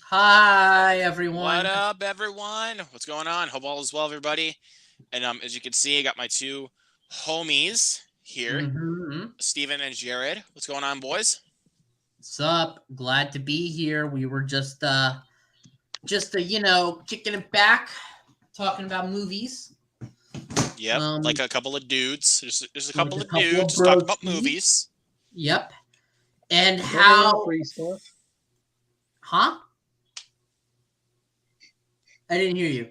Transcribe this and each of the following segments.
Hi, What everyone. up, everyone? What's going on? Hope all is well, everybody. And as you can see, I got my two homies here, Mm-hmm. Steven and Jared. What's going on, boys? What's up? Glad to be here. We were kicking it back, talking about movies. Yep, like Um, a couple of dudes. There's a with couple a of couple dudes of just talking about broskies. movies. Yep. And Talking about how? free stuff. Huh? I didn't hear you.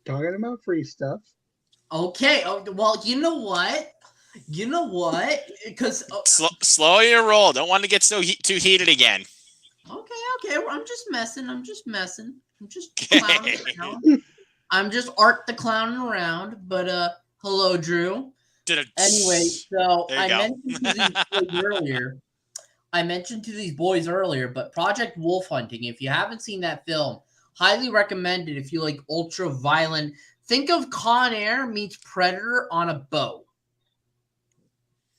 Talking about free stuff. Okay. Oh, well, you know what? You know what? Because Slow your roll. Don't want to get too heated again. okay. I'm just messing. I'm just messing. I'm just clowning around. I'm just Art the clowning around. But hello, Drew. there Anyway, so you go. I mentioned to these boys earlier, but Project Wolf Hunting, if you haven't seen that film, highly recommended if you like ultra violent. Think of Con Air meets Predator on a boat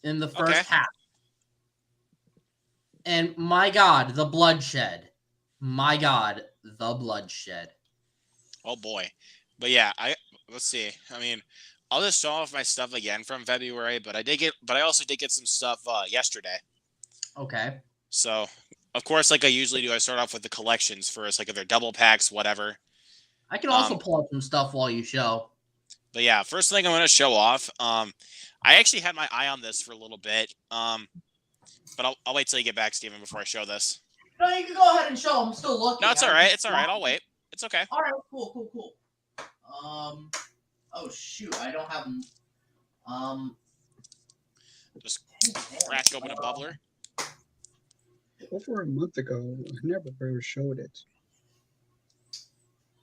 in the Okay. first half. And my god, the bloodshed. My god, the bloodshed. Oh boy. But yeah, let's see. I mean, I'll just show off my stuff again from February, but I also did get some stuff yesterday. Okay. So, of course, like I usually do, I start off with the collections first, like if they're double packs, whatever. I can also Um, pull up some stuff while you show. but yeah, first thing I'm going to show off. I actually had my eye on this for a little bit. But I'll wait till you get back, Steven, before I show this. No, you can go ahead and show. I'm still No, looking. it's all right. It's all right. I'll wait. It's okay. All right, cool. Um, oh shoot, I don't have them. Um, Just crack open a bubbler. Over a month ago, I never ever showed it.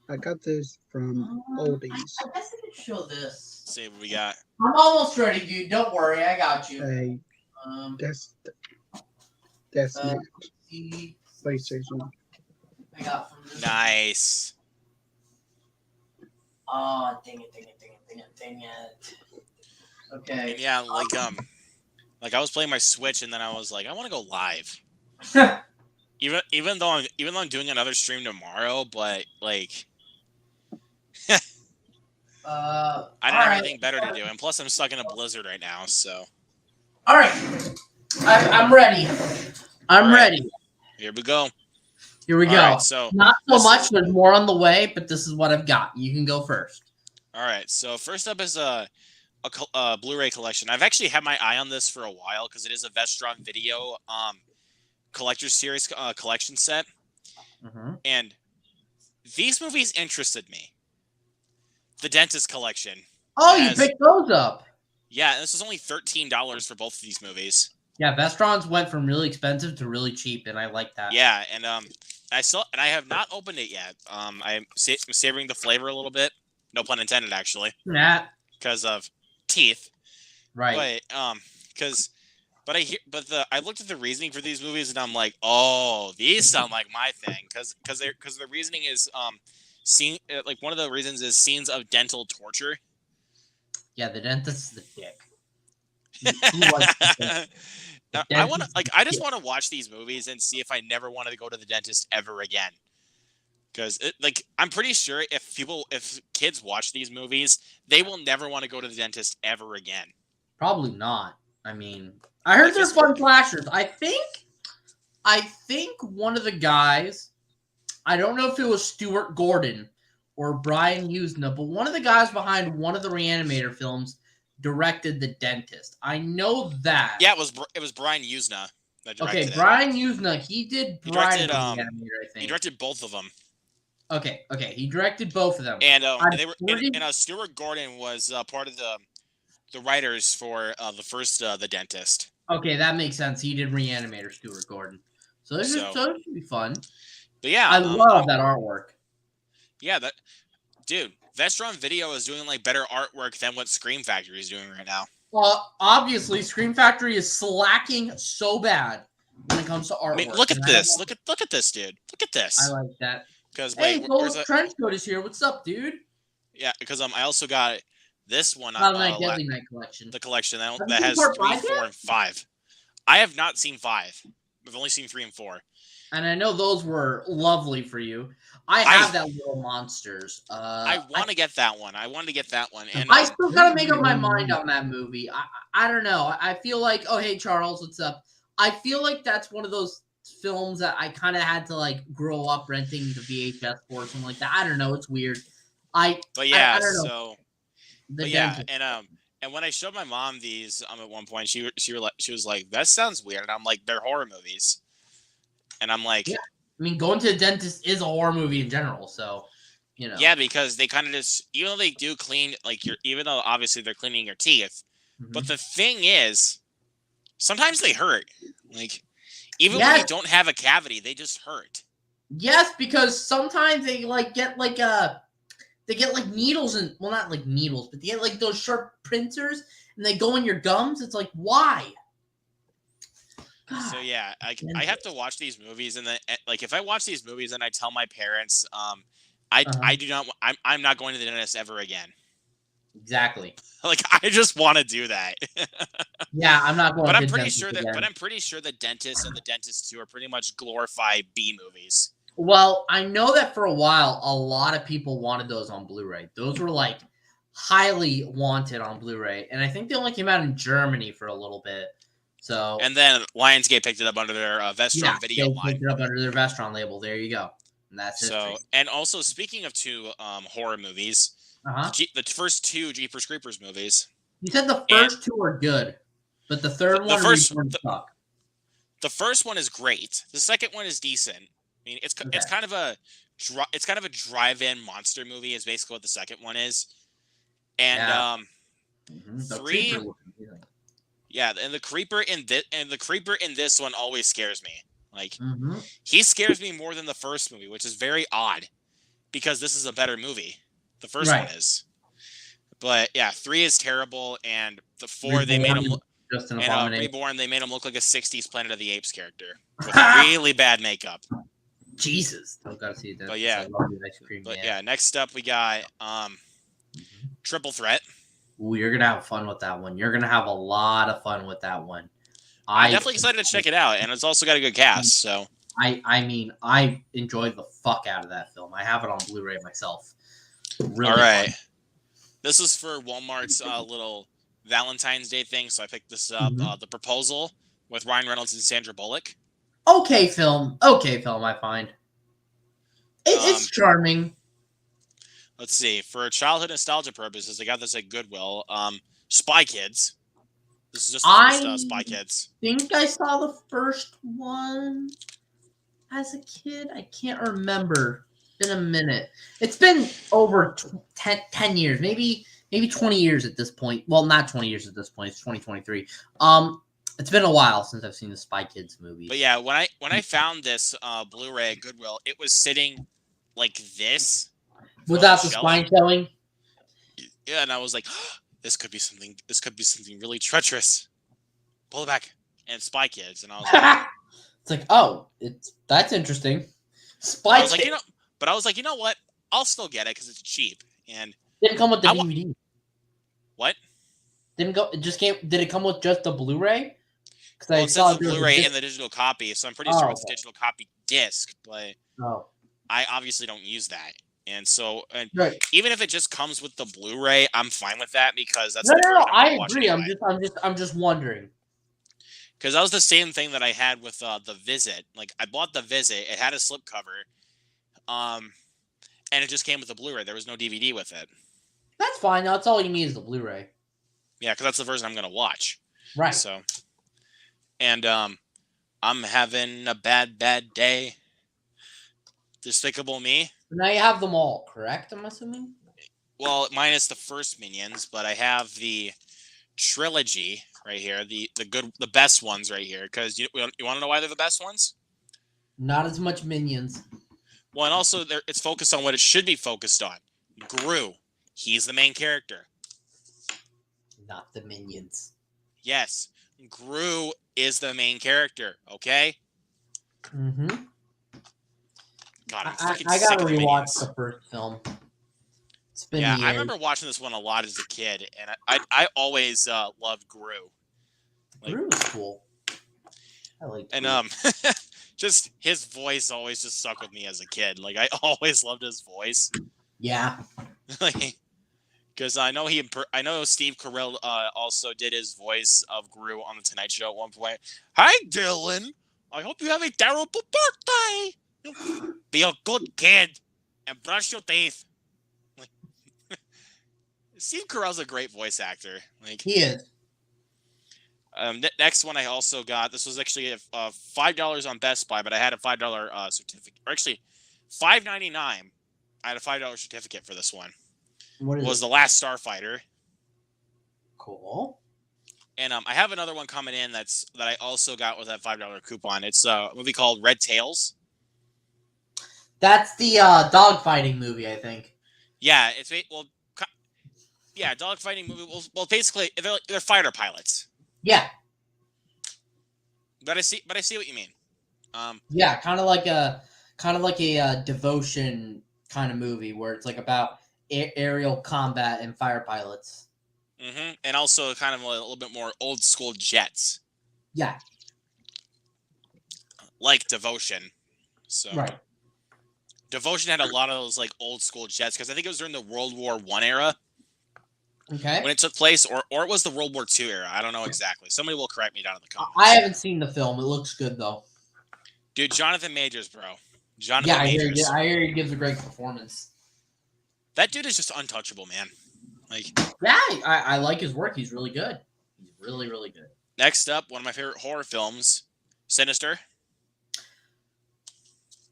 I got this from Oldies. I guess I could show this. Let's see what we got. I'm almost ready, dude. Don't worry, I got you. A Um, Death uh, Snap see, PlayStation. I got from this. Nice. Oh, dang it. Okay. And yeah, like I was playing my Switch, and then I was like, I want to go live. Even though I'm doing another stream tomorrow, but like I don't have anything better to do, and plus I'm stuck in a blizzard right now. So All right. I'm ready. I'm ready. here we go. Here we All go. right, so Not so much. There's more on the way, but this is what I've got. You can go first. All right, so first up is a Blu-ray collection. I've actually had my eye on this for a while because it is a Vestron Video collector's series collection set, and these movies interested me. The Dentist collection. Oh, you picked those up. Yeah, this was only $13 for both of these movies. Yeah, Vestrons went from really expensive to really cheap, and I like that. Yeah, and I have not opened it yet. I'm savoring the flavor a little bit. No pun intended, actually. Yeah. Because of teeth. Right. But I looked at the reasoning for these movies and I'm like, oh, these sound like my thing. Because the reasoning is like one of the reasons is scenes of dental torture. Yeah, the dentist is the dick. I just want to watch these movies and see if I never wanted to go to the dentist ever again. Because I'm pretty sure if kids watch these movies, they will never want to go to the dentist ever again. Probably not. I mean, I heard they're fun slashers. I think one of the guys, I don't know if it was Stuart Gordon or Brian Usna, but one of the guys behind one of the Reanimator films directed The Dentist. I know that. Yeah, it was Brian Usna. Okay, Brian Usna. He did Brian Reanimator, I think. He directed both of them. Okay, he directed both of them. And they were Stuart Gordon was part of the writers for the first The Dentist. Okay, that makes sense. He did Reanimator, Stuart Gordon. So this should be fun. But yeah, I love that artwork. Yeah, dude, Vestron Video is doing like better artwork than what Scream Factory is doing right now. Obviously, Scream Factory is slacking so bad when it comes to artwork. I mean, look at this. Look at this, dude. Look at this. I like that. Because Gold Trenchcoat is here. What's up, dude? Yeah, because I also got this one on Deadly Night collection. The collection that has 3, 4, and 5. I have not seen 5. I've only seen 3 and 4. And I know those were lovely for you. I have that Little Monsters. I want to get that one. I wanted to get that one, and I still gotta make up my mind on that movie. I don't know. I feel like, oh hey Charles, what's up? I feel like that's one of those films that I kind of had to like grow up renting the VHS for or something like that. I don't know. It's weird. But yeah, I don't know. so but yeah, and when I showed my mom these at one point, she was like, "That sounds weird," and I'm like, "They're horror movies," and I'm like, yeah. I mean, going to the dentist is a horror movie in general, so you know. Yeah, because they kind of just, even though they do clean, like even though obviously they're cleaning your teeth, but the thing is, sometimes they hurt. Like, even when you don't have a cavity, they just hurt. Yes, because sometimes they like get like needles and, well, not like needles, but they get like those sharp pincers and they go in your gums. It's like, why? So yeah, I have to watch these movies, and then like if I watch these movies and I tell my parents, I do not, I'm not going to the dentist ever again. Exactly. Like, I just want to do that. Yeah, I'm not going. But I'm pretty sure that Dentist and The Dentist 2 are pretty much glorified B movies. Well, I know that for a while, a lot of people wanted those on Blu-ray. Those were like highly wanted on Blu-ray, and I think they only came out in Germany for a little bit. So, and then Lionsgate picked it up under their Vestron video line. Picked it up under their Vestron label. There you go. And that's so. And also, speaking of 2 horror movies, the first 2 Jeepers Creepers movies. You said the first 2 are good, but the third one suck. The first one is great. The second one is decent. I mean, it's kind of a drive-in monster movie is basically what the second one is. And 3. Yeah, and the creeper in this one always scares me. Like, he scares me more than the first movie, which is very odd, because this is a better movie. The first one is, but yeah, 3 is terrible, and the 4 they made him look. And Reborn, they made him look like a '60s Planet of the Apes character with really bad makeup. Jesus, I've got to see that. But yeah, next up we got Triple Threat. Ooh, you're gonna have fun with that one. You're gonna have a lot of fun with that one. I'm definitely excited to check it out, and it's also got a good cast. So I mean, I enjoyed the fuck out of that film. I have it on Blu-ray myself. Really all right, fun. This is for Walmart's little Valentine's Day thing, so I picked this up. The Proposal with Ryan Reynolds and Sandra Bullock. Okay, film. I find it's charming. Let's see. For childhood nostalgia purposes, I got this at Goodwill. Spy Kids. This is just the first Spy Kids. I think I saw the first one as a kid. I can't remember. It's been a minute. It's been over 10 years, maybe 20 years at this point. Well, not 20 years at this point. It's 2023. It's been a while since I've seen the Spy Kids movie. But yeah, when I found this Blu-ray at Goodwill, it was sitting like this. Without the spine showing? Yeah, and I was like, oh, this could be something really treacherous. Pull it back. And it's Spy Kids. And I was like, it's like, oh, that's interesting. Spy Kids. But I was like, you know what? I'll still get it because it's cheap. And didn't come with the DVD. What? Did it come with just the Blu-ray? Well, it says the Blu-ray and the digital copy, so I'm pretty sure it's a digital copy disc, but I obviously don't use that. And so, even if it just comes with the Blu-ray, I'm fine with that because that's I agree. I'm just wondering. Because that was the same thing that I had with The Visit. Like, I bought The Visit. It had a slipcover. And it just came with the Blu-ray. There was no DVD with it. That's fine. That's all you need is the Blu-ray. Yeah, because that's the version I'm going to watch. Right. So, and I'm having a bad day. Despicable Me. Now you have them all, correct? I'm assuming. Well, minus the first Minions, but I have the trilogy right here, the best ones right here. Because you want to know why they're the best ones? Not as much Minions. Well, and also it's focused on what it should be focused on. Gru. He's the main character. Not the Minions. Yes. Gru is the main character, okay? Mm-hmm. God, I gotta rewatch the first film. It's been years. I remember watching this one a lot as a kid, and I always loved Gru. Gru was cool. I like And just his voice always just stuck with me as a kid. Like I always loved his voice. Yeah. Like, because I know Steve Carell also did his voice of Gru on the Tonight Show at one point. Hi, Dylan. I hope you have a terrible birthday. Be a good kid and brush your teeth. Like, Steve Carell's a great voice actor. Like He is. Next one I also got. This was actually $5 on Best Buy, but I had a $5 certificate. Or actually, $5.99. I had a $5 certificate for this one. What is Was it? The Last Starfighter. Cool. And I have another one coming in that I also got with that $5 coupon. It's a movie called Red Tails. That's the dogfighting movie, I think. Yeah, dogfighting movie. Well, basically they're fighter pilots. Yeah. But I see what you mean. Yeah, kind of like a devotion kind of movie where it's like about aerial combat and fire pilots. Mm-hmm. And also kind of a little bit more old school jets. Yeah. Like Devotion. So Right. Devotion had a lot of those like old school jets because I think it was during the World War I era. Okay. When it took place, or it was the World War II era. I don't know exactly. Somebody will correct me down in the comments. I haven't seen the film. It looks good though. Dude, Jonathan Majors, bro. Jonathan Yeah, Majors. I hear he gives a great performance. That dude is just untouchable, man. Like, yeah, I like his work. He's really good. He's really, really good. Next up, one of my favorite horror films, Sinister.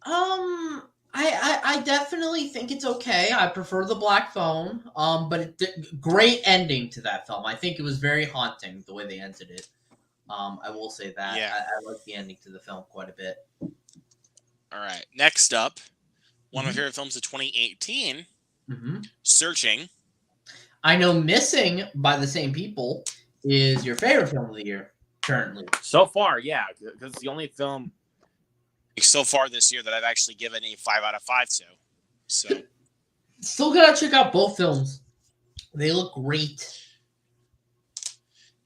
I definitely think it's okay. I prefer the Black Phone. But great ending to that film. I think it was very haunting the way they ended it. I will say that. Yeah. I like the ending to the film quite a bit. All right. Next up, one of my favorite films of 2018, Searching. I know Missing by the same people is your favorite film of the year currently. So far, yeah, because it's the only film so far this year that I've actually given a 5 out of 5 to. So still gotta check out both films. They look great.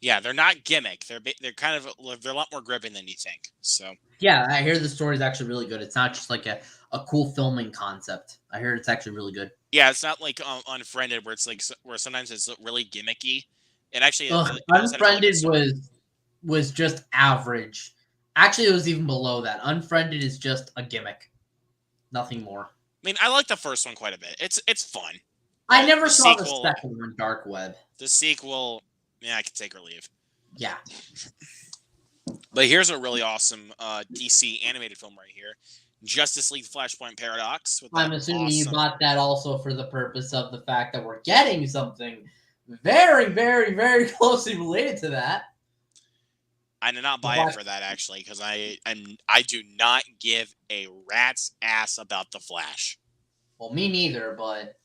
Yeah, they're not gimmick. They're a lot more gripping than you think. So yeah, I hear the story is actually really good. It's not just like a cool filming concept. I hear it's actually really good. Yeah, it's not like Unfriended where it's like where sometimes it's really gimmicky. It actually Unfriended was just average. Actually, it was even below that. Unfriended is just a gimmick, nothing more. I mean, I like the first one quite a bit. It's fun. I never saw the second one, Dark Web. The sequel, yeah, I can take or leave. Yeah. But here's a really awesome DC animated film right here. Justice League Flashpoint Paradox. I'm assuming you bought that also for the purpose of the fact that we're getting something very, very, very closely related to that. I did not buy it for that, actually, because I do not give a rat's ass about the Flash. Well, me neither, but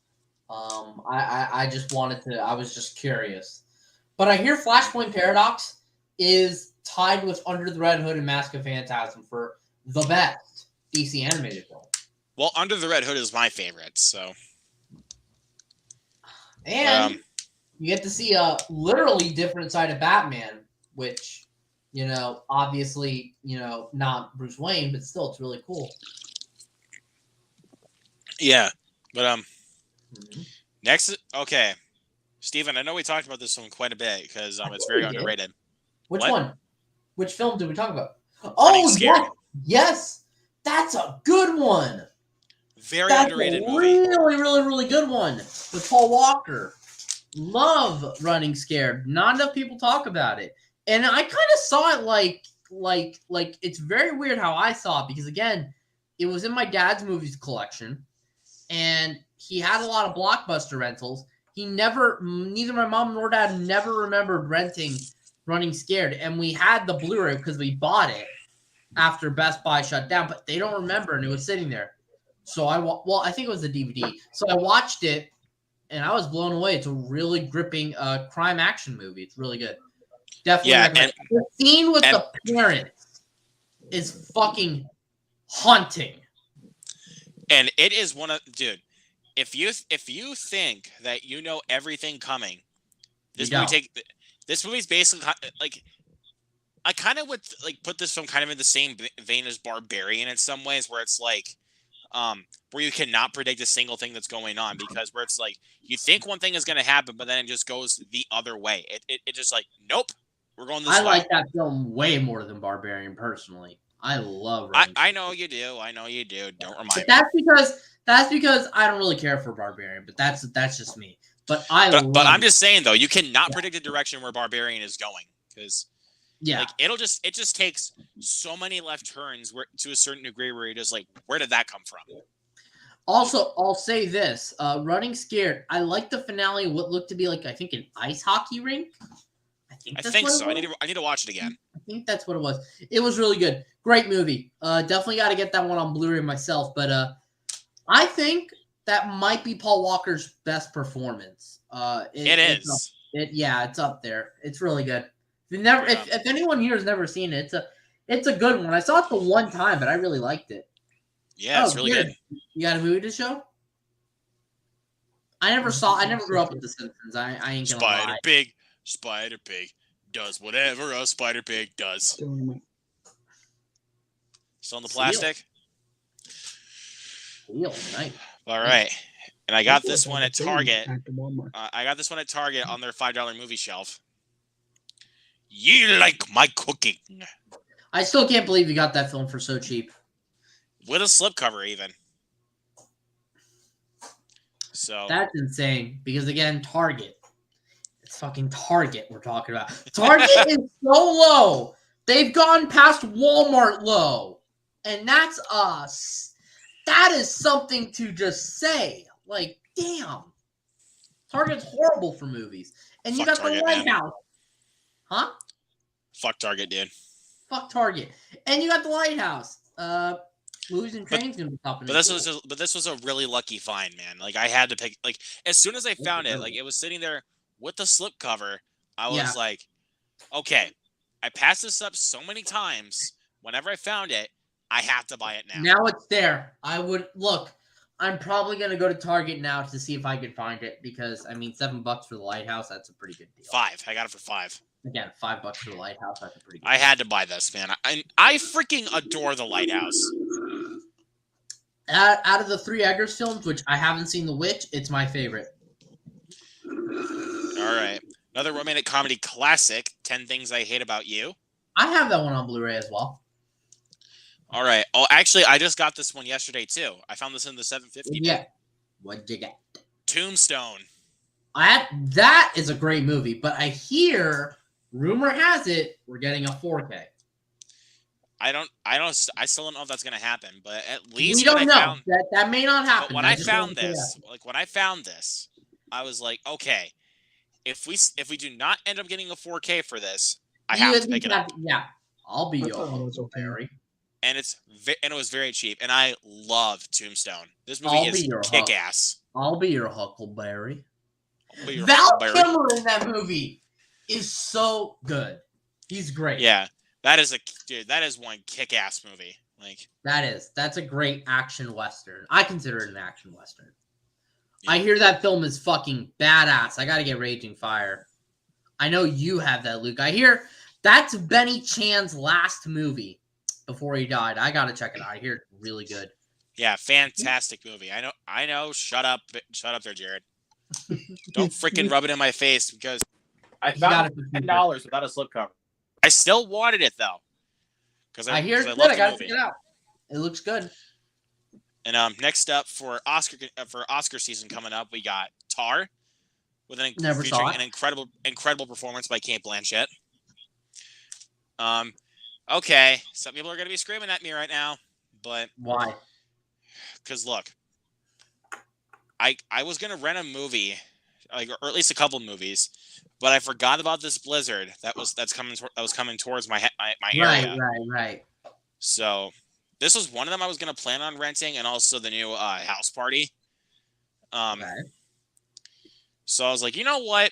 I just wanted to. I was just curious. But I hear Flashpoint Paradox is tied with Under the Red Hood and Mask of Phantasm for the best DC animated film. Well, Under the Red Hood is my favorite, so. And you get to see a literally different side of Batman, which, you know, obviously, you know, not Bruce Wayne, but still, it's really cool. Yeah, but next, okay, Steven, I know we talked about this one quite a bit because it's very underrated. Which one? Which film did we talk about? Oh, yes, that's a good one. Very underrated movie. Really, really, really good one with Paul Walker. Love Running Scared. Not enough people talk about it, and I kind of saw it like it's very weird how I saw it because again, it was in my dad's movies collection, and he had a lot of Blockbuster rentals. Neither my mom nor dad never remembered renting Running Scared, and we had the Blu-ray because we bought it after Best Buy shut down, but they don't remember, and it was sitting there. So I think it was a DVD. So I watched it, and I was blown away. It's a really gripping crime action movie. It's really good. Definitely. Yeah, and the scene with the parents is fucking haunting. And it is dude. If you think that you know everything coming, this movie's basically like I kind of would like put this film kind of in the same vein as Barbarian in some ways, where it's like, where you cannot predict a single thing that's going on, because where it's like you think one thing is going to happen, but then it just goes the other way. It just like, nope, we're going this I way. like that film way more than Barbarian personally. I love Running I Scared. know you do. I know you do. Don't remind me. That's because I don't really care for Barbarian, but that's just me. But But I'm just saying though, you cannot predict the direction where Barbarian is going, because like it just takes so many left turns where to a certain degree where you're just like, where did that come from? Also, I'll say this: Running Scared. I like the finale of what looked to be like, I think, an ice hockey rink. I think so. I need to watch it again. I think that's what it was. It was really good. Great movie. Definitely got to get that one on Blu-ray myself. But I think that might be Paul Walker's best performance. It is. It's up there. It's really good. If anyone here has never seen it, it's a good one. I saw it the one time, but I really liked it. Yeah, it's really good. You got a movie to show? I never grew up with The Simpsons. I ain't gonna lie. Spider Pig does whatever a Spider Pig does. Still in the plastic? Nice. All right. And I got this one at Target. I got this one at Target on their $5 movie shelf. You like my cooking. I still can't believe you got that film for so cheap. With a slipcover, even. So that's insane. Because again, Target. It's fucking Target we're talking about. Target is so low. They've gone past Walmart low. And that's us. That is something to just say. Like, damn. Target's horrible for movies. And you got Target, the Lighthouse. Huh? Fuck Target, dude. Fuck Target. And you got the Lighthouse. Movies and Trains gonna be popping. But this was a really lucky find, man. Like, I had to pick. Like, as soon as I found it, like, it was sitting there with the slipcover. I was like, okay, I passed this up so many times. Whenever I found it, I have to buy it now. Now it's there. I'm probably gonna go to Target now to see if I can find it, because I mean, $7 for the Lighthouse, that's a pretty good deal. $5. I got it for $5. Again, $5 for the Lighthouse, that's a pretty good deal. I had to buy this, man. I freaking adore the Lighthouse. Out of the 3 Eggers films, which I haven't seen The Witch, it's my favorite. All right. Another romantic comedy classic, 10 Things I Hate About You. I have that one on Blu-ray as well. All right. Oh, actually, I just got this one yesterday, too. I found this in the 750. Yeah. What'd you get? Tombstone. That is a great movie, but I hear, rumor has it, we're getting a 4K. I still don't know if that's going to happen, but at least we don't know. That may not happen. But when I found this, I was like, okay, if we do not end up getting a 4K for this, I have to pick it up. Yeah, I'll be your Barry. And it was very cheap, and I love Tombstone. This movie is kick-ass. I'll be your Huckleberry. Val Kilmer in that movie is so good. He's great. Yeah, that is one kick-ass movie. Like that's a great action western. I consider it an action western. Yeah. I hear that film is fucking badass. I gotta get Raging Fire. I know you have that, Luke. I hear that's Benny Chan's last movie before he died. I gotta check it out. I hear it's really good. Yeah, fantastic movie. I know. Shut up there, Jared. Don't freaking rub it in my face, because I found it $10 without a slipcover. I still wanted it though, because I hear it's good. I gotta check it out. It looks good. And next up for Oscar season coming up, we got Tar, with an incredible performance by Cate Blanchett. Okay, some people are going to be screaming at me right now, but why? Because look, I was going to rent a movie, like, or at least a couple movies, but I forgot about this blizzard that was coming towards my area. Right. So this was one of them I was going to plan on renting, and also the new House Party. So I was like, you know what?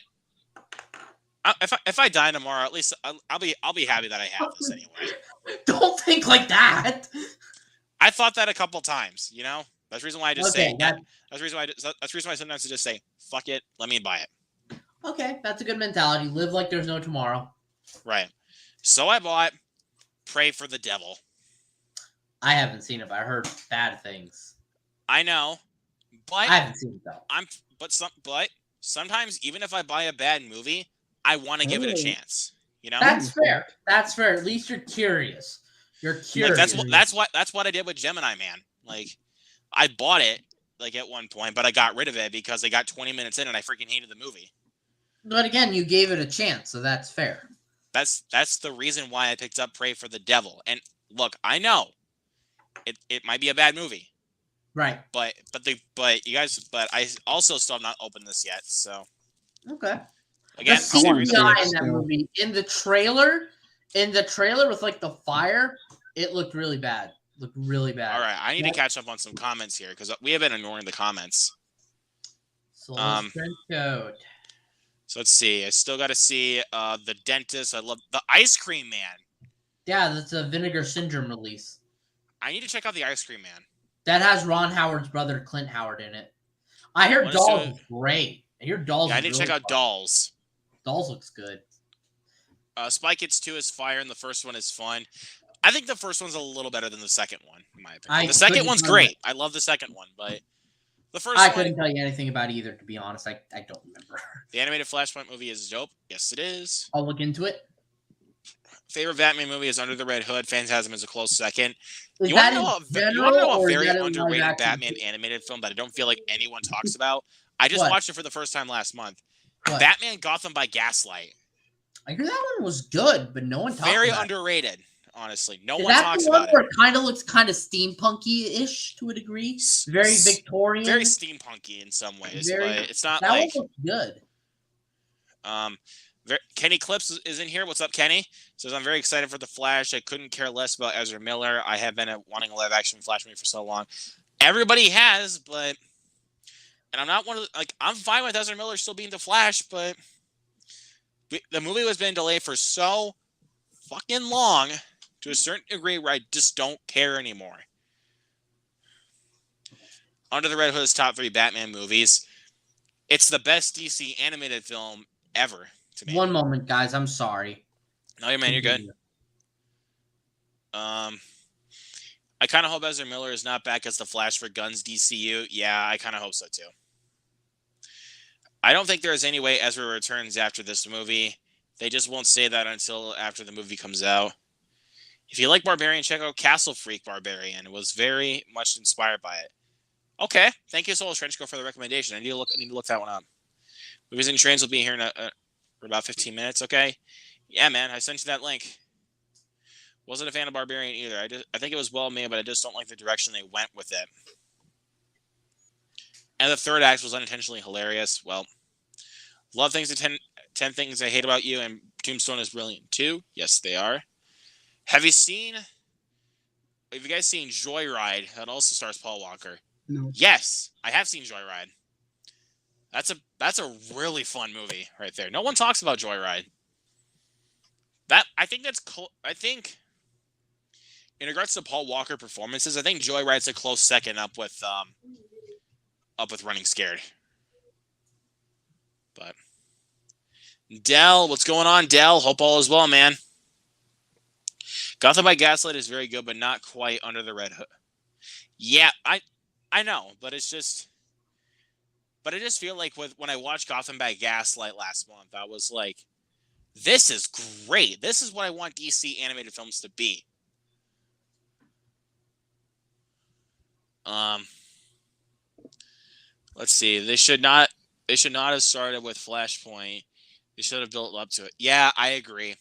If I die tomorrow, at least I'll be happy that I have this anyway. Don't think like that. I thought that a couple times. You know, that's the reason why I just say. That's the reason why sometimes I just say, "Fuck it, let me buy it." Okay, that's a good mentality. Live like there's no tomorrow. Right. So I bought Pray for the Devil. I haven't seen it, but I heard bad things. I know, but I haven't seen it though. but sometimes even if I buy a bad movie, I want to give it a chance. You know, That's fair. That's fair. At least you're curious. You're curious. Like that's what I did with Gemini Man. Like I bought it like at one point, but I got rid of it because I got 20 minutes in and I freaking hated the movie. But again, you gave it a chance, so that's fair. That's the reason why I picked up Pray for the Devil. And look, I know it might be a bad movie. Right. But I also still have not opened this yet. So okay. Again, the CGI in that movie in the trailer with like the fire, it looked really bad. Looked really bad. All right, I need to catch up on some comments here because we have been ignoring the comments. So code. So let's see. I still got to see The Dentist. I love The Ice Cream Man. Yeah, that's a Vinegar Syndrome release. I need to check out The Ice Cream Man. That has Ron Howard's brother, Clint Howard, in it. I hear Dolls is great. I hear Dolls. Yeah, I need to check out Dolls. Dolls looks good. Spy Kids 2 is fire, and the first one is fun. I think the first one's a little better than the second one, in my opinion. The second one's great. I love the second one, but the first one... I couldn't tell you anything about either, to be honest. I don't remember. The animated Flashpoint movie is dope. Yes, it is. I'll look into it. Favorite Batman movie is Under the Red Hood. Phantasm is a close second. You want to know a very underrated Batman animated film that I don't feel like anyone talks about? I just watched it for the first time last month. What? Batman Gotham by Gaslight. I hear that one was good, but no one talks about it. Very underrated, honestly. No one talks about it. That's the one where it kind of looks kind of steampunky-ish to a degree. Very Victorian. Very steampunky in some ways, but it's not like... That one looks good. Kenny Clips is in here. What's up, Kenny? Says, I'm very excited for The Flash. I couldn't care less about Ezra Miller. I have been wanting a live-action Flash movie for so long. Everybody has, but... And I'm not one of the... Like, I'm fine with Ezra Miller still being The Flash, but... The movie was been delayed for so fucking long to a certain degree where I just don't care anymore. Under the Red Hood's top 3 Batman movies. It's the best DC animated film ever to me. One moment, guys. I'm sorry. No, man, you're good. I kind of hope Ezra Miller is not back as the Flash for Gunn's DCU. Yeah, I kind of hope so too. I don't think there is any way Ezra returns after this movie. They just won't say that until after the movie comes out. If you like Barbarian, check out Castle Freak Barbarian. It was very much inspired by it. Okay, thank you, Soul Trenchcoat, for the recommendation. I need to look that one up. Movies and Trains will be here in for about 15 minutes. Okay, yeah, man, I sent you that link. Wasn't a fan of Barbarian either. I think it was well made, but I just don't like the direction they went with it. And the third act was unintentionally hilarious. Well, love things to 10 things I hate about you, and Tombstone is brilliant too. Yes, they are. Have you guys seen Joyride? That also stars Paul Walker. No. Yes, I have seen Joyride. That's a really fun movie right there. No one talks about Joyride. I think in regards to Paul Walker performances, I think Joyride's a close second up with Running Scared. But Dell, what's going on, Dell? Hope all is well, man. Gotham by Gaslight is very good, but not quite Under the Red Hood. Yeah, I know, but it's just... But I just feel like when I watched Gotham by Gaslight last month, I was like, this is great. This is what I want DC animated films to be. Let's see. They should not have started with Flashpoint. They should have built up to it. Yeah, I agree.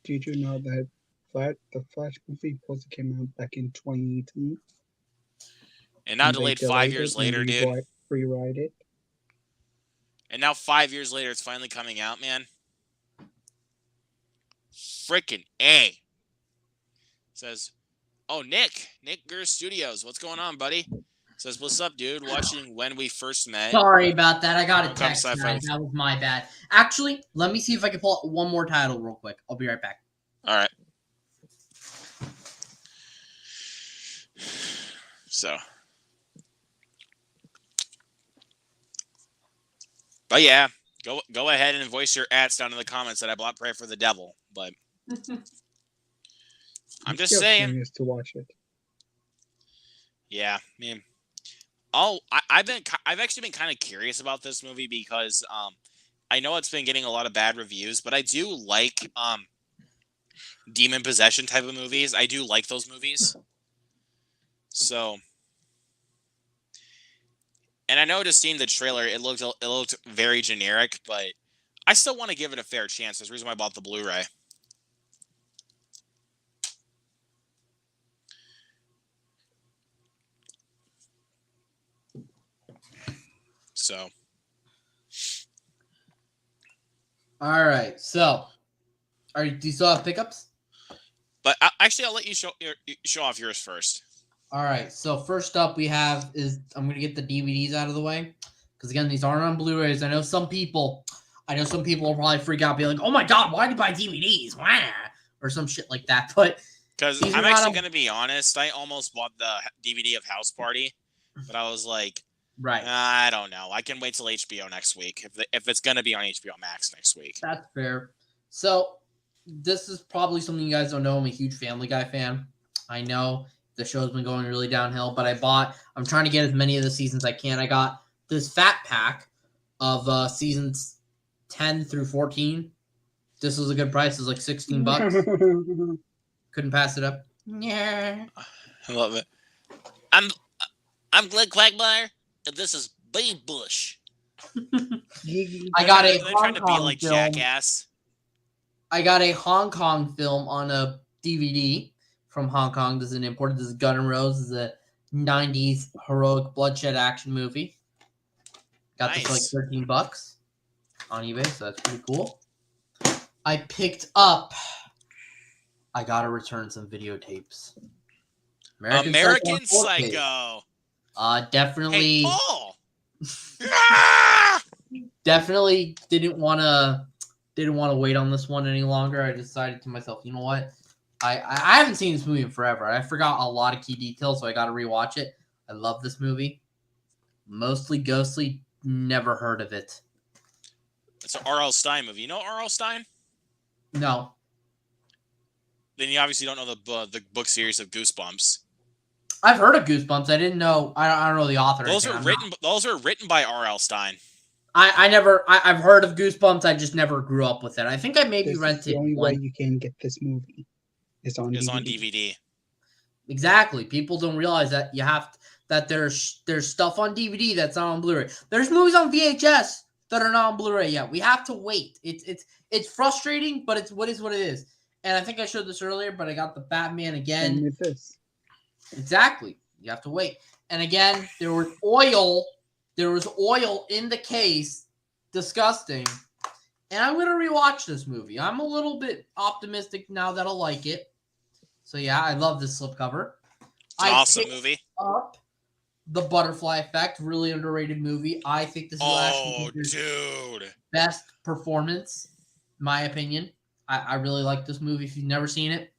Did you know that the Flash movie supposed to came out back in 2018? And now delayed 5 years later, dude. Rewrite it. And now 5 years later, it's finally coming out, man. Freaking A. Says, oh, Nick Gurr Studios. What's going on, buddy? Says, what's up, dude? Watching When We First Met. Sorry about that. I got a text. That was my bad. Actually, let me see if I can pull out one more title real quick. I'll be right back. All right. So. But yeah, go ahead and voice your ads down in the comments that I bought Pray for the Devil. but I'm just saying. Curious to watch it. Yeah, I mean, I've actually been kind of curious about this movie because I know it's been getting a lot of bad reviews, but I do like demon possession type of movies. I do like those movies. So, and I know just seeing the trailer, it looked very generic, but I still want to give it a fair chance. That's the reason why I bought the Blu-ray. So, All right. So, do you still have pickups? but actually, I'll let you show off yours first. All right. So first up, I'm gonna get the DVDs out of the way because again, these aren't on Blu-rays. I know some people will probably freak out, be like, "Oh my god, why did you buy DVDs?" Wah! Or some shit like that. But because I'm actually gonna be honest, I almost bought the DVD of House Party, but I was like. Right. I don't know. I can wait till HBO next week if it's going to be on HBO Max next week. That's fair. So this is probably something you guys don't know. I'm a huge Family Guy fan. I know the show's been going really downhill, but I'm trying to get as many of the seasons I can. I got this fat pack of seasons 10 through 14. This was a good price. It was like $16. Couldn't pass it up. Yeah. I love it. I'm Glenn Quagmire. And this is Babe Bush. I got a Hong Kong film. Jackass. I got a Hong Kong film on a DVD from Hong Kong. This is an imported. This is Gun and Roses. This is a 90s heroic bloodshed action movie. Got this for like $13 on eBay, so that's pretty cool. I gotta return some videotapes. American Psycho. Definitely. Hey, Paul! Definitely didn't want to wait on this one any longer. I decided to myself, you know what? I haven't seen this movie in forever. I forgot a lot of key details, so I got to rewatch it. I love this movie. Mostly ghostly. Never heard of it. It's an R.L. Stine movie. You know R.L. Stine? No. Then you obviously don't know the book series of Goosebumps. I've heard of Goosebumps. I didn't know. I don't know the author. Those are written by R.L. Stine. I've heard of Goosebumps. I just never grew up with it. I think I maybe rented. The only way you can get this movie is on DVD. Exactly. People don't realize that that there's stuff on DVD that's not on Blu-ray. There's movies on VHS that are not on Blu-ray yet. We have to wait. It's frustrating, but it's what it is. And I think I showed this earlier, but I got the Batman again. And with this. Exactly. You have to wait. And again, there was oil in the case. Disgusting. And I'm going to rewatch this movie. I'm a little bit optimistic now that I'll like it. So yeah, I love this slipcover. It's an awesome movie. Up The Butterfly Effect, really underrated movie. I think this is best performance, in my opinion. I really like this movie. If you've never seen it,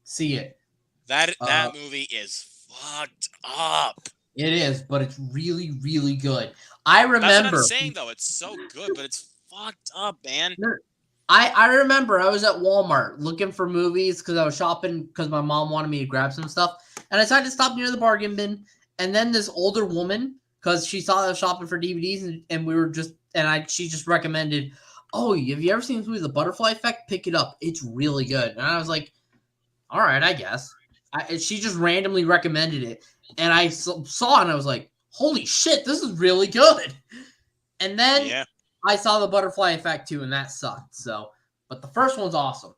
see it. That movie is fucked up. It is, but it's really, really good. I remember. That's what I'm saying, though. It's so good, but it's fucked up, man. I remember I was at Walmart looking for movies because I was shopping because my mom wanted me to grab some stuff. And I decided to stop near the bargain bin. And then this older woman, because she saw that I was shopping for DVDs, and she just recommended, "Oh, have you ever seen this movie, The Butterfly Effect? Pick it up. It's really good." And I was like, all right, I guess. She just randomly recommended it. And I saw it, and I was like, holy shit, this is really good. And then I saw The Butterfly Effect 2, and that sucked. But the first one's awesome.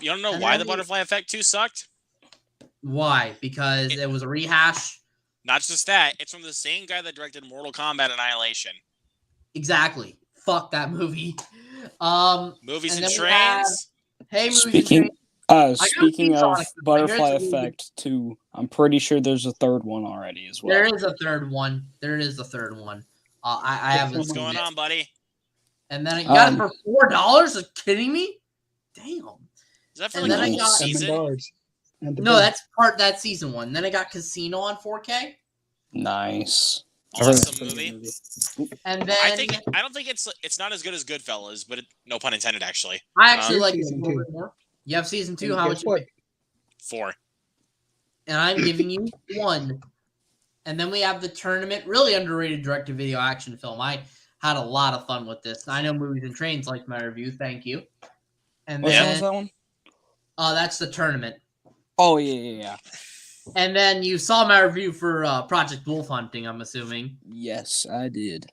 You don't know why The Butterfly Effect 2 sucked? Why? Because it was a rehash? Not just that. It's from the same guy that directed Mortal Kombat Annihilation. Exactly. Fuck that movie. Movies and Trains. Speaking of Butterfly Effect 2, I'm pretty sure there's a third one already as well. There is a third one. I haven't. What's going on, buddy? And then I got it for $4. Are you kidding me? Damn. Is that for like the whole season? No, that's season one. Then I got Casino on 4K. Nice. awesome movie. And then I don't think it's not as good as Goodfellas, but no pun intended, actually. I actually like it a season little two. bit more. You have season 2. And How guess much? what? 4. And I'm giving you 1. And then we have The Tournament, really underrated direct-to-video action film. I had a lot of fun with this. I know Movies and Trains liked my review. Thank you. And What then was that one? that's The Tournament. Oh yeah. And then you saw my review for Project Wolf Hunting, I'm assuming. Yes, I did.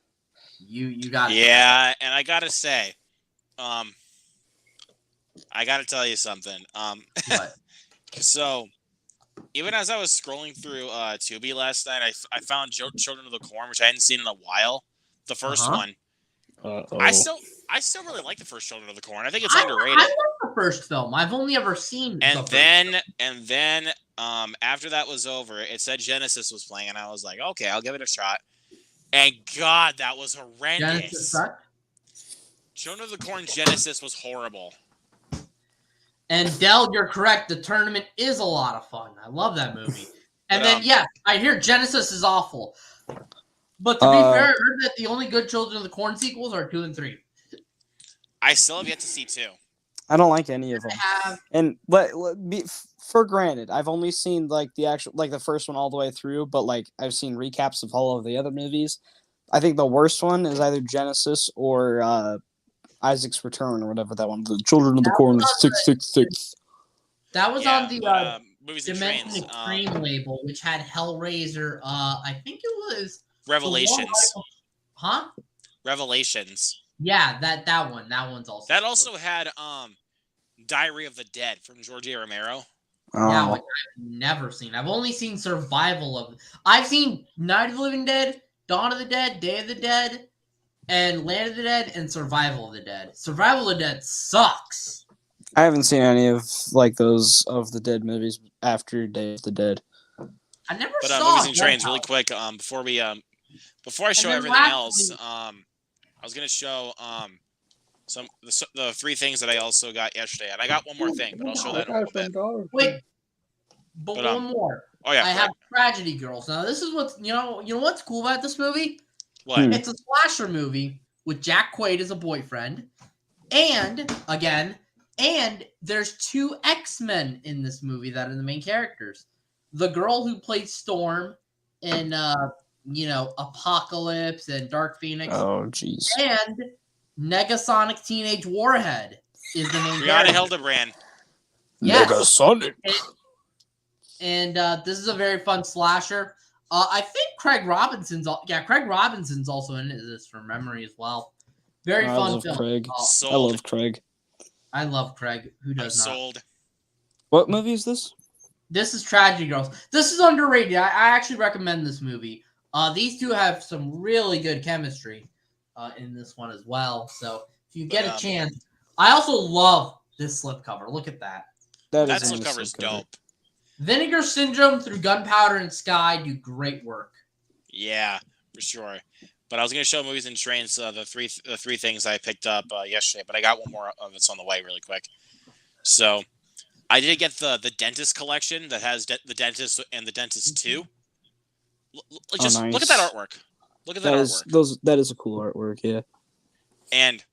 You got it. Yeah, and I gotta say, I gotta tell you something. What? So, even as I was scrolling through Tubi last night, I found Children of the Corn, which I hadn't seen in a while. The first one. I still really like the first Children of the Corn. I think it's underrated. I love the first film. I've only ever seen. And then after that was over, it said Genesis was playing, and I was like, okay, I'll give it a shot. And God, that was horrendous. Genesis sucked? Children of the Corn Genesis was horrible. And Del, you're correct. The Tournament is a lot of fun. I love that movie. And then, I hear Genesis is awful. But to be fair, I heard that the only good Children of the Corn sequels are 2 and 3. I still have yet to see 2. I don't like any of them. And for granted, I've only seen like the first one all the way through, but like I've seen recaps of all of the other movies. I think the worst one is either Genesis or Isaac's Return or whatever that one. The Children of the Corn 666. That was on the Movies and Dimension Trains, Extreme label, which had Hellraiser. I think it was Revelations. Huh? Revelations. Yeah, that one. That one's also. That also had Diary of the Dead from George A. Romero. Yeah, which I've never seen. I've only seen survival of. I've seen Night of the Living Dead, Dawn of the Dead, Day of the Dead, and Land of the Dead, and Survival of the Dead. Survival of the Dead sucks. I haven't seen any of like those of the Dead movies after Day of the Dead. I never But saw. Movies and Trains, really quick. Before I show everything else, I was gonna show the 3 things that I also got yesterday, and I got one more thing, but I'll show that in a little bit. Wait, but one more. Oh yeah, I have Tragedy Girls. Now this is what's you know what's cool about this movie? What? It's a slasher movie with Jack Quaid as a boyfriend, and there's 2 X-Men in this movie that are the main characters. The girl who played Storm in Apocalypse and Dark Phoenix. Oh jeez. And Negasonic Teenage Warhead is the main Brianna character. Hildebrand. Yes. Negasonic. And this is a very fun slasher. I think Craig Robinson's also in this from memory as well. Very fun film. Craig. Sold. I love Craig. I love Craig. Who I'm does not? sold. What movie is this? This is Tragedy Girls. This is underrated. I actually recommend this movie. These 2 have some really good chemistry in this one as well. So if you get a chance, I also love this slipcover. Look at that. That slipcover is dope. Vinegar Syndrome through Gunpowder and Sky do great work. Yeah, for sure. But I was going to show Movies and Trains the three things I picked up yesterday, but I got one more of it's on the way really quick. So I did get the Dentist collection that has the Dentist and the Dentist 2. Just nice. Look at that artwork. Look at that artwork. That is a cool artwork, yeah. And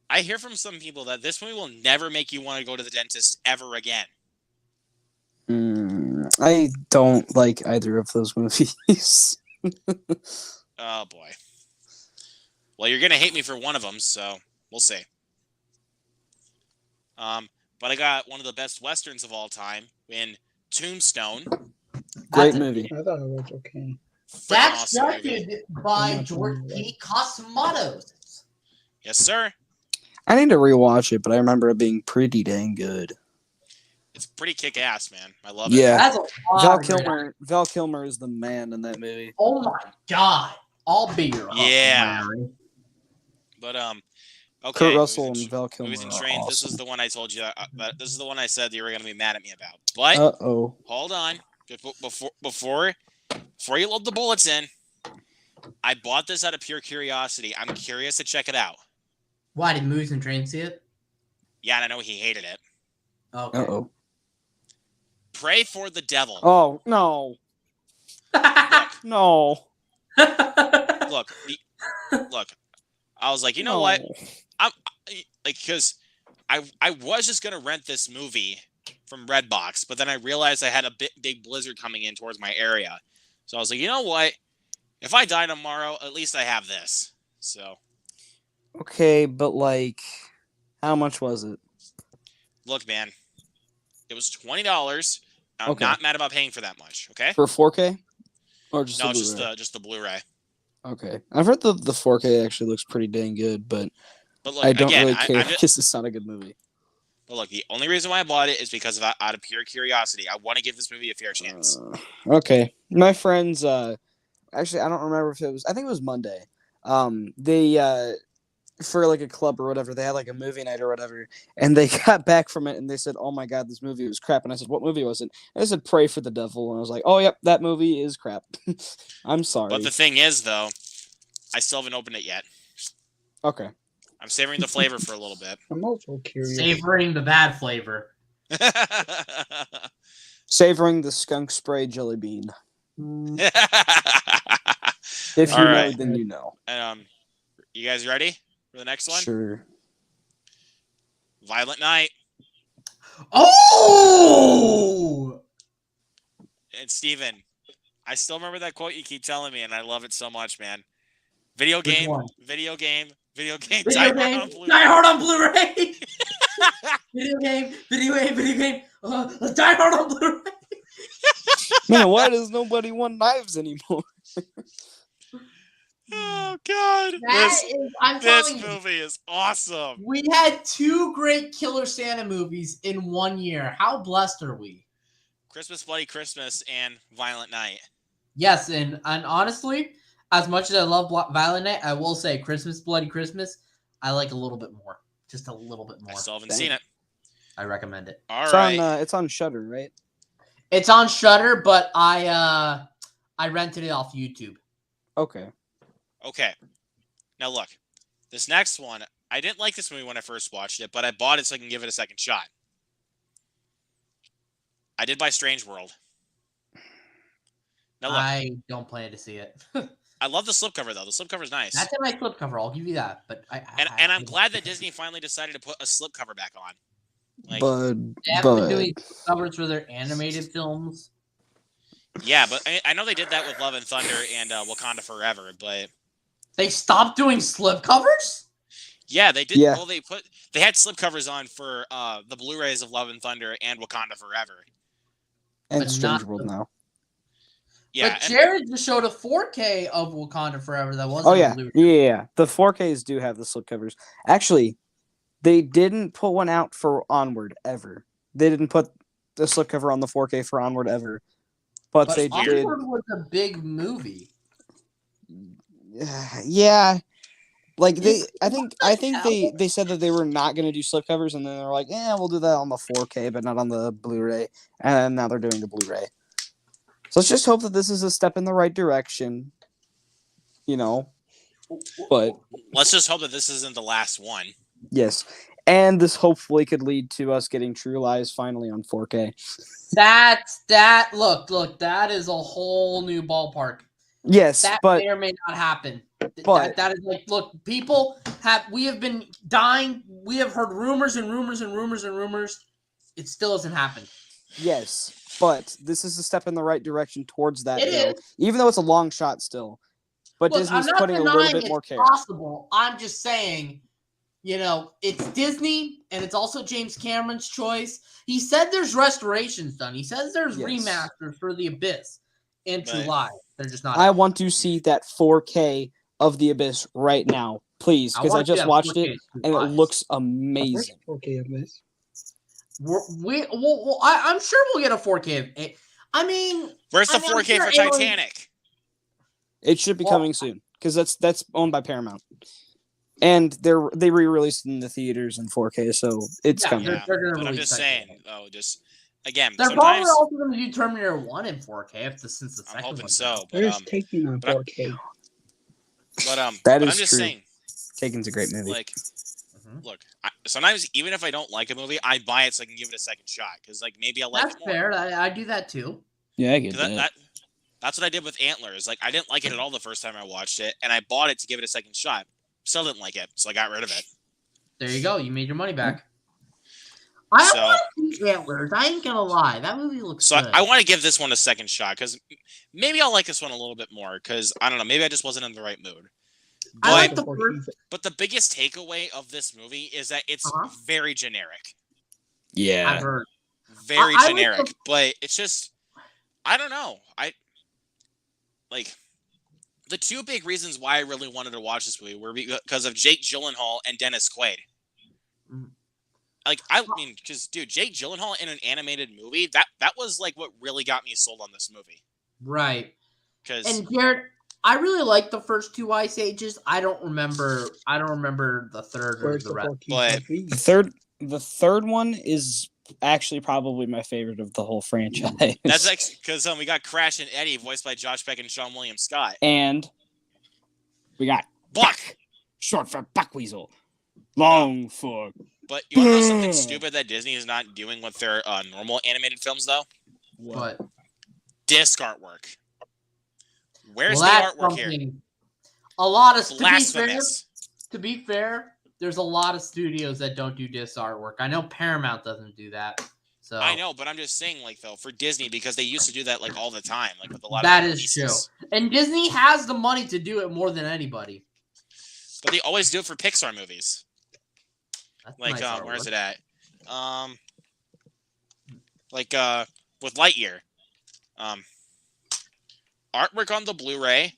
I hear from some people that this movie will never make you want to go to the dentist ever again. I don't like either of those movies. Oh boy. Well, you're gonna hate me for one of them, so we'll see. But I got one of the best westerns of all time in Tombstone. Great movie. I thought it was okay. That's directed by George P. Cosmatos. Yes, sir. I need to rewatch it, but I remember it being pretty dang good. It's pretty kick-ass, man. I love it. Yeah. That's a Val Kilmer is the man in that movie. Oh my god. I'll be your husband, But okay. Kurt Russell and Val Kilmer. Movies and Trains. Awesome. This is the one I told you. This is the one I said you were going to be mad at me about. But hold on, before you load the bullets in, I bought this out of pure curiosity. I'm curious to check it out. Why did Movies and Trains see it? Yeah, and I know he hated it. Okay. Pray for the Devil. Oh no. Look, No. look, look. I was like, you know what? I'm like, because I was just gonna rent this movie from Redbox, but then I realized I had a big blizzard coming in towards my area, so I was like, you know what? If I die tomorrow, at least I have this. So. Okay, but like, how much was it? Look, man, it was $20. I'm Okay. not mad about paying for that much. Okay. For 4K, or just No, the it's Blu-ray? just the Blu-ray. Okay, I've heard the 4K actually looks pretty dang good, but But look, I don't again, really care I'm just, because it's not a good movie. but look, the only reason why I bought it is because of out of pure curiosity. I want to give this movie a fair chance. Okay, my friends. Actually, I don't remember if it was. I think it was Monday. They for like a club or whatever, they had like a movie night or whatever, and they got back from it and they said, "Oh my god, this movie was crap." And I said, "What movie was it?" And they said, "Pray for the Devil," and I was like, "Oh yep, that movie is crap." I'm sorry. But the thing is, though, I still haven't opened it yet. Okay. I'm savoring the flavor for a little bit. I'm also curious. Savoring the bad flavor. Savoring the skunk spray jelly bean. If you All know, right. then you know. You guys ready for the next one? Sure. Violent Night. Oh! And Steven, I still remember that quote you keep telling me, and I love it so much, man. Video game, Video game, Die Hard on Blu-ray. Video game. Die Hard on Blu-ray. Man, why does nobody want knives anymore? Oh God! I'm This telling you, movie is awesome. we had 2 great Killer Santa movies in 1 year. How blessed are we? Christmas Bloody Christmas and Violent Night. Yes, and honestly, as much as I love Violent Night, I will say Christmas Bloody Christmas, I like a little bit more. Just a little bit more. I still haven't seen it. I recommend it. All right. It's on Shudder, right? It's on Shudder, but I rented it off YouTube. Okay. Okay. Now look, this next one, I didn't like this movie when I first watched it, but I bought it so I can give it a second shot. I did buy Strange World. Now look, I don't plan to see it. I love the slipcover though. The slipcover's nice. That's a nice slipcover. I'll give you that. But I'm glad that Disney finally decided to put a slipcover back on. Like, they haven't been doing covers for their animated films. Yeah, but I know they did that with Love and Thunder and Wakanda Forever, but they stopped doing slipcovers? Yeah, they did. Yeah. Well, they had slipcovers on for the Blu-rays of Love and Thunder and Wakanda Forever. And But Strange not World the- now. Yeah, But Jared just showed a 4K of Wakanda Forever that wasn't. Oh yeah. Blu-ray. Yeah. The 4Ks do have the slipcovers. Actually, they didn't put one out for Onward ever. They didn't put the slipcover on the 4K for Onward ever. But they did. Onward was a big movie. Yeah. Like I What think the hell? they said that they were not going to do slipcovers, and then they're like, "Yeah, we'll do that on the 4K, but not on the Blu-ray." And now they're doing the Blu-ray. So let's just hope that this is a step in the right direction. You know, but let's just hope that this isn't the last one. yes, and this hopefully could lead to us getting True Lies finally on 4K. Look, that is a whole new ballpark. Yes, That but may or may not happen. But- that is like, look, we have been dying. We have heard rumors and rumors and rumors and rumors. It still hasn't happened. yes, but this is a step in the right direction towards that. It though, is. even though it's a long shot still. But Look, Disney's I'm not putting a little denying bit it's more care. possible. I'm just saying, it's Disney and it's also James Cameron's choice. He said there's restorations done. He says there's Yes. remasters for The Abyss and True Right. Lies. They're just not. I want to see that 4K of The Abyss right now, please, because I want to see just that watched 4K it True and it Lies. looks Where's amazing. 4K of this? I'm sure we'll get a 4K of it. I mean, Where's the I'm 4K sure for Alien- Titanic? It should be Well- coming soon because that's owned by Paramount, and they re-released in the theaters in 4K, so it's Yeah, coming. Yeah, They're gonna but I'm release just Titanic. saying, though, again, they're sometimes probably also going to do Terminator 1 in 4K since the I'm second hoping one. so. Where's Taking on but I- 4K? But That I'm is just true. saying, Taken's a great movie. like, Mhm. look, sometimes even if I don't like a movie, I buy it so I can give it a second shot because, like, maybe I'll like That's it more. fair. I do that too. Yeah, I get 'Cause That's what I did with Antlers. Like, I didn't like it at all the first time I watched it, and I bought it to give it a second shot. Still didn't like it, so I got rid of it. There you go. You made your money back. I want to see Antlers. I ain't gonna lie. That movie looks good. I want to give this one a second shot because maybe I'll like this one a little bit more because I don't know. Maybe I just wasn't in the right mood. But, I like the first. But the biggest takeaway of this movie is that it's very generic. Yeah, I've heard. Very generic, but it's just I don't know. The two big reasons why I really wanted to watch this movie were because of Jake Gyllenhaal and Dennis Quaid. Like, I mean, because, dude, Jake Gyllenhaal in an animated movie, that was, like, what really got me sold on this movie. Right. And, Jared, I really like the first two Ice Ages. I don't remember the third or the rest. But the third one is actually probably my favorite of the whole franchise. That's actually because we got Crash and Eddie, voiced by Josh Beck and Sean William Scott. And we got Buck, short for Buckweasel, long for... But you want to know something stupid that Disney is not doing with their normal animated films, though? What? Disc artwork. Where's the artwork here? A lot of blasphemous. To be fair, there's a lot of studios that don't do disc artwork. I know Paramount doesn't do that. So I know, but I'm just saying, like, though, for Disney, because they used to do that like all the time, like with a lot that of is true. And Disney has the money to do it more than anybody. But they always do it for Pixar movies. That's like, nice where's it at? With Lightyear. Artwork on the Blu-ray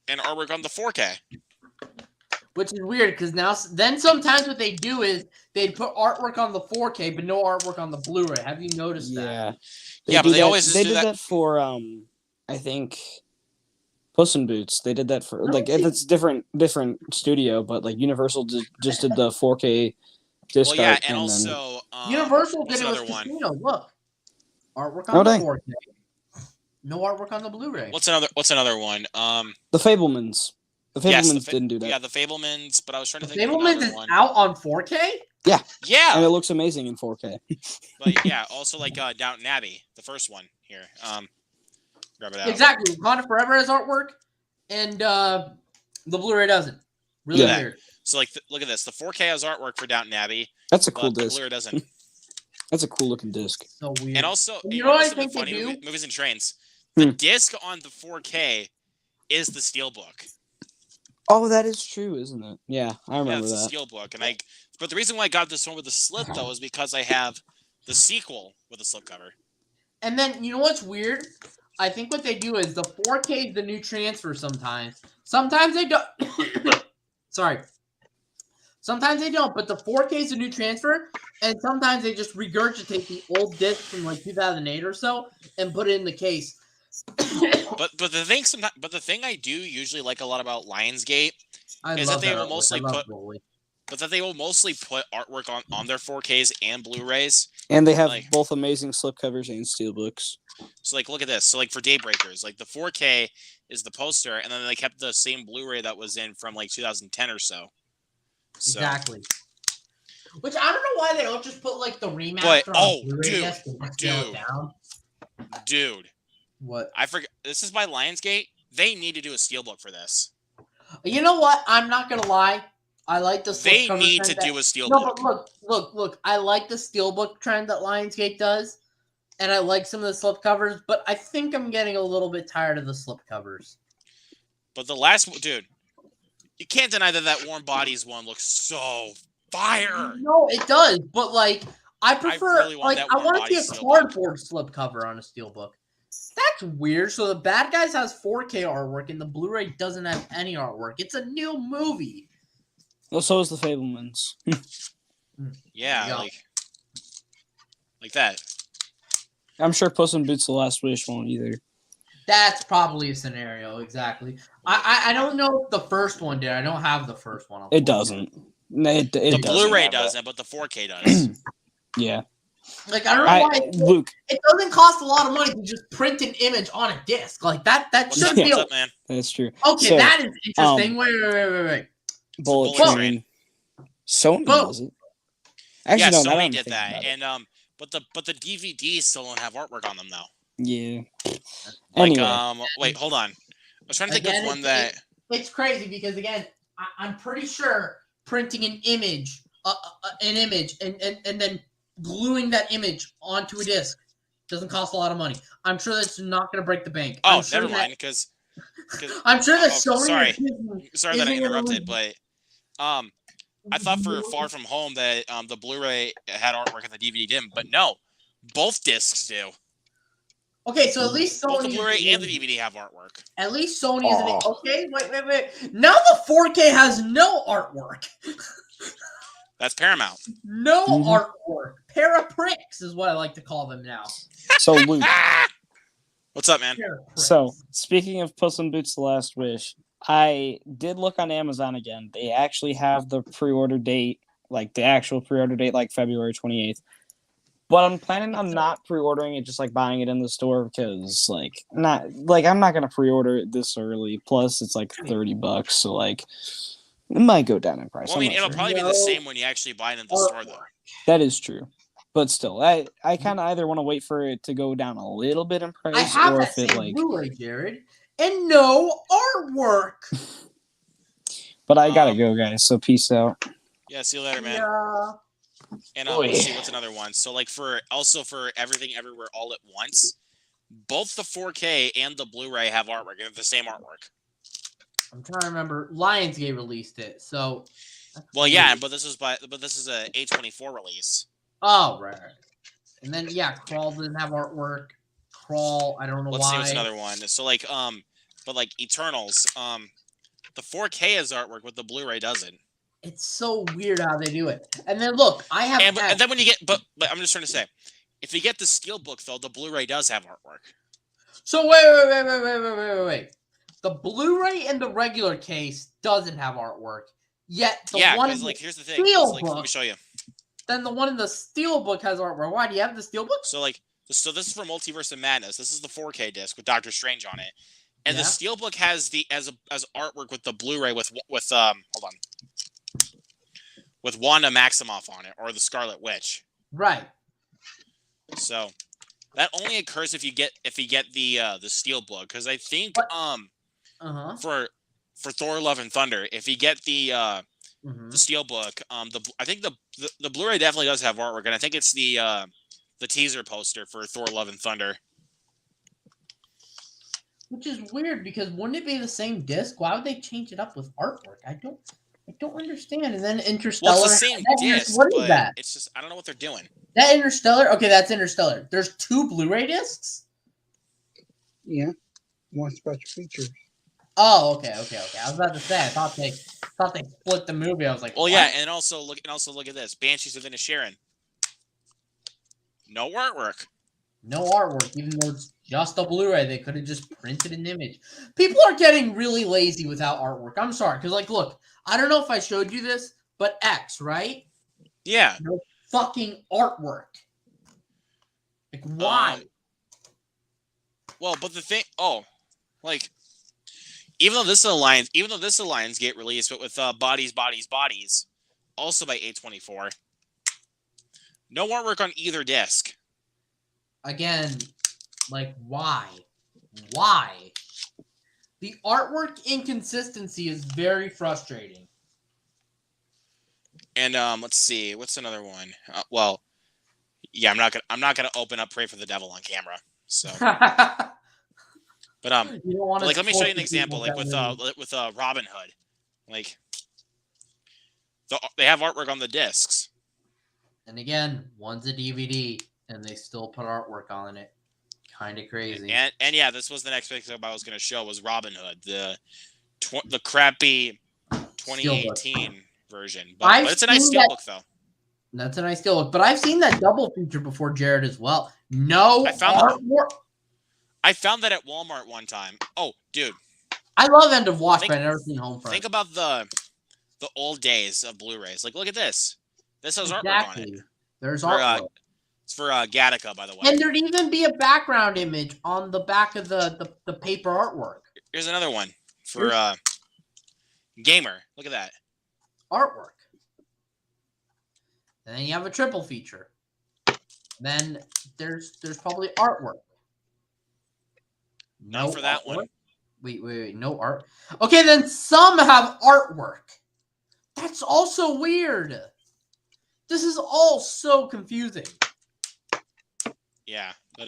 and artwork on the 4K. Which is weird because then sometimes what they do is they'd put artwork on the 4K but no artwork on the Blu-ray. Have you noticed that? Yeah, but they always did that for I think Puss in Boots. They did that for like if it's different studio, but like Universal just did the 4K disc art. Well, yeah, and also Universal did it with Casino. Look, artwork on the 4K. No artwork on the Blu-ray. What's another one? The Fabelmans. The Fabelmans didn't do that. Yeah, the Fabelmans, but I was trying to think of another one. Fabelmans is out on 4K? Yeah. Yeah. And it looks amazing in 4K. But yeah, also like Downton Abbey, the first one here. Grab it out. Exactly. Wakanda Forever has artwork, and the Blu-ray doesn't. Really weird. So like, look at this. The 4K has artwork for Downton Abbey. That's a cool disc. The Blu-ray doesn't. That's a cool looking disc. So weird. And also, you know what I think they do? Movies and Trains. The disc on the 4K is the Steelbook. Oh, that is true, isn't it? Yeah, I remember that. It's the Steelbook, but the reason why I got this one with the slip though is because I have the sequel with a slipcover. And then you know what's weird? I think what they do is the 4K is the new transfer sometimes. Sometimes they don't. Sorry. Sometimes they don't, but the 4K is the new transfer, and sometimes they just regurgitate the old disc from like 2008 or so and put it in the case. but the thing I do usually like a lot about Lionsgate is that they will mostly put artwork on their 4Ks and Blu-rays. And they have both amazing slipcovers and steelbooks. So like, look at this. So like for Daybreakers, like the 4K is the poster, and then they kept the same Blu-ray that was in from like 2010 or so. Exactly. Which I don't know why they don't just put like the remaster on Blu-ray dude. What? I forget. This is by Lionsgate. They need to do a steelbook for this. You know what? I'm not gonna lie. I like the. They need to do a steelbook. No, but look. I like the steelbook trend that Lionsgate does, and I like some of the slipcovers. But I think I'm getting a little bit tired of the slipcovers. But the last one, dude, you can't deny that Warm Bodies one looks so fire. No, it does. But like, I prefer I want to see a cardboard slipcover on a steelbook. That's weird. So the Bad Guys has 4K artwork and the Blu-ray doesn't have any artwork. It's a new movie. Well, so is the Fabelmans. Yeah, like that. I'm sure Puss in Boots: The Last Wish won't either. That's probably a scenario, exactly. I don't know if the first one did. I don't have the first one. It doesn't. The Blu-ray doesn't, but the 4K does. Yeah. Like I don't know why Luke. It doesn't cost a lot of money to just print an image on a disc. Like that should be up, man. That's true. Okay, so, that is interesting. Wait. Bullet Train. Sony does it. Actually, yeah, Sony did that. And but the DVDs still don't have artwork on them though. Yeah. Like, Anyway. wait, hold on. I was trying to think of one that. It's crazy because again, I'm pretty sure printing an image, and then gluing that image onto a disc doesn't cost a lot of money. I'm sure that's not going to break the bank. Oh, sure never mind, because. I'm sure that Sony. Sorry that I interrupted, but I thought for Far From Home that the Blu-ray had artwork and the DVD didn't, but no, both discs do. Okay, so at least Sony. Both the Blu-ray and the DVD have artwork. At least Sony isn't. Okay, wait. Now the 4K has no artwork. That's Paramount. No artwork. Parapricks is what I like to call them now. So, Luke. What's up, man? So, speaking of Puss in Boots: The Last Wish, I did look on Amazon again. They actually have the pre-order date, like the actual pre-order date, like February 28th. But I'm planning on not pre-ordering it, just like buying it in the store because, I'm not gonna pre-order it this early. Plus, it's like $30, so like it might go down in price. Well, I mean, it'll probably be the same when you actually buy it in the store, though. That is true. But still, I kind of either want to wait for it to go down a little bit in price, I have or that if it same like Blu-ray, Jared, and no artwork. But I gotta go, guys. So peace out. Yeah, see you later, man. Yeah. And let's see what's another one. So like for Everything Everywhere All at Once, both the 4K and the Blu-ray have artwork. They have the same artwork. I'm trying to remember. Lionsgate released it, so. Well, yeah, but this is a A24 release. Oh, right. And then Crawl didn't have artwork. Crawl, I don't know why. Let's see what's another one. So like but like Eternals, the 4K has artwork, but the Blu-ray doesn't. It's so weird how they do it. And then look, I have. And then when you get, but I'm just trying to say, if you get the Steelbook though, the Blu-ray does have artwork. So wait. The Blu-ray in the regular case doesn't have artwork. Yet the one in the here's the thing. Steelbook, let me show you. Then the one in the Steelbook has artwork. Why do you have the Steelbook? So this is for Multiverse of Madness. This is the 4K disc with Doctor Strange on it, and the Steelbook has as artwork with the Blu-ray with Wanda Maximoff on it, or the Scarlet Witch. Right. So that only occurs if you get the Steelbook, because I think for Thor: Love and Thunder, if you get the Steelbook, I think the Blu-ray definitely does have artwork, and I think it's the teaser poster for Thor: Love and Thunder. Which is weird because wouldn't it be the same disc? Why would they change it up with artwork? I don't understand. And then Interstellar. Well, it's the same disc. What is that? It's just I don't know what they're doing. That Interstellar? Okay, that's Interstellar. There's 2 Blu-ray discs? Yeah. 1 special feature. Oh, okay. I was about to say I thought they split the movie. I was like, well, what? yeah, and also look at this. Banshees of Inisherin. No artwork. No artwork, even though it's just a Blu-ray. They could have just printed an image. People are getting really lazy without artwork. I'm sorry, because look, I don't know if I showed you this, but X, right? Yeah. No fucking artwork. Like, why? Well, but the thing, even though this is a Lionsgate release, but with Bodies, also by A24, no artwork on either disc. Again, why? Why? The artwork inconsistency is very frustrating. And let's see, what's another one? I'm not gonna open up Pray for the Devil on camera. So, but let me show you an example. With Robin Hood, they have artwork on the discs. And again, one's a DVD, and they still put artwork on it. Kind of crazy. And yeah, this was the next picture I was going to show was Robin Hood, the crappy 2018 version. But it's a nice Steelbook, though. That's a nice Steelbook. But I've seen that double feature before, Jared, as well. No artwork. I found that at Walmart one time. Oh, dude. I love End of Watch, but I've never seen Homefront. Think about the old days of Blu-rays. Look at this. This has artwork on it. There's artwork. It's for Gattaca, by the way. And there'd even be a background image on the back of the paper artwork. Here's another one for Gamer. Look at that. Artwork. And then you have a triple feature. Then there's probably artwork. No for that artwork? one. Wait. No art. Okay, then some have artwork. That's also weird. This is all so confusing. Yeah, but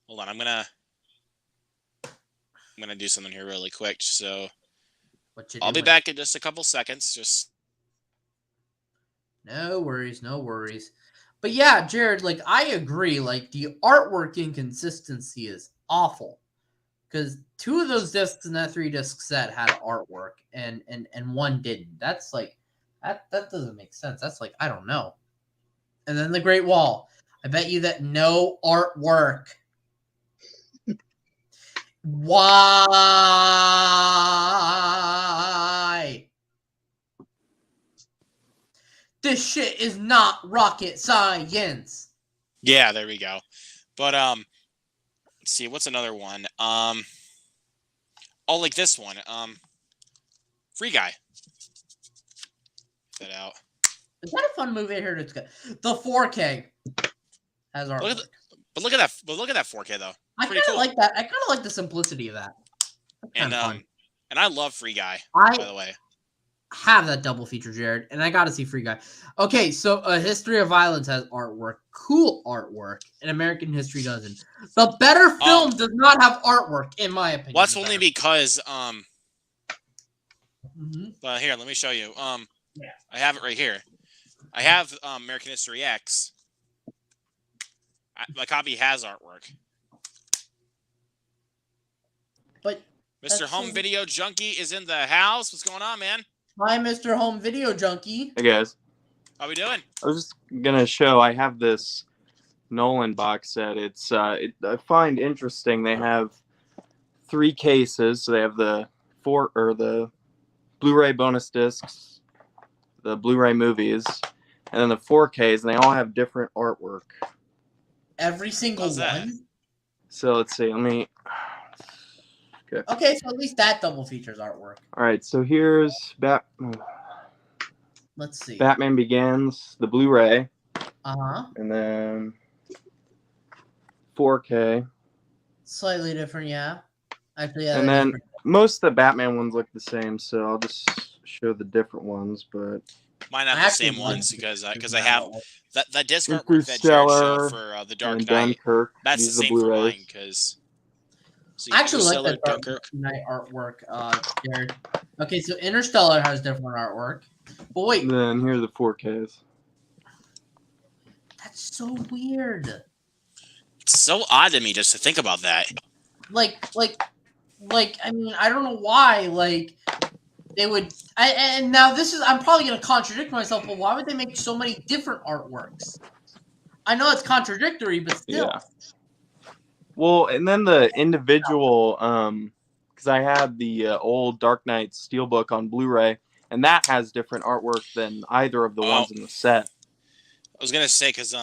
hold on. I'm gonna do something here really quick. So I'll be back in just a couple seconds. Just no worries. But yeah, Jared, like I agree. Like the artwork inconsistency is awful. Because 2 of those discs in that 3-disc set had artwork, and one didn't. That's like that doesn't make sense. That's like I don't know. And then the Great Wall. I bet you that no artwork. Why? This shit is not rocket science. yeah, there we go. But let's see, what's another one? Oh, like this one. Free Guy. Check that out. Is that a fun movie here? The 4K has artwork. Look at that 4K though. I kind of like that. I kind of like the simplicity of that. And fun. And I love Free Guy. By the way, have that double feature, Jared, and I got to see Free Guy. Okay, so A History of Violence has artwork, cool artwork, and American History doesn't. The better film does not have artwork, in my opinion. Well, that's only because here, let me show you. Yeah. I have it right here. I have American History X. My copy has artwork. But Mr. Home Video Junkie is in the house. What's going on, man? Hi, Mr. Home Video Junkie. Hey guys. How we doing? I was just gonna show. I have this Nolan box set. It's I find interesting. They have 3 cases. So they have the Blu-ray bonus discs, the Blu-ray movies, and then the 4Ks, and they all have different artwork. Every single one. So let's see. Let me. Okay, so at least that double features artwork. All right. So here's Let's see. Batman Begins, the Blu-ray. And then 4K. Slightly different, yeah. Actually, yeah. And then most of the Batman ones look the same, so I'll just show the different ones. But mine have the same ones because I have that disc artwork that Jared showed for the Dark Knight. Dunkirk. That's the same for mine because. I actually like that Dark Knight artwork, Jared. Okay, so Interstellar has different artwork. But wait. And then here are the 4Ks. That's so weird. It's so odd to me just to think about that. Like, I mean, I don't know why, like, they would... and now this is... I'm probably going to contradict myself, but why would they make so many different artworks? I know it's contradictory, but still. Yeah. Well, and then the individual... because I had the old Dark Knight Steelbook on Blu-ray, and that has different artwork than either of the ones in the set. I was going to say, because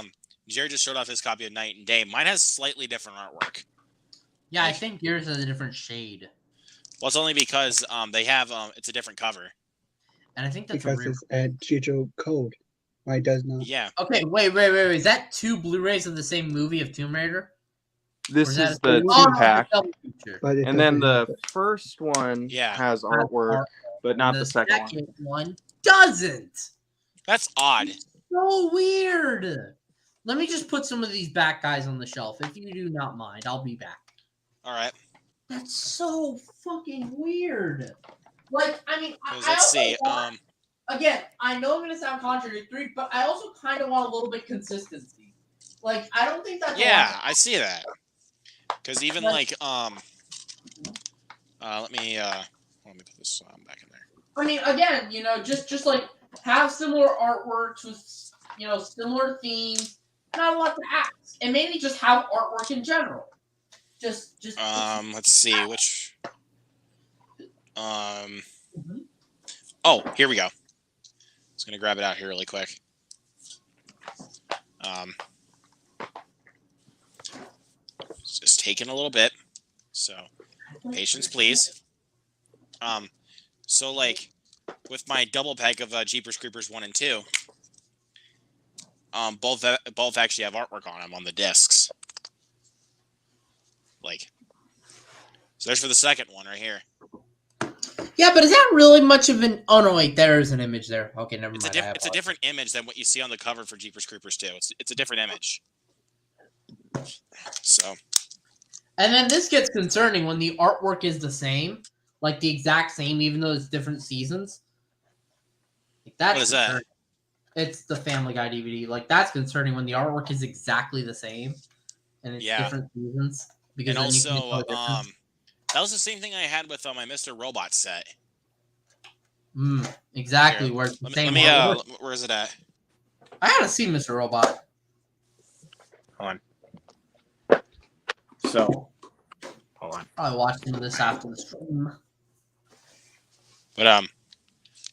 Jared just showed off his copy of Night and Day. Mine has slightly different artwork. Yeah, I think yours has a different shade. Well, it's only because they have it's a different cover. And I think that's because it's a digital code. Mine does not. Yeah. Okay, wait. Is that 2 Blu-rays of the same movie of Tomb Raider? This is the 2-pack. And then the first one has artwork, but not the second one doesn't. That's odd. So weird. Let me just put some of these back guys on the shelf. If you do not mind, I'll be back. All right. That's so fucking weird. Like, I mean, let's see. Again, I know I'm going to sound contradictory, but I also kind of want a little bit consistency. Like, I don't think that's... Yeah, I see that. Because even let me put this back in there. I mean, again, just like have similar artworks with, similar themes. Not a lot to ask, and maybe just have artwork in general. Just. Let's see which. Oh, here we go. Just gonna grab it out here really quick. It's just taking a little bit, so patience, please. So like with my double pack of Jeepers Creepers 1 and 2, both actually have artwork on them on the discs. Like, So there's for the second one right here. Yeah, but is that really much of an? Oh no, wait, there's an image there. Okay, never mind. It's a different image than what you see on the cover for Jeepers Creepers 2. It's a different image. So. And then this gets concerning when the artwork is the same, like the exact same, even though it's different seasons. Like, that's What is that? It's the Family Guy DVD. Like, that's concerning when the artwork is exactly the same and it's different seasons. Because and then you can also, tell the difference. that was the same thing I had with my Mr. Robot set. Exactly. Here, Where it's the let same me, artwork. where is it at? I haven't seen Mr. Robot. Hold on. So, hold on. Probably watch some of this after the stream. But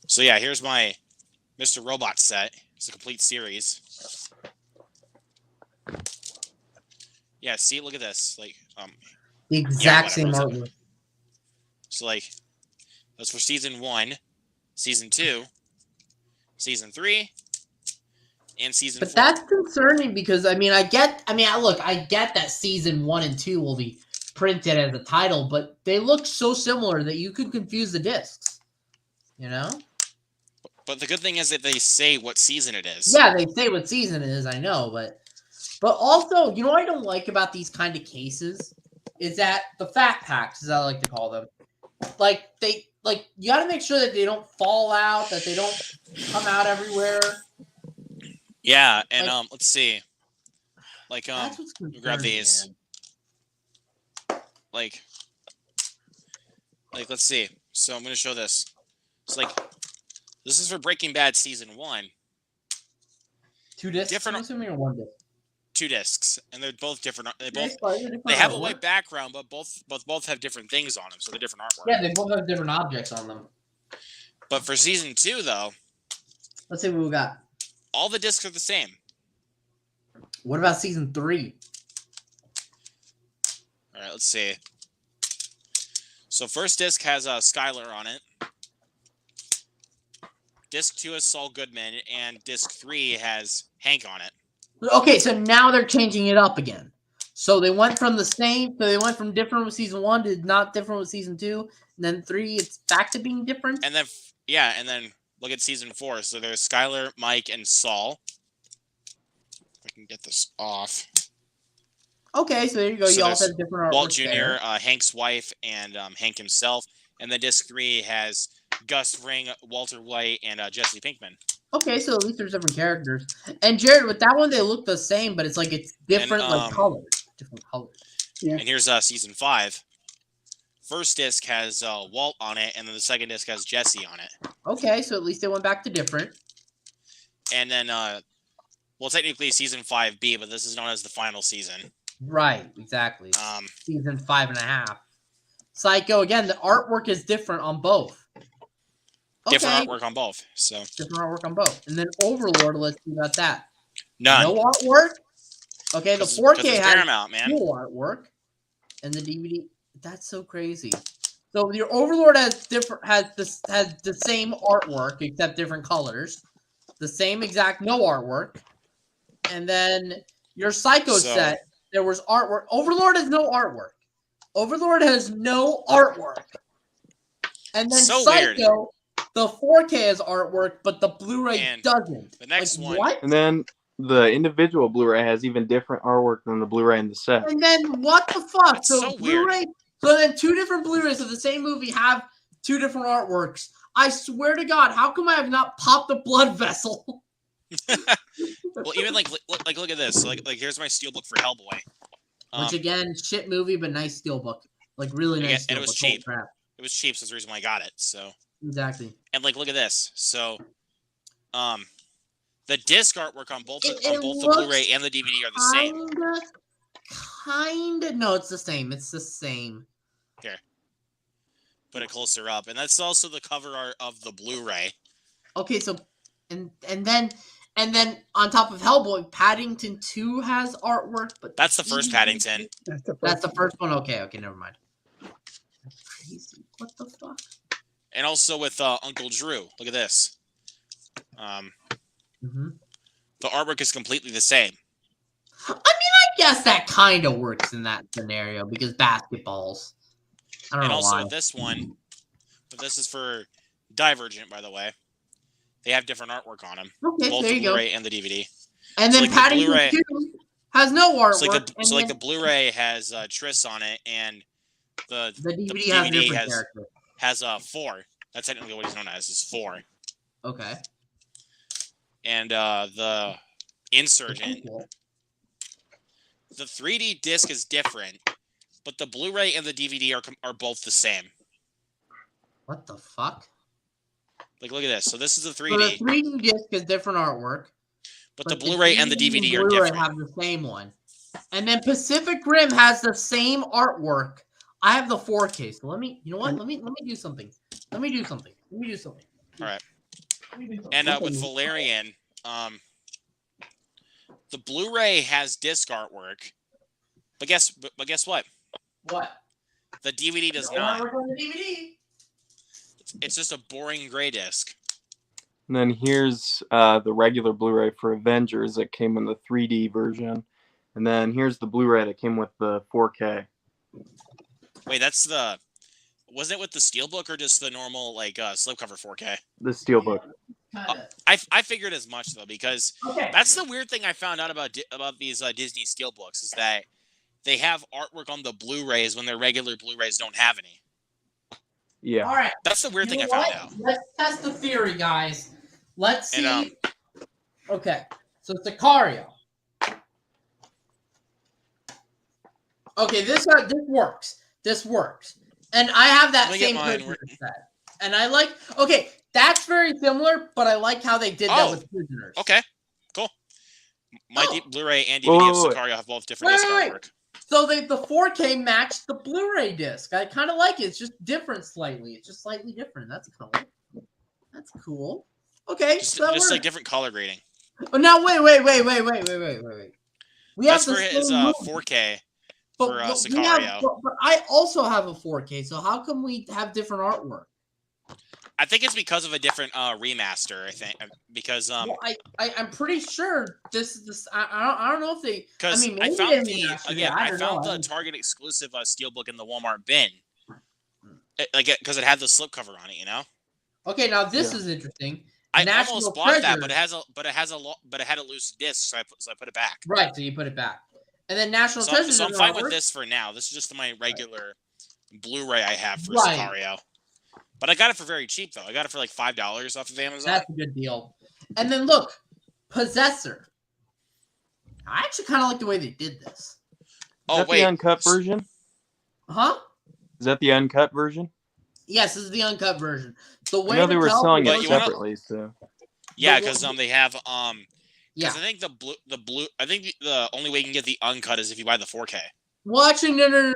so yeah, here's my Mr. Robot set. It's a complete series. Yeah, see, look at this. Like, The exact same artwork. So like, that's for season 1, season 2, season 3, and season 4. But that's concerning because I get that season 1 and 2 will be printed as a title, but they look so similar that you could confuse the discs. You know? But the good thing is that they say what season it is. Yeah, they say what season it is, I know, but also, you know what I don't like about these kind of cases is that the fat packs, as I like to call them, you got to make sure that they don't fall out, that they don't come out everywhere. Yeah, and let's see. Like That's what's let me grab these. Man. Like let's see. So I'm going to show this. It's like this is for Breaking Bad season 1. 2 discs, different, I'm assuming, or 1 disc? 2 discs, and they're both different. They have a white background, but both have different things on them, so they're different artwork. Yeah, they both have different objects on them. But for season 2, though, let's see what we got. All the discs are the same. What about season 3? All right, let's see. So first disc has Skylar on it. Disc 2 has Saul Goodman, and disc 3 has Hank on it. Okay, so now they're changing it up again. So they went from the same, so they went from different with season 1 to not different with season 2, and then 3, it's back to being different. And then look at season 4. So there's Skylar, Mike, and Saul. If I can get this off. Okay, so there you go. So you all have different artwork. Walt Jr., Hank's wife, and Hank himself. And then disc 3 has Gus Fring, Walter White, and Jesse Pinkman. Okay, so at least there's different characters. And Jared, with that one, they look the same, but it's like it's different, colors. Different colors. Yeah. And here's season 5. First disc has Walt on it, and then the second disc has Jesse on it. Okay, so at least they went back to different. And then, technically season 5B, but this is known as the final season. Right, exactly. Season 5.5. Psycho, again, the artwork is different on both. Okay. Different artwork on both. So different artwork on both. And then Overlord, let's see about that. None. No artwork? Okay, the 4K has Paramount, man. Cool artwork. And the DVD, that's so crazy. So your Overlord has the same artwork except different colors. The same exact no artwork. And then your Psycho set, there was artwork. Overlord has no artwork. Overlord has no artwork. And then Psycho, weird. The 4K has artwork, but the Blu-ray doesn't. The next one. What? And then the individual Blu-ray has even different artwork than the Blu-ray in the set. And then what the fuck? That's so Blu-ray. Weird. So then 2 different Blu-rays of the same movie have 2 different artworks. I swear to God, how come I have not popped a blood vessel? Well, even look at this. Like here's my steelbook for Hellboy. Which again, shit movie, but nice steelbook. Like really nice. And it was cheap. It was cheap, so that's the reason why I got it. So exactly. And look at this. So, the disc artwork on both the Blu-ray and the DVD are the same. Kinda. No, it's the same. It's the same. Here, put it closer up, and that's also the cover art of the Blu-ray. Okay, so and then on top of Hellboy, Paddington 2 has artwork, but that's the first Paddington. That's the first one. Okay, never mind. That's crazy. What the fuck? And also with Uncle Drew. Look at this. The artwork is completely the same. I mean, I guess that kind of works in that scenario because basketballs. I don't And know also why. with this one, but this is for Divergent, by the way. They have different artwork on them, Okay, both there the you go. Blu-ray and the DVD. And So, then like, the Paddington Blu-ray- 2 has no artwork. So like and the Blu-ray has Triss on it, and the DVD has different characters. has 4. That's technically what he's known as, is 4. Okay. And the Insurgent, the 3D disc is different, but the Blu-ray and the DVD are both the same. What the fuck? Like, look at this. So this is the So 3D, the 3D disc is different artwork. but the Blu-ray and the DVD are Blu-ray different. have the same one. And then Pacific Rim has the same artwork. I have the 4K. So let me, you know what? Let me do something. Let me do something. All right. And with Valerian, the Blu-ray has disc artwork, but guess what? What? The DVD does No not. artwork on the DVD. It's just a boring gray disc. And then here's the regular Blu-ray for Avengers that came in the 3D version. And then here's the Blu-ray that came with the 4K. Wait, that's the. Wasn't it with the Steelbook or just the normal slipcover 4K? The Steelbook. Kinda. I figured as much though, because Okay. that's the weird thing I found out about these Disney Steelbooks is that they have artwork on the Blu-rays when their regular Blu-rays don't have any. Yeah. All right. That's the weird thing I You know found what? out. Let's test the theory, guys. Let's see. And, Okay. So Sicario. Okay, this works. This works. And I have that Let me get same mine. prisoner set. And I like, okay, that's very similar, but I like how they did that Oh, with prisoners. Okay, cool. My Oh. Blu-ray and Whoa, DVD wait, of wait. Sicario have both different Wait, disc wait, artwork. So the 4K matched the Blu-ray disc. I kind of like it. It's just different slightly. It's just slightly different. That's cool. That's cool. Okay, Just so that like works. different color grading. Oh, now wait. We That's have for the his same movie. 4K But, for but we Sicario. have, but I also have a 4K. So how come we have different artwork? I think it's because of a different remaster. I think because Well, I'm pretty sure this is this. I don't know if they. because I mean, I maybe found they remastered it. again I I don't found know. the Target exclusive Steelbook in the Walmart bin. Because it had the slipcover on it, you know. Okay, now this Yeah. is interesting. I National almost bought that, Treasure. but it had a loose disc, so I put it back. Right, so you put it back, and then National So, Treasure. so I'm doesn't fine with artwork. this for now. This is just my regular Blu-ray I have for Right. Sicario. But I got it for very cheap though. I got it for like $5 off of Amazon. That's a good deal. And then look, Possessor. I actually kind of like the way they did this. Is Oh that wait, the uncut version? Huh? Is that the uncut version? Yes, this is the uncut version. The way I know they to were tell selling But it you wanna- separately, so yeah, but because what- they have Yeah. because I think I think the only way you can get the uncut is if you buy the 4K. Well, actually, no.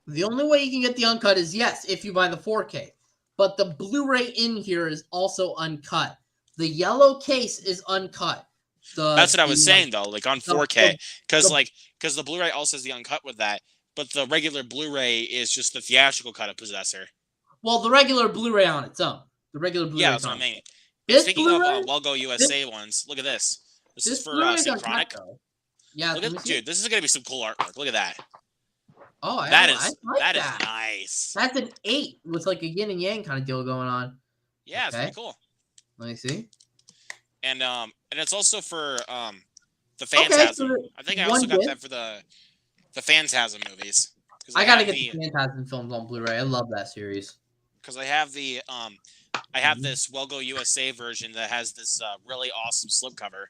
The only way you can get the uncut is yes, if you buy the 4K. But the Blu-ray in here is also uncut. The yellow case is uncut. That's what I was saying though, like on the- 4K, because the- the Blu-ray also has the uncut with that, but the regular Blu-ray is just the theatrical cut of Possessor. Well, the regular Blu-ray on its own. The regular Blu-ray. Yeah, that's what I mean. This Speaking Blu-ray, of Well Go USA ones, look at this. This is for Blu-ray's Synchronic. uncut, though. Yeah, Look let me at see. dude, this is gonna be some cool artwork. Look at that. Oh, I That like is that. nice. That's an 8 with like a yin and yang kind of deal going on. Yeah, it's Okay. pretty cool. Let me see. And it's also for the Okay, Phantasm. so I think I one also got disc. that for the Phantasm movies. 'Cause I they gotta have get the Phantasm films on Blu-ray. I love that series. because I have the I have this Well Go USA version that has this really awesome slipcover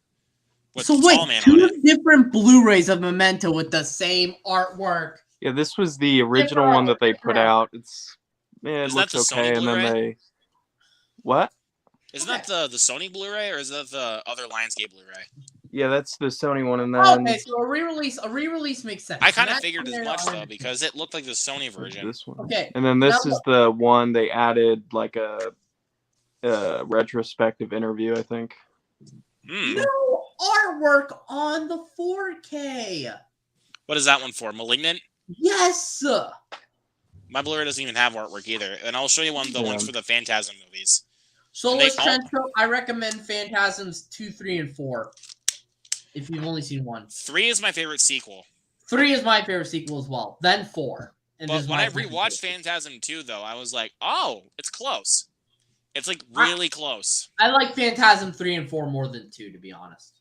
with So the wait, Tall Man on two it. different Blu-rays of Memento with the same artwork. yeah, this was the original one that they put out. It's it Isn't that looks the okay, Sony and then Blu-ray? they what? Isn't that the Sony Blu-ray or is that the other Lionsgate Blu-ray? Yeah, that's the Sony one, and then Okay, so a re-release makes sense. I kind of That's figured as when much they're though on- because it looked like the Sony version. this one, Okay, and then this Now is the one they added like a retrospective interview, I think. no artwork on the 4K. What is that one for? Malignant? Yes. My Blu-ray doesn't even have artwork either, and I'll show you the Yeah. ones for the Phantasm movies. Soulless all- Trenchcoat. I recommend Phantasms 2, 3, and 4. If you've only seen one, 3 is my favorite sequel. 3 is my favorite sequel as well. Then 4, And But this is when my I second rewatched favorite. Phantasm 2, though, I was like, oh, it's close. It's like really close. I like Phantasm 3 and 4 more than 2, to be honest.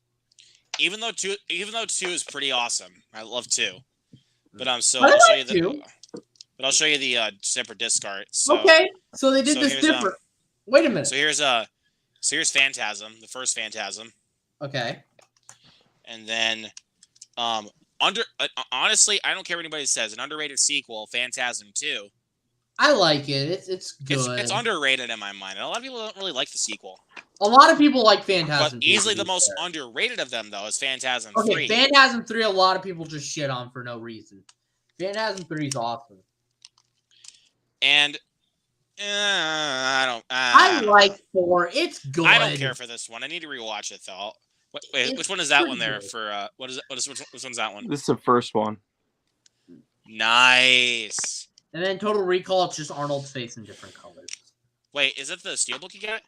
Even though 2 is pretty awesome. I love 2. But so I I'll show like you the 2. But I'll show you the separate disc art. So, Okay, so they did so this here's, different. Wait a minute. So here's Phantasm, the first Phantasm. Okay. And then honestly, I don't care what anybody says, an underrated sequel, Phantasm 2. I like it. It's good. It's underrated in my mind. And a lot of people don't really like the sequel. A lot of people like Phantasm. But easily the most underrated of them, though, is Phantasm 3. Okay, Phantasm 3, a lot of people just shit on for no reason. Phantasm 3 is awesome. And I like 4. It's good. I don't care for this one. I need to rewatch it though. Wait, which one is that one there good. for? Which one's that one? This is the first one. Nice. And then Total Recall, it's just Arnold's face in different colors. Wait, is it the steelbook you get?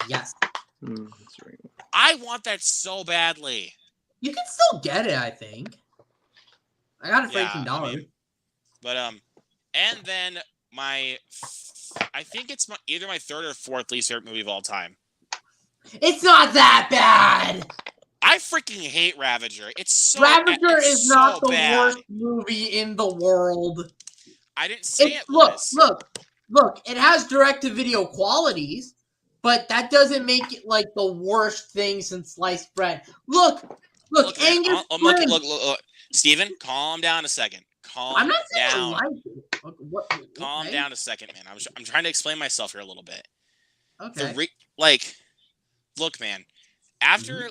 Yes. That's right. I want that so badly. You can still get it, I think. I got it for $18. I mean, but and then I think it's either my third or fourth least favorite movie of all time. It's not that bad. I freaking hate Ravager. It's so Ravager is so not the bad. worst movie in the world. I didn't say it Look, was. look. It has direct-to-video qualities, but that doesn't make it like the worst thing since sliced bread. Look, Angus. Look. Steven, calm down a second. I'm not saying down. I like it. Calm down a second, man. I'm trying to explain myself here a little bit. Okay. Look, man. After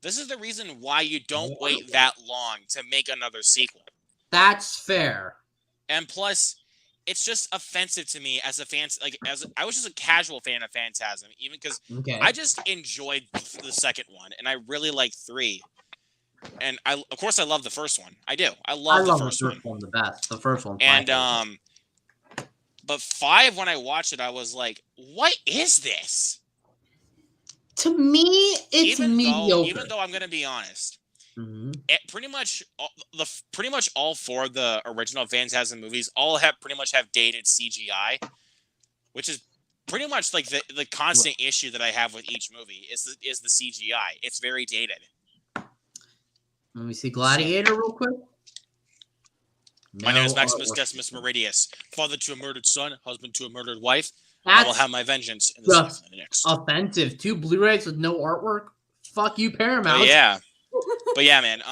this is the reason why you don't wait that long to make another sequel. That's fair. And plus, it's just offensive to me as a fan. I was just a casual fan of Phantasm, even because I just enjoyed the second one, and I really like 3. And of course, I love the first one. I do. I love the first one the best. The first one. And but 5, when I watched it, I was like, "What is this?" To me, it's mediocre. Even though I'm gonna be honest, it pretty much all 4 of the original Phantasm movies all pretty much have dated CGI, which is pretty much like the constant issue that I have with each movie is the CGI. It's very dated. Let me see Gladiator real quick. My name is Maximus Decimus Meridius, father to a murdered son, husband to a murdered wife. I will have my vengeance in the next. Offensive. 2 Blu-rays with no artwork. Fuck you, Paramount. But yeah, man.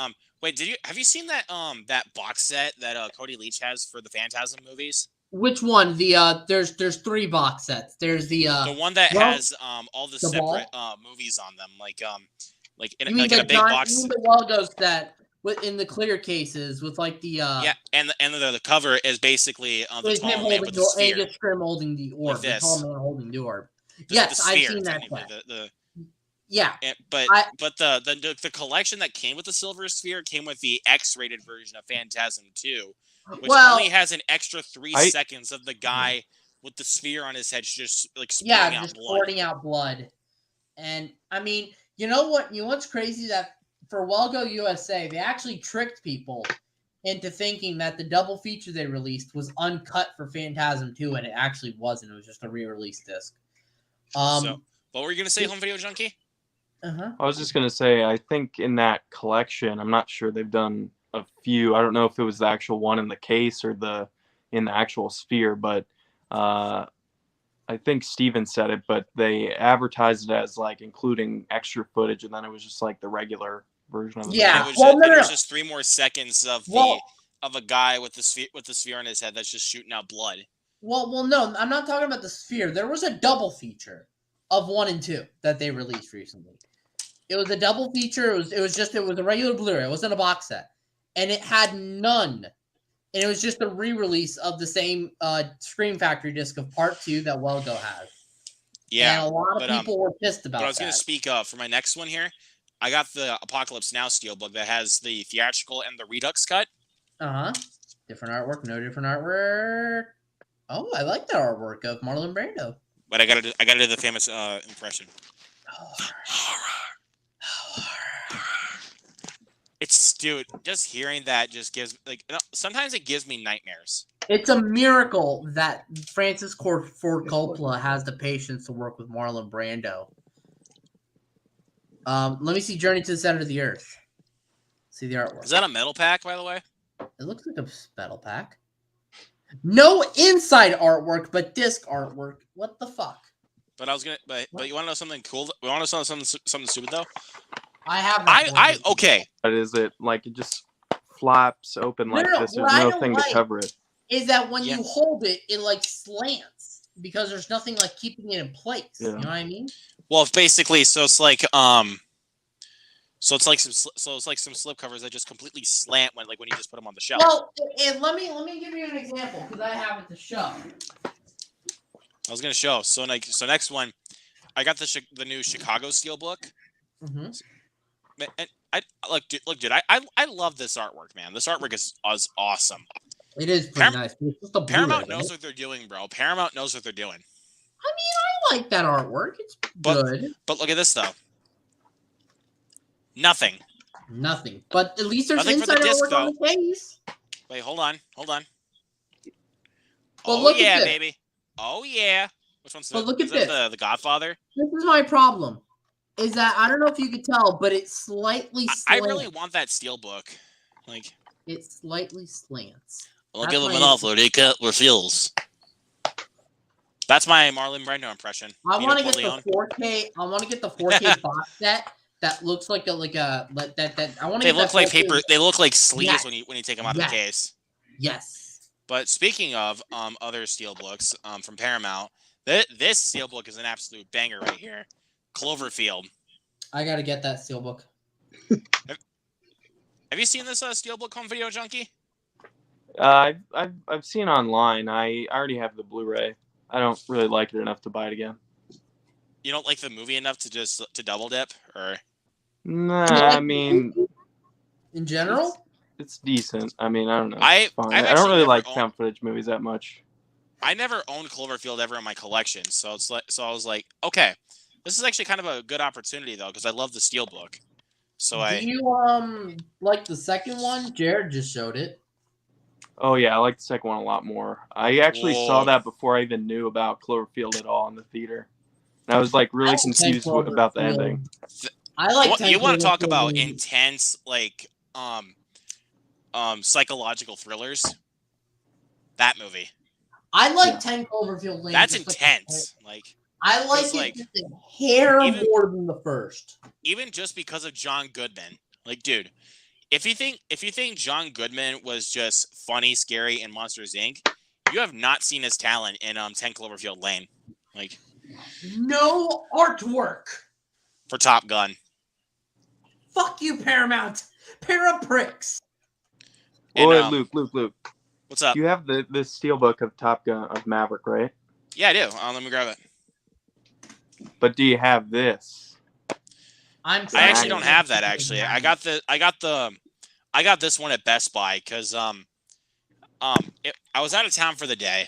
Wait, have you seen that that box set that Cody Leach has for the Phantasm movies? Which one? There's 3 box sets. There's the one that has all the separate movies on them, in a big box. You mean the Waldo set in the clear cases with the and the cover is basically the tall man with the sphere. Angus Scrimm holding the orb. The tall man holding the orb. Yes, I've seen that. But the collection that came with the Silver Sphere came with the X-rated version of Phantasm 2, which only has an extra 3 seconds of the guy with the sphere on his head just spurting out blood. And I mean, you know what? You know what's crazy? That for Welgo USA, they actually tricked people into thinking that the double feature they released was uncut for Phantasm 2, and it actually wasn't. It was just a re-release disc. So, what were you gonna say, Home Video Junkie? I was just gonna say, I think in that collection, I'm not sure, they've done a few. I don't know if it was the actual one in the case or in the actual sphere, but I think Steven said it, but they advertised it as including extra footage, and then it was just the regular version of it. Yeah, it was just 3 more seconds of a guy with the sphere on his head that's just shooting out blood. Well, no, I'm not talking about the sphere. There was a double feature of 1 and 2 that they released recently. It was a double feature. It was a regular Blu-ray. It wasn't a box set, and it had none. And it was just a re-release of the same Scream Factory disc of Part 2 that Welgo has. Yeah, and a lot of people were pissed about that. But I was going to speak for my next one here. I got the Apocalypse Now steelbook that has the theatrical and the Redux cut. Different artwork, no different artwork. Oh, I like that artwork of Marlon Brando. But I got to do the famous impression. It's Dude, just hearing that just gives sometimes it gives me nightmares. It's a miracle that Francis Ford Coppola has the patience to work with Marlon Brando. Let me see Journey to the Center of the Earth. See the artwork. Is that a metal pack, by the way? It looks like a metal pack. No inside artwork, but disc artwork. What the fuck? But you want to know something cool? We want to know something stupid though. I have. Okay. But is it like it just flaps open like this? There's no thing to cover it. Is that when you hold it, it like slants because there's nothing like keeping it in place. Yeah. You know what I mean? Well, it's basically it's like some slip covers that just completely slant when you just put them on the shelf. Well, let me give you an example because I have it to show. I was gonna show. So next one, I got the new Chicago Steelbook. Mm-hmm. And dude, I love this artwork, man. This artwork is awesome. It is pretty nice. It's just a Paramount knows what they're doing, bro. Paramount knows what they're doing. I mean, I like that artwork. It's good. But look at this though. Nothing. But at least there's Nothing inside for the disc, artwork on the case. Wait, hold on. Well, look yeah, at this. baby. Oh yeah. Which one's But look at this. The Godfather? This is my problem. Is that I don't know if you could tell, but it slightly slants. I really want that Steelbook. Like it slightly slants. Look at the off, Rica refills. That's my Marlon Brando impression. I want to get the 4K. I want to get the 4K box set that looks like that. I want to. They look like paper. They look like sleeves when you take them out of the case. Yes. But speaking of other Steelbooks from Paramount, this Steelbook is an absolute banger right here. Cloverfield. I gotta get that Steelbook. Have you seen this Steelbook Home Video Junkie? I've seen online. I already have the Blu-ray. I don't really like it enough to buy it again. You don't like the movie enough to double dip, or? Nah, I mean, in general, it's decent. I mean, I don't know. I don't really like found footage movies that much. I never owned Cloverfield ever in my collection, so I was like, okay, this is actually kind of a good opportunity though, because I love the Steelbook. So do you like the second one? Jared just showed it. Oh yeah, I like the second one a lot more. I actually saw that before I even knew about Cloverfield at all in the theater. And I was like really confused about the ending. I like. You want to talk about intense psychological thrillers? That movie. I like 10 Cloverfield Lane. That's intense. I like it just a hair more than the first. Even just because of John Goodman. Like, dude, if you think John Goodman was just funny, scary, in Monsters Inc., you have not seen his talent in 10 Cloverfield Lane. Like, no artwork for Top Gun. Fuck you, Paramount. Pair of pricks. Oh, Luke. What's up? You have the Steelbook of Top Gun of Maverick, right? Yeah, I do. Let me grab it. But do you have this? I actually don't have that. Actually, I got this one at Best Buy because I was out of town for the day.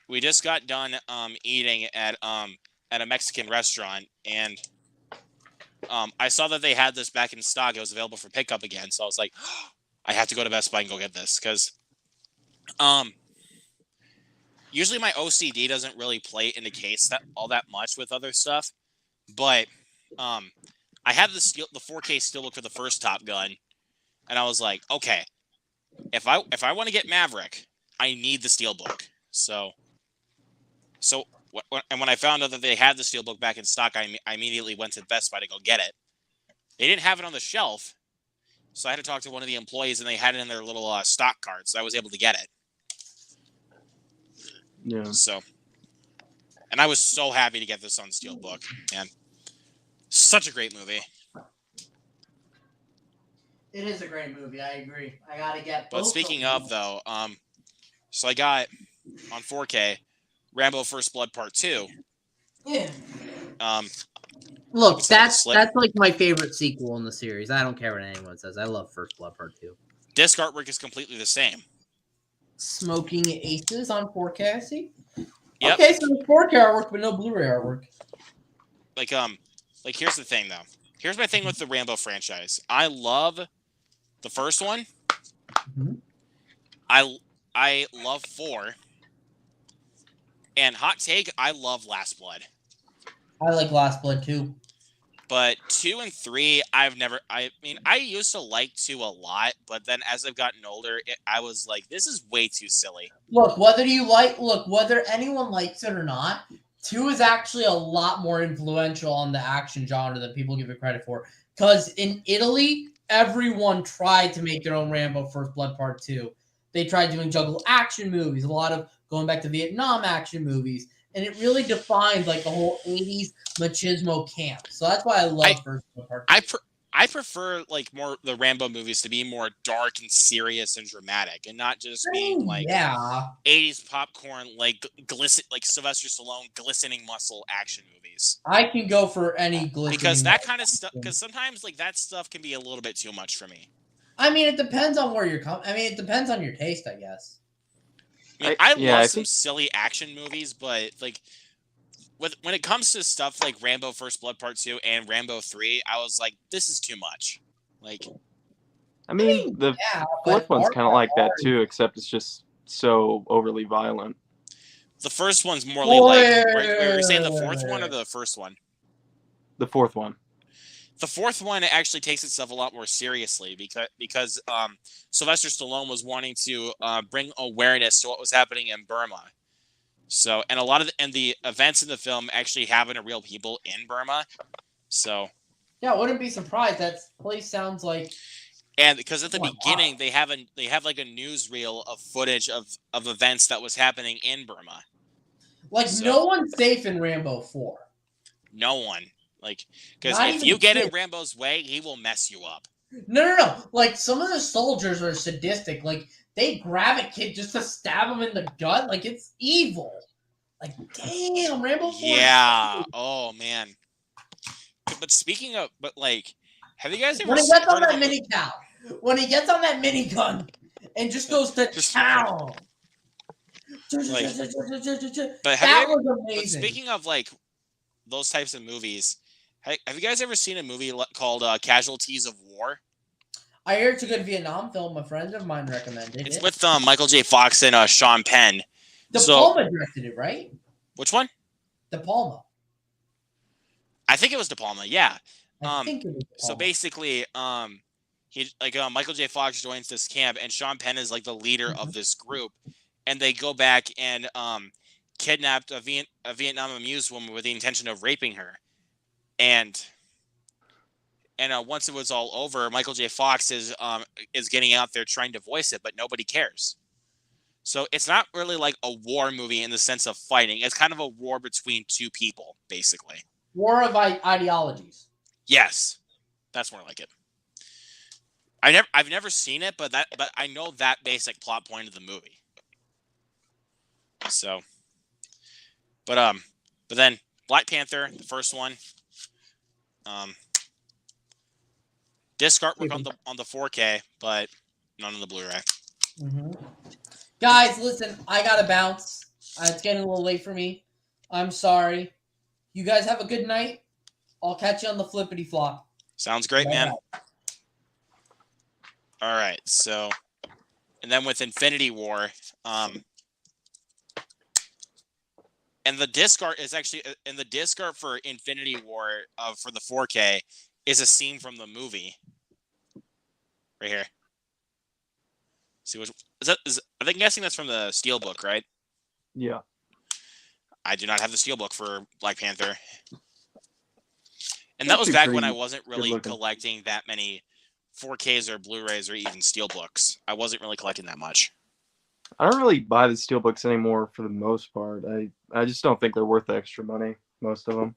We just got done eating at a Mexican restaurant, and I saw that they had this back in stock. It was available for pickup again, so I was like, I have to go to Best Buy and go get this because usually my OCD doesn't really play in the case all that much with other stuff, but I had the 4K Steelbook for the first Top Gun, and I was like, okay, if I want to get Maverick, I need the Steelbook. So when I found out that they had the Steelbook back in stock, I immediately went to Best Buy to go get it. They didn't have it on the shelf, so I had to talk to one of the employees, and they had it in their little stock cart, so I was able to get it. Yeah. So, and I was so happy to get this on Steelbook, man. Such a great movie. It is a great movie. I agree. I gotta get. But speaking of though, so I got on 4K Rambo First Blood Part 2. Yeah. Look, that's like my favorite sequel in the series. I don't care what anyone says. I love First Blood Part 2. Disc artwork is completely the same. Smoking Aces on 4K, I see. Yep. Okay, so there's 4K artwork, but no Blu-ray artwork. Like here's the thing though. Here's my thing with the Rambo franchise. I love The first one, Mhm. I love 4. And hot take, I love Last Blood. I like Last Blood too. But 2 and 3, I mean, I used to like 2 a lot, but then as I've gotten older, I was like, this is way too silly. Look, whether anyone likes it or not, 2 is actually a lot more influential on the action genre than people give it credit for. Because in Italy, everyone tried to make their own Rambo First Blood Part 2. They tried doing jungle action movies, a lot of going back to Vietnam action movies. And it really defined like the whole 80s machismo camp. So that's why I love First Blood Part 2. I prefer like more the Rambo movies to be more dark and serious and dramatic, and not just being like 80s popcorn like like Sylvester Stallone glistening muscle action movies. I can go for any glistening because that kind of stuff. Because sometimes like that stuff can be a little bit too much for me. I mean, it depends on where you're coming. I mean, it depends on your taste, I guess. I mean, I love some silly action movies, but like when it comes to stuff like Rambo First Blood Part 2 and Rambo 3, I was like, this is too much. Like, I mean the fourth one's kind of like that too, except it's just so overly violent. The first one's more like. Are you saying the fourth one or the first one? The fourth one. The fourth one actually takes itself a lot more seriously because Sylvester Stallone was wanting to bring awareness to what was happening in Burma. So, and a lot of the events in the film actually happen to real people in Burma. So, yeah, I wouldn't be surprised. That place sounds like. And because at the beginning they have like a newsreel of footage of events that was happening in Burma. Like no one's safe in Rambo 4. No one. Like, because if you get in Rambo's way, he will mess you up. No. Like, some of the soldiers are sadistic. Like, they grab a kid just to stab him in the gut. Like, it's evil. Like, damn, Rambo 4. Yeah. Oh, man. But speaking of, have you guys ever when he gets on that minigun, when he gets on that minigun and just goes to town. Like, but that was amazing. But speaking of, like, those types of movies, have you guys ever seen a movie called Casualties of War? I hear it's a good Vietnam film. A friend of mine recommended it. It's with Michael J. Fox and Sean Penn. De Palma directed it, right? Which one? De Palma. I think it was De Palma. Yeah. I think it was De Palma. So basically, Michael J. Fox joins this camp, and Sean Penn is like the leader of this group, and they go back and kidnapped a Vietnam amused woman with the intention of raping her, and once it was all over, Michael J. Fox is getting out there trying to voice it, but nobody cares. So it's not really like a war movie in the sense of fighting. It's kind of a war between two people, basically. War of ideologies. Yes, that's more like it. I've never seen it, but I know that basic plot point of the movie. So, but then Black Panther, the first one, disc artwork on the 4K, but none on the Blu-ray. Mm-hmm. Guys, listen, I gotta bounce. It's getting a little late for me. I'm sorry. You guys have a good night. I'll catch you on the flippity flop. Sounds great, man. All right, so, and then with Infinity War, and the disc art is actually, and the disc art for Infinity War for the 4K is a scene from the movie. Right here. See what I'm guessing that's from the Steelbook, right? Yeah. I do not have the Steelbook for Black Panther. And that was back when I wasn't really collecting that many 4Ks or Blu-rays or even Steelbooks. I wasn't really collecting that much. I don't really buy the Steelbooks anymore for the most part. I just don't think they're worth the extra money, most of them.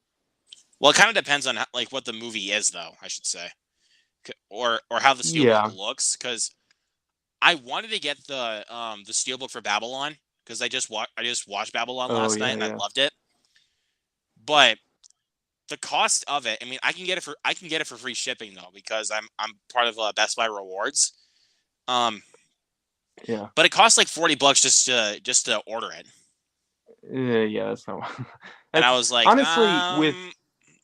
Well, it kind of depends on what the movie is, though, I should say. Or how the Steelbook looks, because I wanted to get the Steelbook for Babylon, because I just watched Babylon last night and I loved it. But the cost of it, I mean, I can get it for free shipping though, because I'm part of Best Buy Rewards. Yeah. But it costs like $40 just to order it. Yeah, that's not. And I was like, honestly,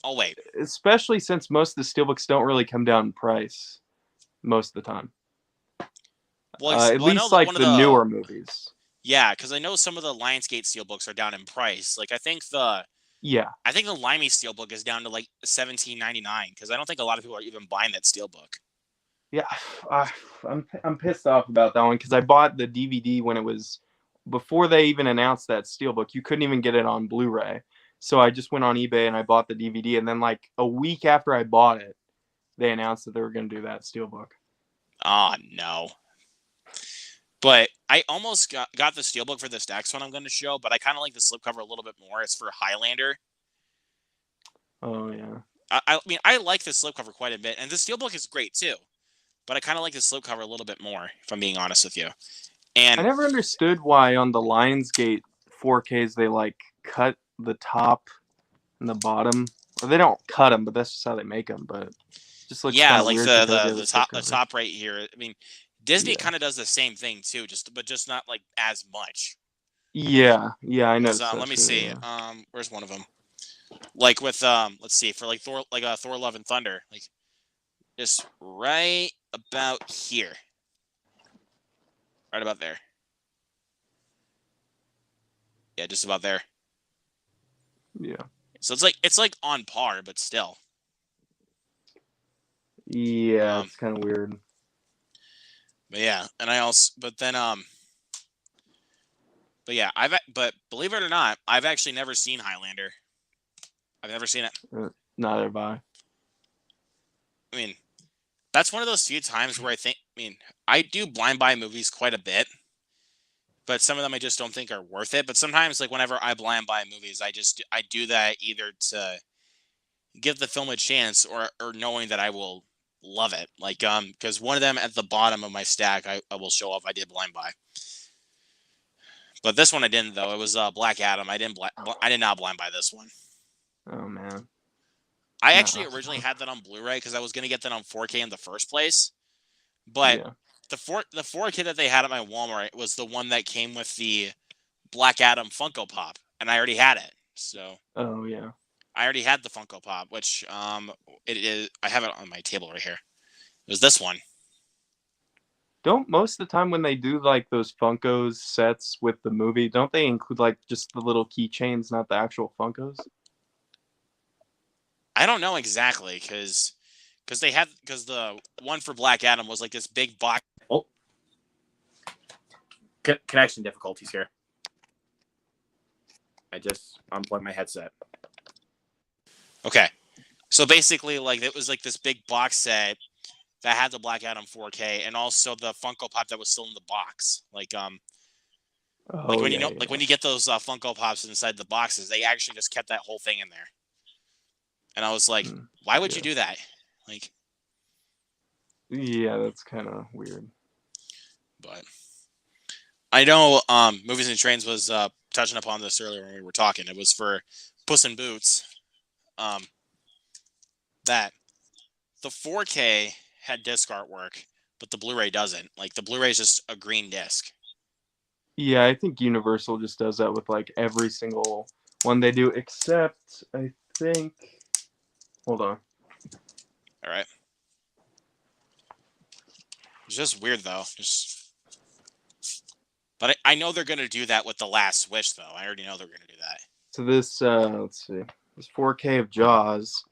I'll wait. Especially since most of the Steelbooks don't really come down in price most of the time. At least like the newer movies. Yeah, because I know some of the Lionsgate steelbooks are down in price. Like I think the Limey steelbook is down to like $17.99 because I don't think a lot of people are even buying that steelbook. Yeah, I'm pissed off about that one because I bought the DVD when it was before they even announced that steelbook. You couldn't even get it on Blu-ray, so I just went on eBay and I bought the DVD. And then like a week after I bought it, they announced that they were going to do that steelbook. Oh no! But I almost got the steelbook for this next one I'm going to show, but I kind of like the slipcover a little bit more. It's for Highlander. Oh yeah. I mean, I like the slipcover quite a bit, and the steelbook is great too. But I kind of like the slipcover a little bit more, if I'm being honest with you. And I never understood why on the Lionsgate 4Ks they like cut the top and the bottom. Or they don't cut them, but that's just how they make them. But it just looks like weird the top right here. I mean, Disney kind of does the same thing too, but just not like as much. Yeah, I know. Let me see. Yeah. Where's one of them? Like with let's see, for like Thor, Thor: Love and Thunder, like just right about here, right about there. Yeah, just about there. Yeah. So it's like on par, but still. Yeah, it's kind of weird. But yeah, and but believe it or not, I've actually never seen Highlander. I've never seen it. Neither have I. I mean, that's one of those few times where I do blind buy movies quite a bit, but some of them I just don't think are worth it. But sometimes, like whenever I blind buy movies, I do that either to give the film a chance or knowing that I will love it. Like because one of them at the bottom of my stack, I will show off I did blind buy. But this one I didn't though. It was Black Adam. I did not blind buy this one. Oh man. I actually originally had that on Blu-ray because I was going to get that on 4K in the first place. But the 4K that they had at my Walmart was the one that came with the Black Adam Funko Pop, and I already had it. So oh yeah, I already had the Funko Pop, which it is. I have it on my table right here. It was this one. Don't most of the time when they do like those Funkos sets with the movie, don't they include like just the little keychains, not the actual Funkos? I don't know exactly because the one for Black Adam was like this big box. Oh, connection difficulties here. I just unplugged my headset. Okay, so basically, like it was like this big box set that had the Black Adam 4K and also the Funko Pop that was still in the box. Like when you get those Funko Pops inside the boxes, they actually just kept that whole thing in there. And I was like, why would you do that? Like, yeah, that's kind of weird. But I know Movies and Trains was touching upon this earlier when we were talking. It was for Puss in Boots. That the 4K had disc artwork, but the Blu-ray doesn't. Like, the Blu-ray is just a green disc. Yeah, I think Universal just does that with, like, every single one they do, except, I think... Hold on. All right. It's just weird, though. But I know they're going to do that with The Last Wish, though. I already know they're going to do that. So this, let's see. This 4K of Jaws.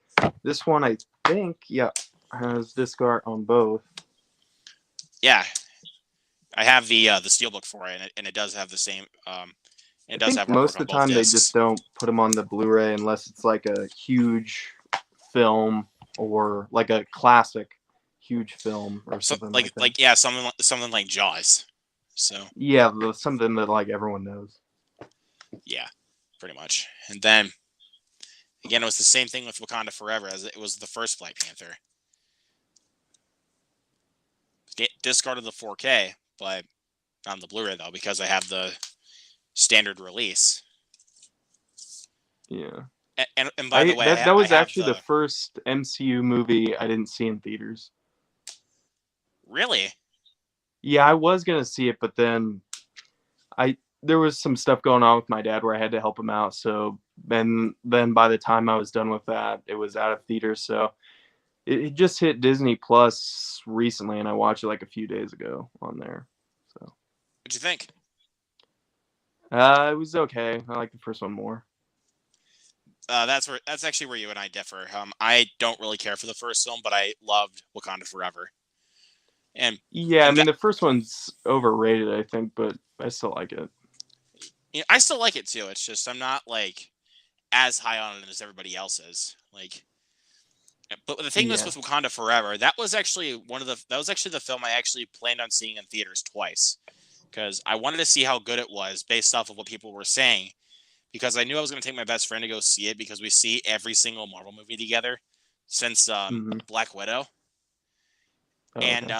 This one, I think, has disc art on both. Yeah. I have the steelbook for it, and it does have the same... it does have most of the time they just don't put them on the Blu-ray unless it's like a huge film or like a classic huge film or something like that. Something like Jaws. So yeah, something that like everyone knows. Yeah, pretty much. And then again, it was the same thing with Wakanda Forever as it was the first Black Panther. Discarded the 4K, but on the Blu-ray though because I have the standard release. Yeah. And by the way, that was actually the first MCU movie I didn't see in theaters. Really? Yeah, I was gonna see it, but then there was some stuff going on with my dad where I had to help him out. So then by the time I was done with that, it was out of theaters. So it just hit Disney Plus recently, and I watched it like a few days ago on there. What'd you think? It was okay. I like the first one more. That's actually where you and I differ. I don't really care for the first film, but I loved Wakanda Forever. And Yeah, I and mean that, the first one's overrated, I think, but I still like it. I still like it too. It's just I'm not like as high on it as everybody else is. Like, but the thing is Yeah. with Wakanda Forever, that was actually the film I actually planned on seeing in theaters twice because I wanted to see how good it was based off of what people were saying. Because I knew I was going to take my best friend to go see it because we see every single Marvel movie together since Black Widow. Oh, And okay.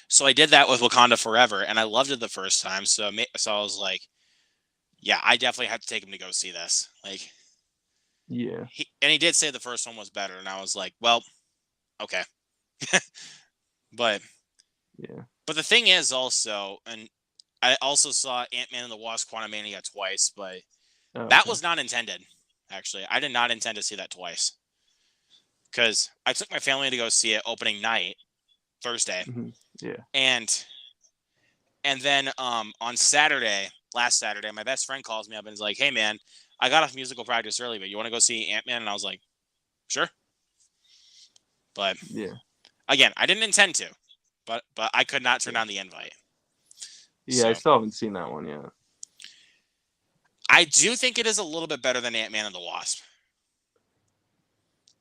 so I did that with Wakanda Forever, and I loved it the first time. So I was like, yeah, I definitely have to take him to go see this. Like, Yeah. he did say the first one was better, and I was like, well, okay. but Yeah. the thing is also, and I also saw Ant-Man and the Wasp: Quantumania twice, but Oh, that okay. was not intended. Actually, I did not intend to see that twice because I took my family to go see it opening night, Thursday, Yeah. and then on Saturday, last Saturday, my best friend calls me up and is like, "Hey man, I got off musical practice early, but you want to go see Ant-Man?" And I was like, "Sure." But Yeah. again, I didn't intend to, but I could not turn down the invite. Yeah, I So still haven't seen that one yet. I do think it is a little bit better than Ant-Man and the Wasp.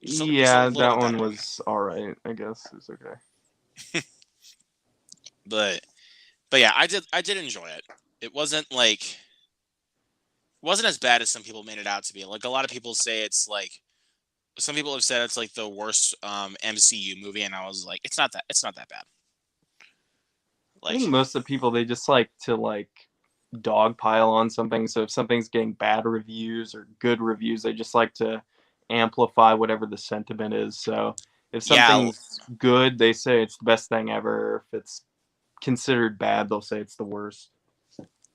Just a Yeah, little that bit one better. was alright, I guess. It's okay. But yeah, I did enjoy it. It wasn't as bad as some people made it out to be. Like a lot of people say it's like some people have said it's like the worst MCU movie, and I was like, it's not that bad. I think Like, most of the people, they just like to dogpile on something. So if something's getting bad reviews or good reviews, they just like to amplify whatever the sentiment is. So if yeah, something's good, they say it's the best thing ever. If it's considered bad, they'll say it's the worst.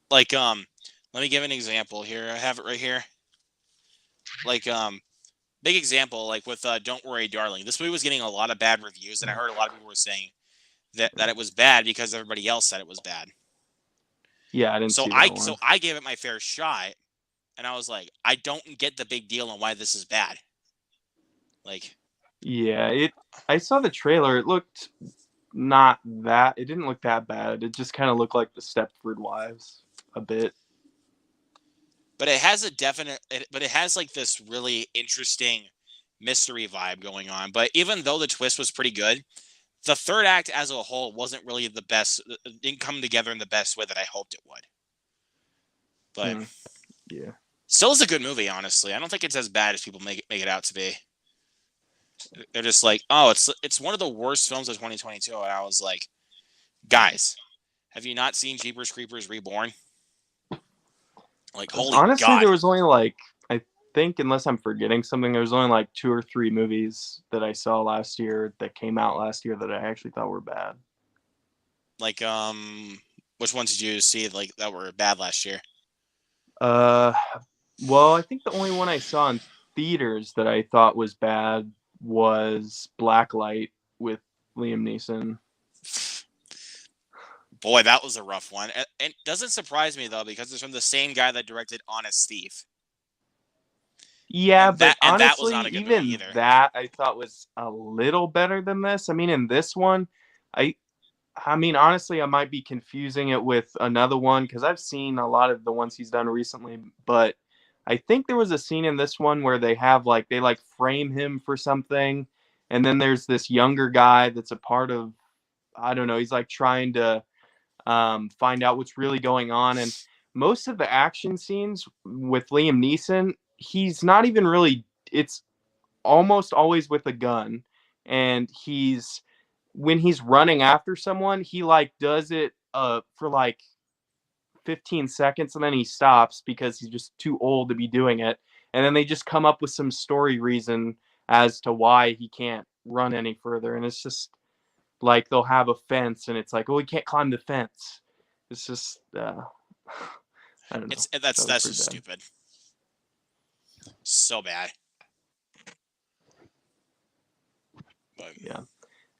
like let me give an example here. I have it right here. Like big example, like with Don't Worry Darling. This movie was getting a lot of bad reviews, and I heard a lot of people were saying that it was bad because everybody else said it was bad. Yeah, I didn't see that one. So I gave it my fair shot, and I was like, I don't get the big deal on why this is bad. Like, Yeah, I saw the trailer. It looked not that. It didn't look that bad. It just kind of looked like the Stepford Wives a bit. but it has but it has like this really interesting mystery vibe going on. But even though the twist was pretty good, the third act as a whole wasn't really the best. It didn't come together in the best way that I hoped it would. But Yeah. still is a good movie, honestly. I don't think it's as bad as people make it out to be. They're just like, oh, it's one of the worst films of 2022, and I was like, guys, have you not seen Jeepers Creepers Reborn? Like, holy Honestly, God. there was only I think, unless I'm forgetting something, there was only 2 or 3 movies that I saw last year that came out last year that I actually thought were bad. Like, which ones did you see like that were bad last year? Well, I think the only one I saw in theaters that I thought was bad was Blacklight with Liam Neeson. Boy, that was a rough one. And it doesn't surprise me though because it's from the same guy that directed Honest Thief. Yeah, but that honestly, was not a good movie even either. that I thought was a little better than this. I mean, in this one, I mean, honestly, I might be confusing it with another one because I've seen a lot of the ones he's done recently, but I think there was a scene in this one where they have they frame him for something, and then there's this younger guy that's a part of, I don't know, he's trying to find out what's really going on, and most of the action scenes with Liam Neeson, he's not even really, it's almost always with a gun, and when he's running after someone, he does it for 15 seconds and then he stops because he's just too old to be doing it. And then they just come up with some story reason as to why he can't run any further. And it's just they'll have a fence and it's oh, he can't climb the fence. It's just I don't know. That's just stupid. So bad. But yeah.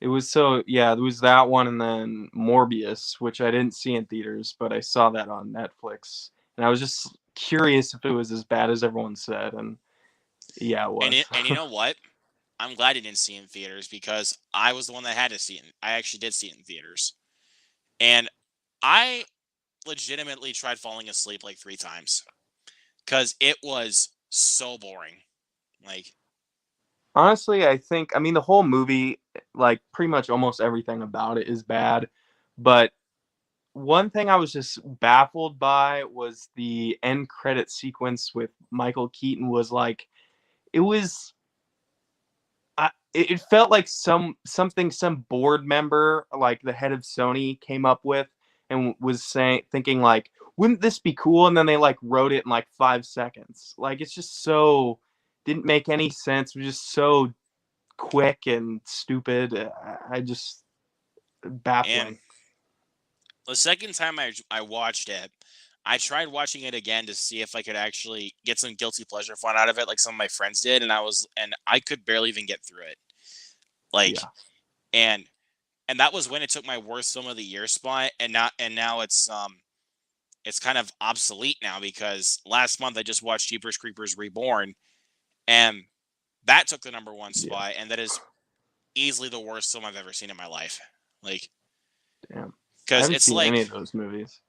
It was there was that one, and then Morbius, which I didn't see in theaters, but I saw that on Netflix, and I was just curious if it was as bad as everyone said, and yeah, it was. And you know what? I'm glad I didn't see it in theaters because I was the one that had to see it. I actually did see it in theaters. And I legitimately tried falling asleep like 3 times because it was so boring. Like, Honestly, I mean the whole movie, like pretty much almost everything about it is bad, but one thing I was just baffled by was the end credit sequence with Michael Keaton was like it was it felt like some board member, like the head of Sony, came up with and was thinking like, wouldn't this be cool? And then they like wrote it in like 5 seconds. Like it's just so didn't make any sense. It was just so quick and stupid. I just baffling. and the second time I watched it, I tried watching it again to see if I could actually get some guilty pleasure fun out of it, like some of my friends did, and I could barely even get through it. Like, Yeah. and that was when it took my worst film of the year spot, and now it's kind of obsolete now because last month I just watched Jeepers Creepers Reborn, and that took the number 1 spot, and that is easily the worst film I've ever seen in my life. Like, Damn. I because haven't it's seen like any of those movies.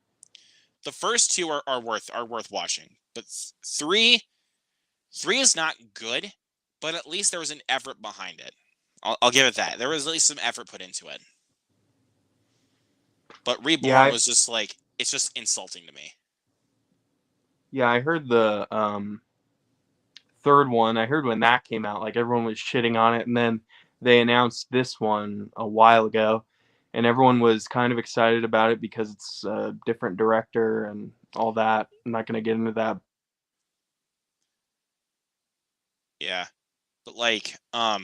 the first 2 are worth watching, but 3 is not good, but at least there was an effort behind it. I'll give it that. There was at least some effort put into it. But Reborn was just like, it's just insulting to me. Yeah, I heard the third one. I heard when that came out, like everyone was shitting on it, and then they announced this one a while ago, and everyone was kind of excited about it because it's a different director and all that. I'm not going to get into that. Yeah. But like, But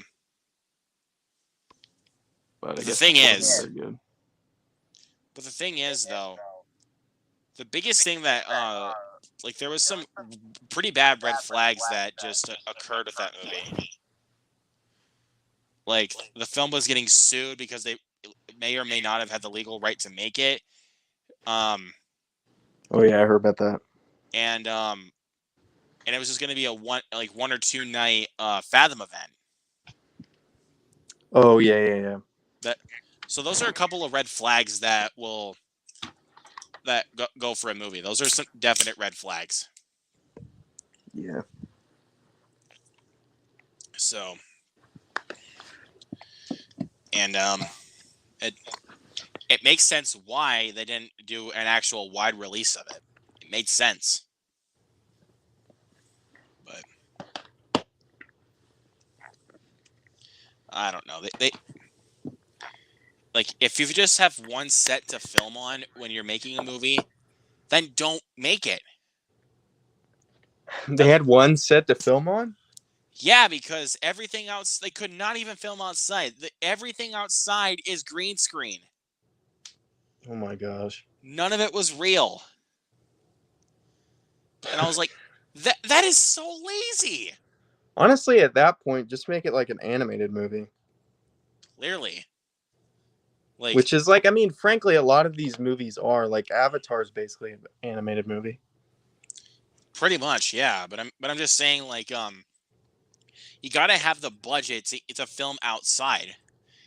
I the guess thing it wasn't is- very good. but the thing is though, the biggest thing that like there was some pretty bad red flags that just occurred with that movie. Like the film was getting sued because they may or may not have had the legal right to make it. Oh yeah, I heard about that. And it was just going to be a 1 or 2 night Fathom event. Oh yeah. So those are a couple of red flags that go for a movie. Those are some definite red flags. Yeah. So, and it makes sense why they didn't do an actual wide release of it. It made sense. But I don't know. They like if you just have one set to film on when you're making a movie, then don't make it. They had one set to film on? Yeah, because everything else they could not even film outside. Everything outside is green screen. Oh my gosh. None of it was real. And I was like, that is so lazy. Honestly, at that point, just make it like an animated movie. Clearly. Like, Which is like, I mean, frankly, a lot of these movies are like Avatar's basically an animated movie. pretty much, yeah. But I'm just saying, like, you gotta have the budget to film outside.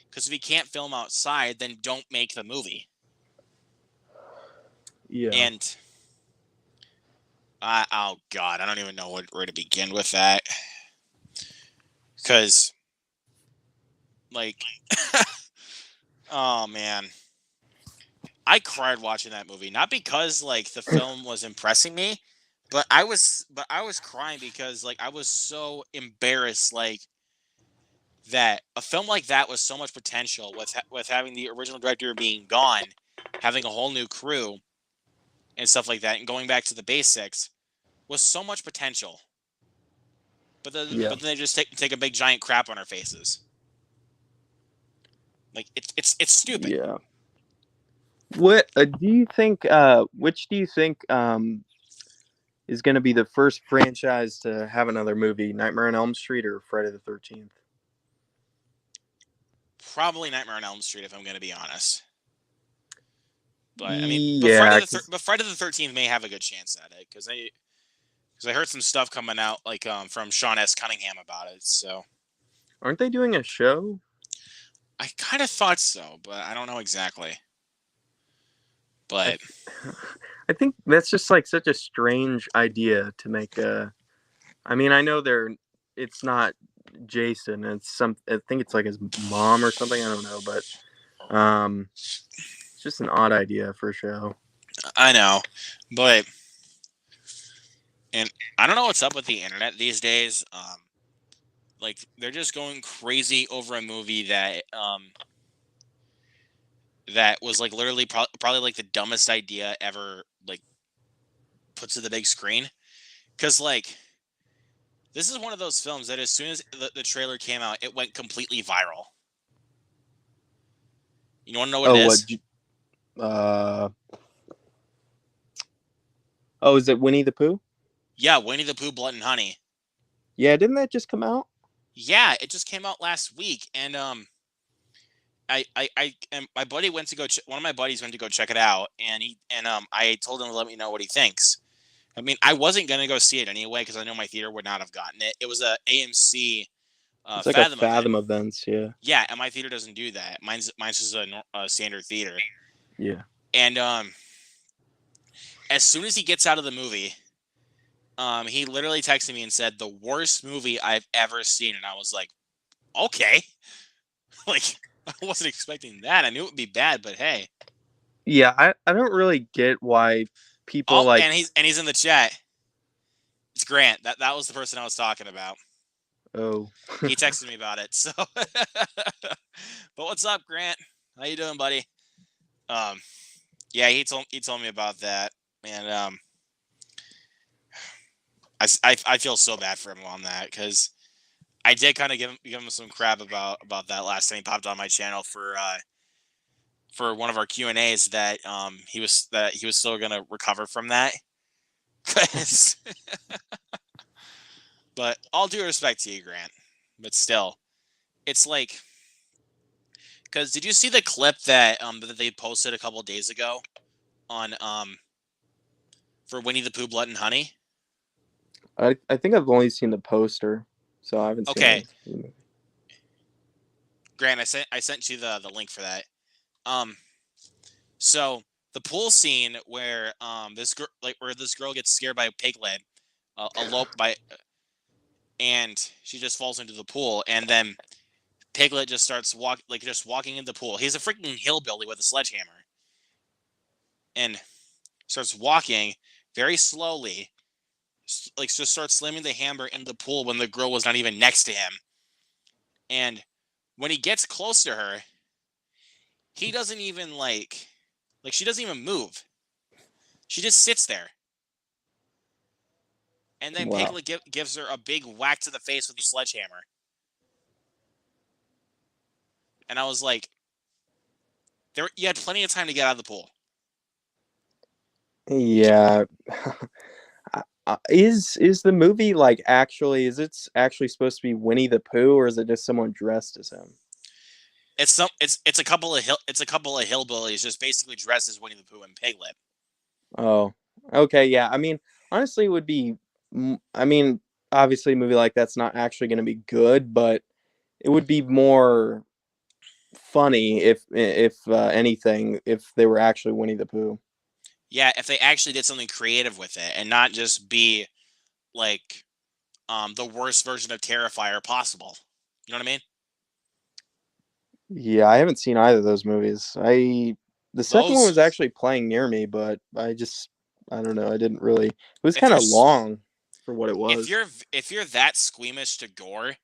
Because if you can't film outside, then don't make the movie. Yeah. And oh god, I don't even know where to begin with that. Because, like, oh man, I cried watching that movie. Not because like the film was impressing me, but I was crying because like I was so embarrassed, like that a film like that was so much potential with having the original director being gone, having a whole new crew, and stuff like that, and going back to the basics was so much potential. But then they just take a big giant crap on our faces. Like it's stupid. Yeah. What do you think? Which do you think is going to be the first franchise to have another movie? Nightmare on Elm Street or Friday the 13th? Probably Nightmare on Elm Street, if I'm going to be honest. But I mean, Yeah, but Friday the 13th may have a good chance at it because I heard some stuff coming out like from Sean S. Cunningham about it. So aren't they doing a show? I kind of thought so, but I don't know exactly. But I think that's just like such a strange idea to make a. I mean, I know it's not Jason. It's some. I think it's like his mom or something. I don't know, but it's just an odd idea for a show. I know, but and I don't know what's up with the internet these days. Like they're just going crazy over a movie that that was like literally probably like the dumbest idea ever like put to the big screen. Because like this is one of those films that as soon as the trailer came out, it went completely viral. You want to know what it is? Is it Winnie the Pooh? Yeah, Winnie the Pooh, Blood and Honey. Yeah, didn't that just come out? Yeah, it just came out last week, and I and my buddy went to go. One of my buddies went to go check it out, and I told him to let me know what he thinks. I mean, I wasn't gonna go see it anyway because I know my theater would not have gotten it. It was a AMC. It's like a Fathom events, yeah. Yeah, and my theater doesn't do that. Mine's just a standard theater. Yeah. And as soon as he gets out of the movie, he literally texted me and said, "The worst movie I've ever seen," and I was like, "Okay." Like, I wasn't expecting that. I knew it would be bad, but hey. Yeah, I don't really get why people like. And he's in the chat. It's Grant. That was the person I was talking about. Oh. He texted me about it. So, but what's up, Grant? How you doing, buddy? Yeah, he told me about that, and I feel so bad for him on that because I did kind of give him some crap about that last time he popped on my channel for one of our Q&As that he was still gonna recover from that. But all due respect to you, Grant, but still, it's like, because did you see the clip that they posted a couple days ago on for Winnie the Pooh, Blood and Honey? I think I've only seen the poster, so I haven't seen it. Okay. Grant, I sent you the link for that. So the pool scene where this girl gets scared by a piglet, eloped by, and she just falls into the pool, and then Piglet just starts walking in the pool. He's a freaking hillbilly with a sledgehammer, and starts walking very slowly, like just starts slamming the hammer in the pool when the girl was not even next to him. And when he gets close to her, he doesn't even like she doesn't even move. She just sits there. And then Wow. Piglet gives her a big whack to the face with the sledgehammer. And I was like, you had plenty of time to get out of the pool. Yeah. Is the movie like actually? Is it actually supposed to be Winnie the Pooh, or is it just someone dressed as him? It's a couple of hillbillies just basically dressed as Winnie the Pooh and Piglet. Oh, okay, yeah. I mean, honestly, it would be. I mean, obviously, a movie like that's not actually going to be good, but it would be more funny if anything, if they were actually Winnie the Pooh. Yeah, if they actually did something creative with it and not just be like the worst version of Terrifier possible. You know what I mean? Yeah, I haven't seen either of those movies. The second one was actually playing near me, but I don't know. I didn't really. It was kind of long for what it was. If you're that squeamish to gore,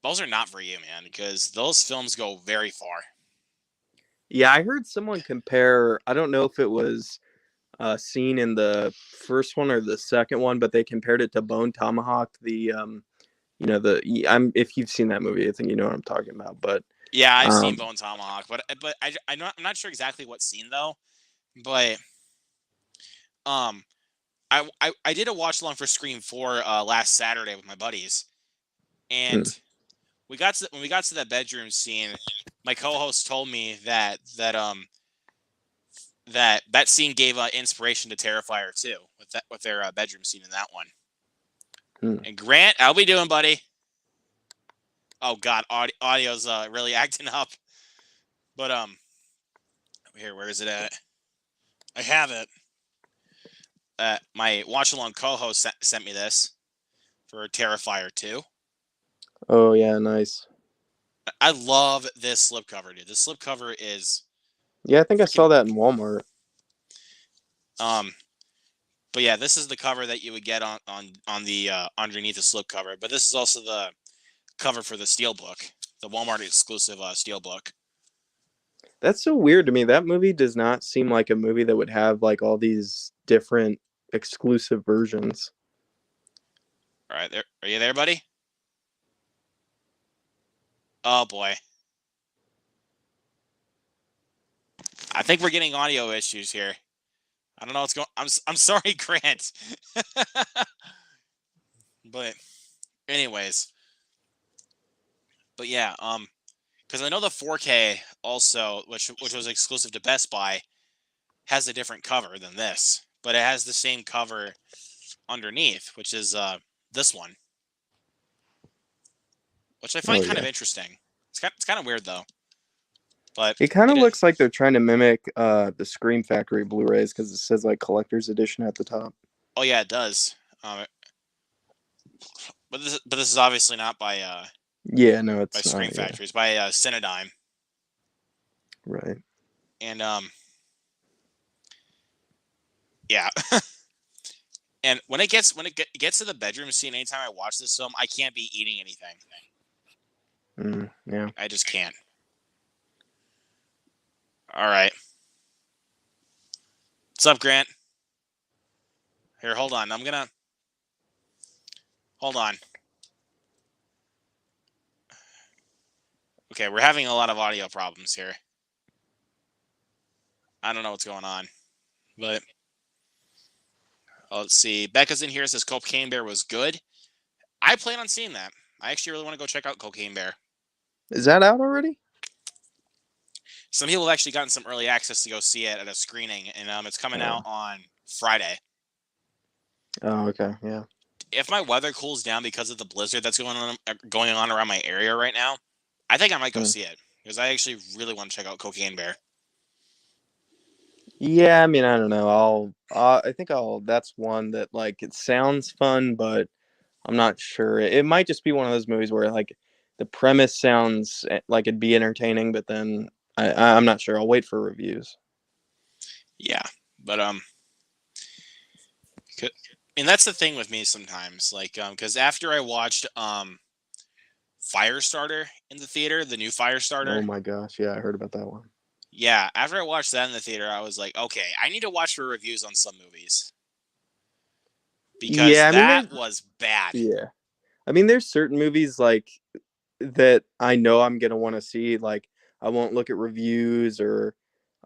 those are not for you, man, because those films go very far. Yeah, I heard someone compare. I don't know if it was seen in the first one or the second one, but they compared it to Bone Tomahawk. If you've seen that movie, I think you know what I'm talking about. But yeah, I've seen Bone Tomahawk, but I'm not sure exactly what scene though. But I did a watch along for Scream 4 last Saturday with my buddies, and when we got to that bedroom scene, my co-host told me that scene gave inspiration to Terrifier 2 with their bedroom scene in that one. And Grant, how we doing, buddy? Oh God, audio's really acting up. But here, where is it at? I have it. My watch along co-host sent me this for Terrifier 2. Oh yeah, nice. I love this slipcover, dude. This slipcover is Yeah, I think I saw that in Walmart. But yeah, this is the cover that you would get on the underneath the slipcover. But this is also the cover for the Steelbook, the Walmart exclusive Steelbook. That's so weird to me. That movie does not seem like a movie that would have like all these different exclusive versions. All right, there. Are you there, buddy? Oh boy. I think we're getting audio issues here. I don't know what's going. I'm sorry, Grant. But anyways. But yeah, because I know the 4K also, which was exclusive to Best Buy, has a different cover than this, but it has the same cover underneath, which is this one, which I find kind of interesting. It's kind of weird though, but it kind of looks like they're trying to mimic the Scream Factory Blu-rays because it says like collector's edition at the top. Oh yeah, it does. But this is obviously not by yeah, no, it's by Scream Factory. It's by Cinedigm. Right. And yeah. And when it gets to the bedroom scene, anytime I watch this film, I can't be eating anything. Yeah. I just can't. All right. What's up, Grant? Here, hold on. Hold on. Okay, we're having a lot of audio problems here. I don't know what's going on, but let's see. Becca's in here, says Cocaine Bear was good. I plan on seeing that. I actually really want to go check out Cocaine Bear. Is that out already? Some people have actually gotten some early access to go see it at a screening, and it's coming out on Friday. Oh, okay, yeah. If my weather cools down because of the blizzard that's going on around my area right now, I think I might go see it because I actually really want to check out Cocaine Bear. Yeah, I mean, I don't know. I think that's one that like it sounds fun, but I'm not sure. It might just be one of those movies where like the premise sounds like it'd be entertaining, but then I'm not sure. I'll wait for reviews. Yeah, but and that's the thing with me sometimes, like because after I watched Firestarter in the theater, the new Firestarter. Oh my gosh, yeah, I heard about that one. Yeah, after I watched that in the theater, I was like, okay, I need to watch the reviews on some movies. Because that was bad. Yeah. I mean, there's certain movies like that I know I'm going to want to see. Like, I won't look at reviews or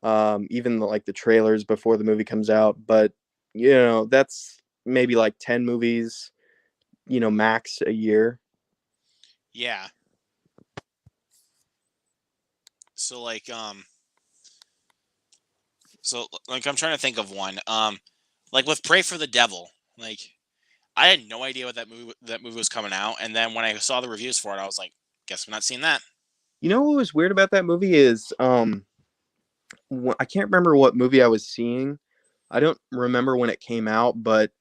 even like the trailers before the movie comes out. But, you know, that's maybe like 10 movies, you know, max a year. Yeah. So like I'm trying to think of one. Like with Pray for the Devil, like I had no idea what that movie was coming out, and then when I saw the reviews for it, I was like, guess I'm not seeing that. You know what was weird about that movie is I can't remember what movie I was seeing. I don't remember when it came out, but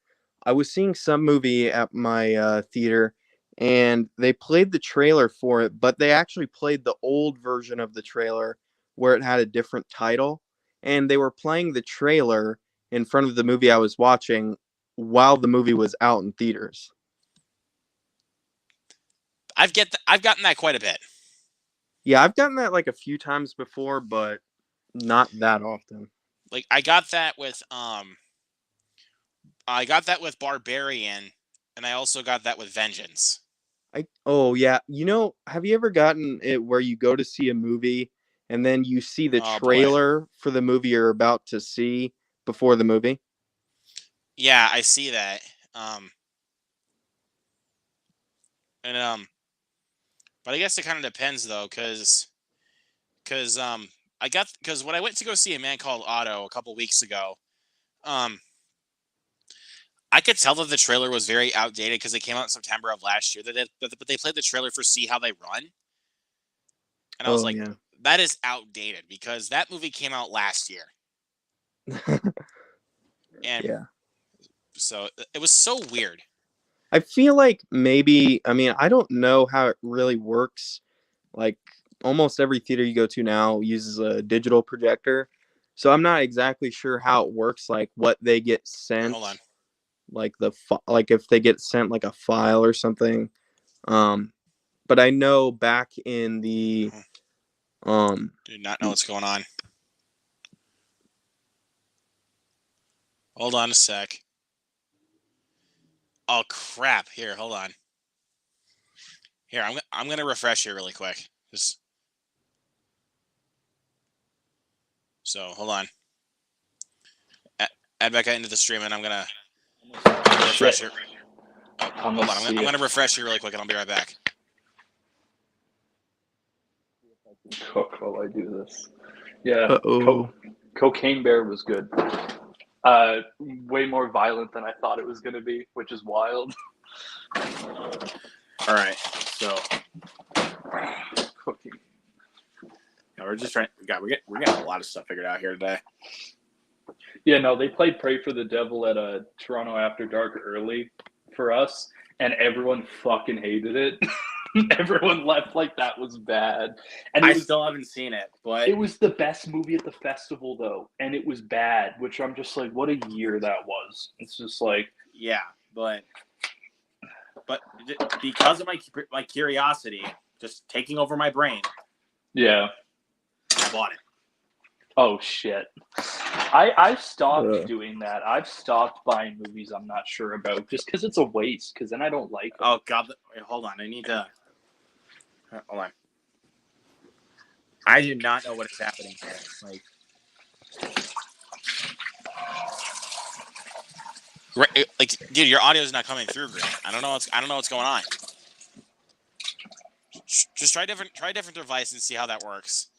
I was seeing some movie at my theater, and they played the trailer for it, but they actually played the old version of the trailer where it had a different title, and they were playing the trailer in front of the movie I was watching while the movie was out in theaters. I've gotten that quite a bit. Yeah, I've gotten that like a few times before, but not that often. Like I got that with Barbarian, and I also got that with Vengeance. Oh yeah, you know, have you ever gotten it where you go to see a movie and then you see the trailer for the movie you're about to see before the movie? Yeah, I see that. But I guess it kind of depends though, because when I went to go see A Man Called Otto a couple weeks ago, I could tell that the trailer was very outdated because it came out in September of last year. But they played the trailer for See How They Run, and I was like, that is outdated because that movie came out last year. And Yeah. So it was so weird. I feel like maybe, I mean, I don't know how it really works. Like almost every theater you go to now uses a digital projector. So I'm not exactly sure how it works, like what they get sent. Hold on. Like like if they get sent like a file or something. But I know back in the Do not know what's going on. Hold on a sec. Oh crap! Here, hold on. Here, I'm gonna refresh here really quick. Just so hold on. Add back into the stream, and I'm gonna refresh here. Hold on, I'm gonna refresh here really quick, and I'll be right back. Cook while I do this. Yeah. Uh-oh. Cocaine Bear was good. Way more violent than I thought it was going to be, which is wild. All right, so Cooking. yeah, we're just trying. We got a lot of stuff figured out here today. Yeah, no, they played "Pray for the Devil" at a Toronto After Dark early for us, and everyone fucking hated it. Everyone left like that was bad, and I still haven't seen it, but it was the best movie at the festival though, and it was bad, which I'm just like, what a year that was. It's just like, yeah, but because of my curiosity just taking over my brain, yeah, I bought it. Oh shit! I stopped doing that. I've stopped buying movies I'm not sure about just because it's a waste. Because then I don't like it. Oh god, wait, hold on. I need to. Hold on. I do not know what is happening here. Like, dude, your audio is not coming through, Grant. I don't know what's going on. Just try a different device and see how that works.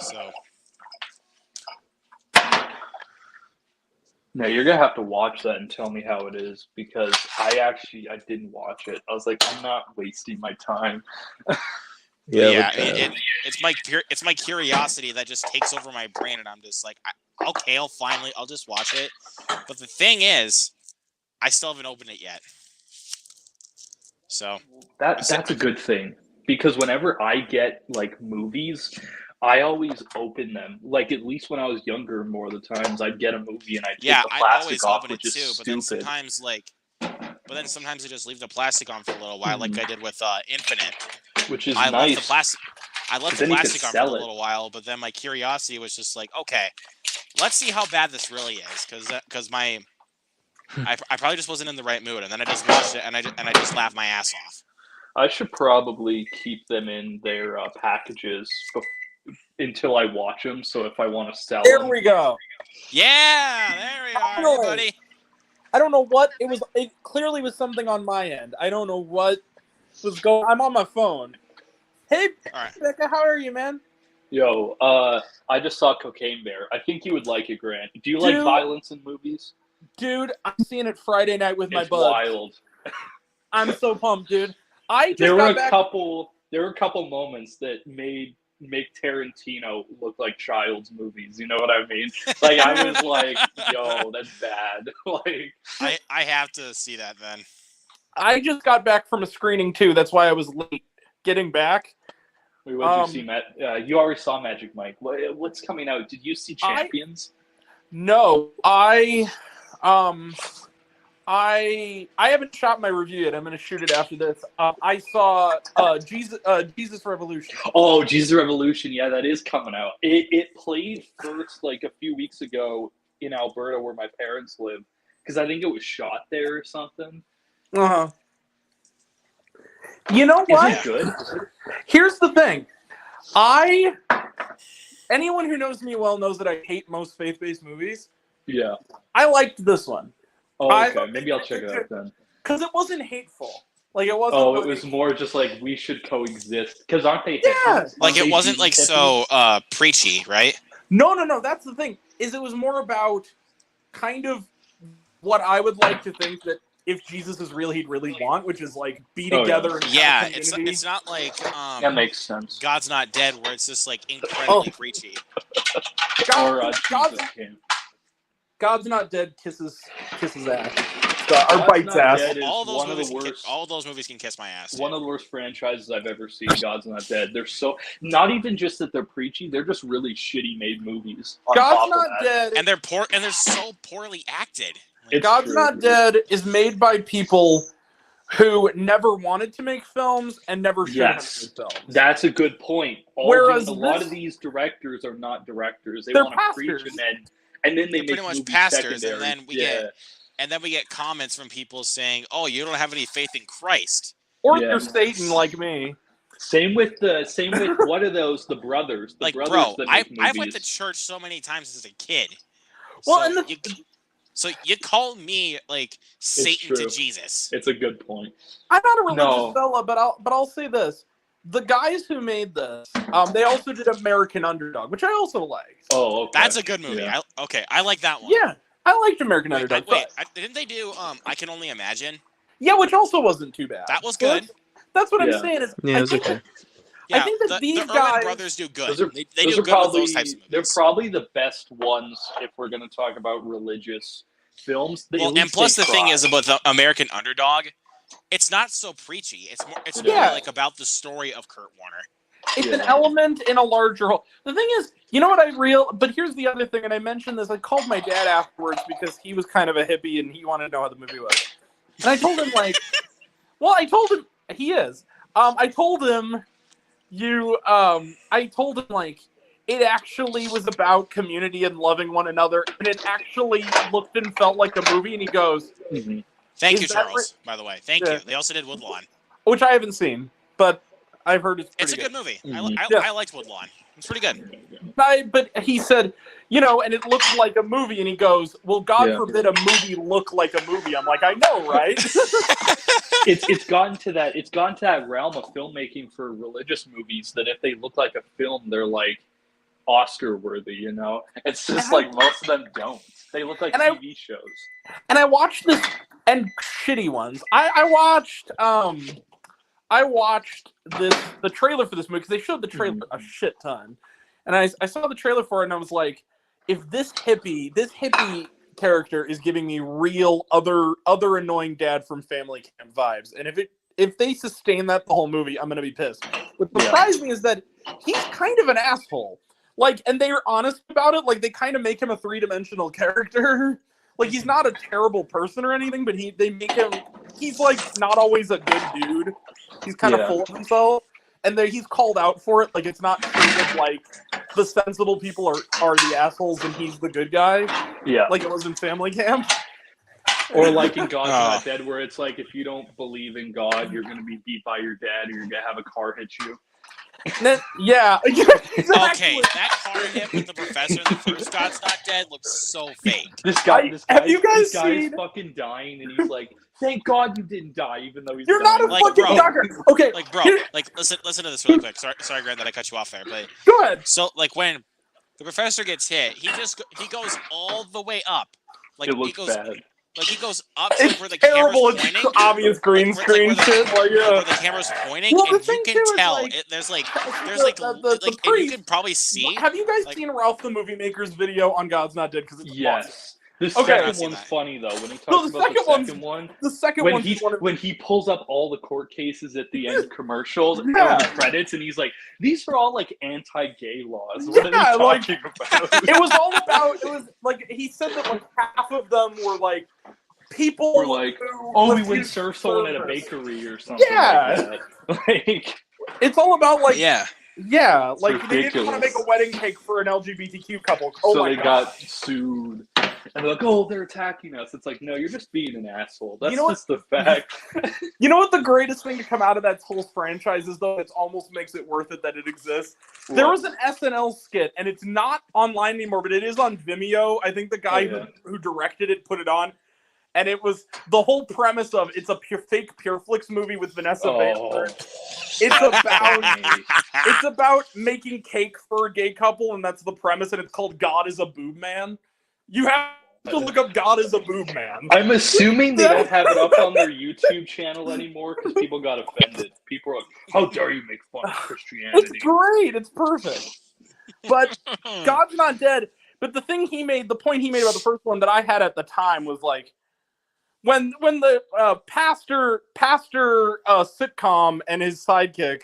So. No, you're gonna have to watch that and tell me how it is because I didn't watch it. I was like, I'm not wasting my time. Yeah, it's my curiosity that just takes over my brain, and I'm just like, okay, I'll just watch it. But the thing is, I still haven't opened it yet. So that's a good thing because whenever I get like movies, I always open them. Like at least when I was younger, more of the times I'd get a movie and I'd take the plastic off, which is stupid. But then sometimes I just leave the plastic on for a little while, like I did with Infinite. Which is nice. I left the plastic on for a little while, but then my curiosity was just like, okay, let's see how bad this really is, because I probably just wasn't in the right mood, and then I just watched it and I just laughed my ass off. I should probably keep them in their packages until I watch them. So if I want to sell them, there we go. Yeah, there we are, everybody. I don't know what it was. It clearly was something on my end. I don't know what was going. I'm on my phone. Hey, Becca, how are you, man? Yo, I just saw Cocaine Bear. I think you would like it, Grant. Do you like violence in movies? Dude, I'm seeing it Friday night with my It's bud. wild. I'm so pumped, dude. There were a couple moments that make Tarantino look like child's movies. You know what I mean? Like I was like, yo, that's bad. Like I have to see that then. I just got back from a screening too. That's why I was late getting back. Wait, what did you see, Matt? You already saw Magic Mike. What's coming out? Did you see Champions? No, I haven't shot my review yet. I'm going to shoot it after this. I saw Jesus Revolution. Oh, Jesus Revolution. Yeah, that is coming out. It played first like a few weeks ago in Alberta where my parents live because I think it was shot there or something. Uh-huh. You know what? Is it good? Here's the thing. Anyone who knows me well knows that I hate most faith-based movies. Yeah. I liked this one. Oh, okay. Maybe I'll check it out then. Because it wasn't hateful. Like it wasn't. Oh, like, it was more just like we should coexist because aren't they? Yeah. Like it wasn't like so preachy, right? No. That's the thing. Is it was more about kind of what I would like to think that if Jesus is real, he'd really want, which is like be together. And Yeah, have a community. it's not like That makes sense. God's Not Dead, where it's just like incredibly preachy. God's Not Dead kisses ass. Or bites ass. All those movies can kiss my ass. One of the worst franchises I've ever seen. God's Not Dead. They're so not even just that they're preachy. They're just really shitty made movies. God's Not Dead, and they're poor, and they're so poorly acted. God's Not Dead is made by people who never wanted to make films and never should have made films. That's a good point. Whereas a lot of these directors are not directors. They're want to pastors. preach and then they They're make pretty much movies pastors, secondary. and then we get comments from people saying, "Oh, you don't have any faith in Christ," or you're Satan like me. Same with what are those? The brothers. The like, brothers bro, that I make went to movies. church so many times as a kid. Well, so you call me like Satan to true. Jesus? It's a good point. I'm not a religious fella, but I'll say this: the guys who made this, they also did American Underdog, which I also like. Oh, okay. That's a good movie. Yeah. I like that one. Yeah, I liked American Underdog. Didn't they do I Can Only Imagine? Yeah, which also wasn't too bad. That was good. That's what I'm saying. Is Yeah, it was okay. I think that these the guys, Erwin brothers do good. Those are, they those do are good probably, with those types of movies. They're probably the best ones if we're going to talk about religious films. Well, and plus the thing is about the American Underdog, it's not so preachy. It's more like about the story of Kurt Warner. It's an element in a larger whole. The thing is, you know what but here's the other thing, and I mentioned this. I called my dad afterwards because he was kind of a hippie and he wanted to know how the movie was. And I told him I told him he is. I told him it actually was about community and loving one another, and it actually looked and felt like a movie. And he goes, Thank you, Charles, by the way. Thank you. They also did Woodlawn. Which I haven't seen, but I've heard it's a good movie. Mm-hmm. I liked Woodlawn. It's pretty good. But he said, and it looked like a movie, and he goes, well, God forbid a movie look like a movie. I'm like, I know, right? It's gotten to that realm of filmmaking for religious movies that if they look like a film, they're like Oscar worthy, It's just like most of them don't. They look like TV shows. And I watched this, and shitty ones. I watched the trailer for this movie because they showed the trailer a shit ton, and I saw the trailer for it and I was like, if this hippie character is giving me real other annoying dad from Family Camp vibes, and if they sustain that the whole movie, I'm gonna be pissed. What surprised me is that he's kind of an asshole. Like, and they are honest about it. Like, they kind of make him a 3-dimensional character. Like, he's not a terrible person or anything, but they make him. He's like not always a good dude. He's kind of full of himself, and he's called out for it. Like, it's not treated like the sensible people are the assholes and he's the good guy. Yeah, like it was in Family Camp. Or like in God's Not Dead, where it's like if you don't believe in God, you're gonna be beat by your dad, or you're gonna have a car hit you. Yeah. Exactly. Okay, that car hit with the professor in the first God's Not Dead looks so fake. This guy seen... is fucking dying, and he's like, "Thank God you didn't die, even though he's." You're not a fucking doctor. Okay, like bro, listen to this really quick. Sorry, Grant, that I cut you off there, but go ahead. So, like when the professor gets hit, he goes all the way up. Like it looks bad. Like he goes up to where the camera's pointing. It's obvious green screen shit. Where the camera's pointing, and you can tell there's like you can probably see. Have you guys seen Ralph the Movie Maker's video on God's Not Dead? Because it's yes. The second one's funny though. When he talks about the second one, when he pulls up all the court cases at the end commercials and the credits, and he's like, "These are all like anti-gay laws." What are they talking about? It was all about. It was like he said that like half of them were like people were like, "Oh, we would serve someone at a bakery or something." Yeah, like it's all about like Yeah, like they didn't want to make a wedding cake for an LGBTQ couple. So they got sued. And they're like, "Oh, they're attacking us." It's like, no, you're just being an asshole. That's just the fact. You know what the greatest thing to come out of that whole franchise is, though? It almost makes it worth it that it exists. What? There was an SNL skit, and it's not online anymore, but it is on Vimeo. I think the guy who directed it put it on. and it was the whole premise of it's a fake Pureflix movie with Vanessa Bayer. It's about making cake for a gay couple, and that's the premise, and it's called God is a Boob Man. You have to look up God is a Boob Man. I'm assuming they don't have it up on their YouTube channel anymore because people got offended. People are like, how dare you make fun of Christianity? It's great. It's perfect. But God's not dead. But the point he made about the first one that I had at the time was like, when the pastor sitcom and his sidekick,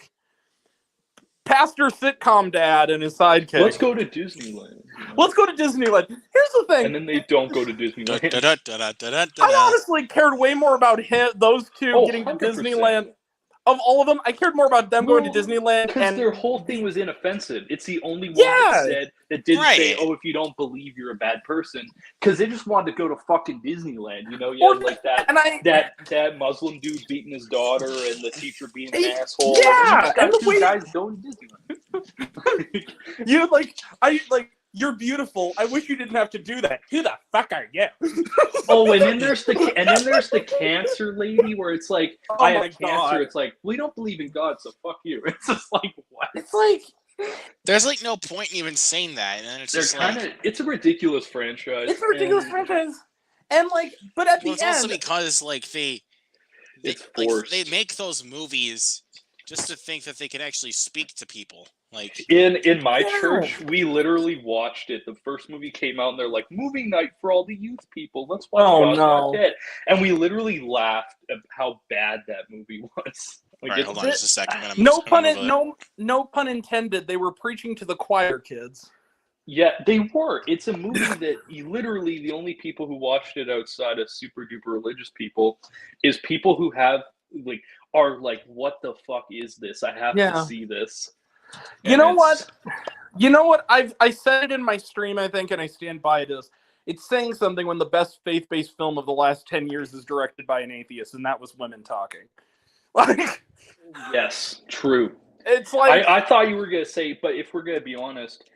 pastor sitcom dad and his sidekick. Let's go to Disneyland. Let's go to Disneyland. Here's the thing. And then they don't go to Disneyland. I honestly cared way more about those two getting to 100%. Disneyland. Of all of them, I cared more about them going to Disneyland. Because their whole thing was inoffensive. It's the only one that didn't say, oh, if you don't believe, you're a bad person. Because they just wanted to go to fucking Disneyland. You know, like that Muslim dude beating his daughter and the teacher being an asshole. Yeah! And the two guys going to Disneyland. You're beautiful. I wish you didn't have to do that. Who the fuck are you? Oh, and then there's the cancer lady where it's like, I have cancer. It's like, we don't believe in God, so fuck you. It's just like, what? It's like, there's like no point in even saying that, and then it's just like, it's a ridiculous franchise. It's a ridiculous franchise, and like, but at the end, it's also because like they make those movies just to think that they can actually speak to people. Like in my church, we literally watched it. The first movie came out, and they're like, "Movie night for all the youth people. Let's watch God's Not Dead." And we literally laughed at how bad that movie was. Like, all right, hold on just a second. No pun intended. They were preaching to the choir kids. Yeah, they were. It's a movie that literally the only people who watched it outside of super duper religious people is people who are like, "What the fuck is this? I have to see this." You know what? I said it in my stream, I think, and I stand by it. It's saying something when the best faith-based film of the last 10 years is directed by an atheist, and that was Women Talking. Like, yes, true. It's like I thought you were gonna say, but if we're gonna be honest,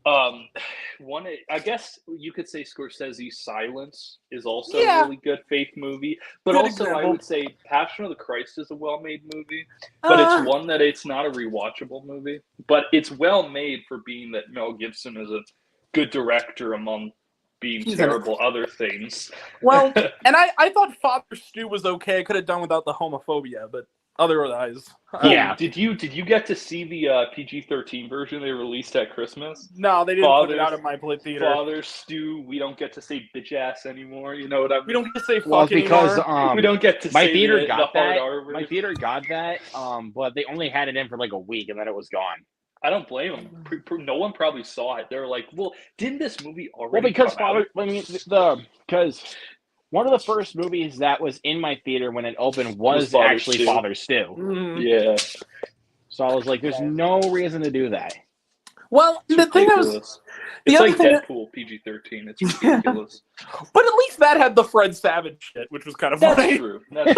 I guess you could say Scorsese's Silence is also a really good faith movie, but good also example. I would say Passion of the Christ is a well-made movie, but it's one that it's not a rewatchable movie, but it's well made for being that Mel Gibson is a good director among being terrible other things. Well, and I thought Father Stu was okay. I could have done without the homophobia, but otherwise, yeah. Did you get to see the PG-13 version they released at Christmas? No, they didn't put it out of my theater. Father Stu, we don't get to say bitch ass anymore. You know what I mean? We don't get to say fuck anymore. We don't get to my say theater the got hard that. R word. My theater got that, but they only had it in for like a week and then it was gone. I don't blame them. No one probably saw it. They were like, "Well, didn't this movie already?" Well, because one of the first movies that was in my theater when it opened was actually Father Stu. Mm-hmm. Yeah. So I was like, "There's no reason to do that." Well, the thing was, it's like Deadpool PG-13. It's ridiculous. But at least that had the Fred Savage shit, which was kind of funny. True. That's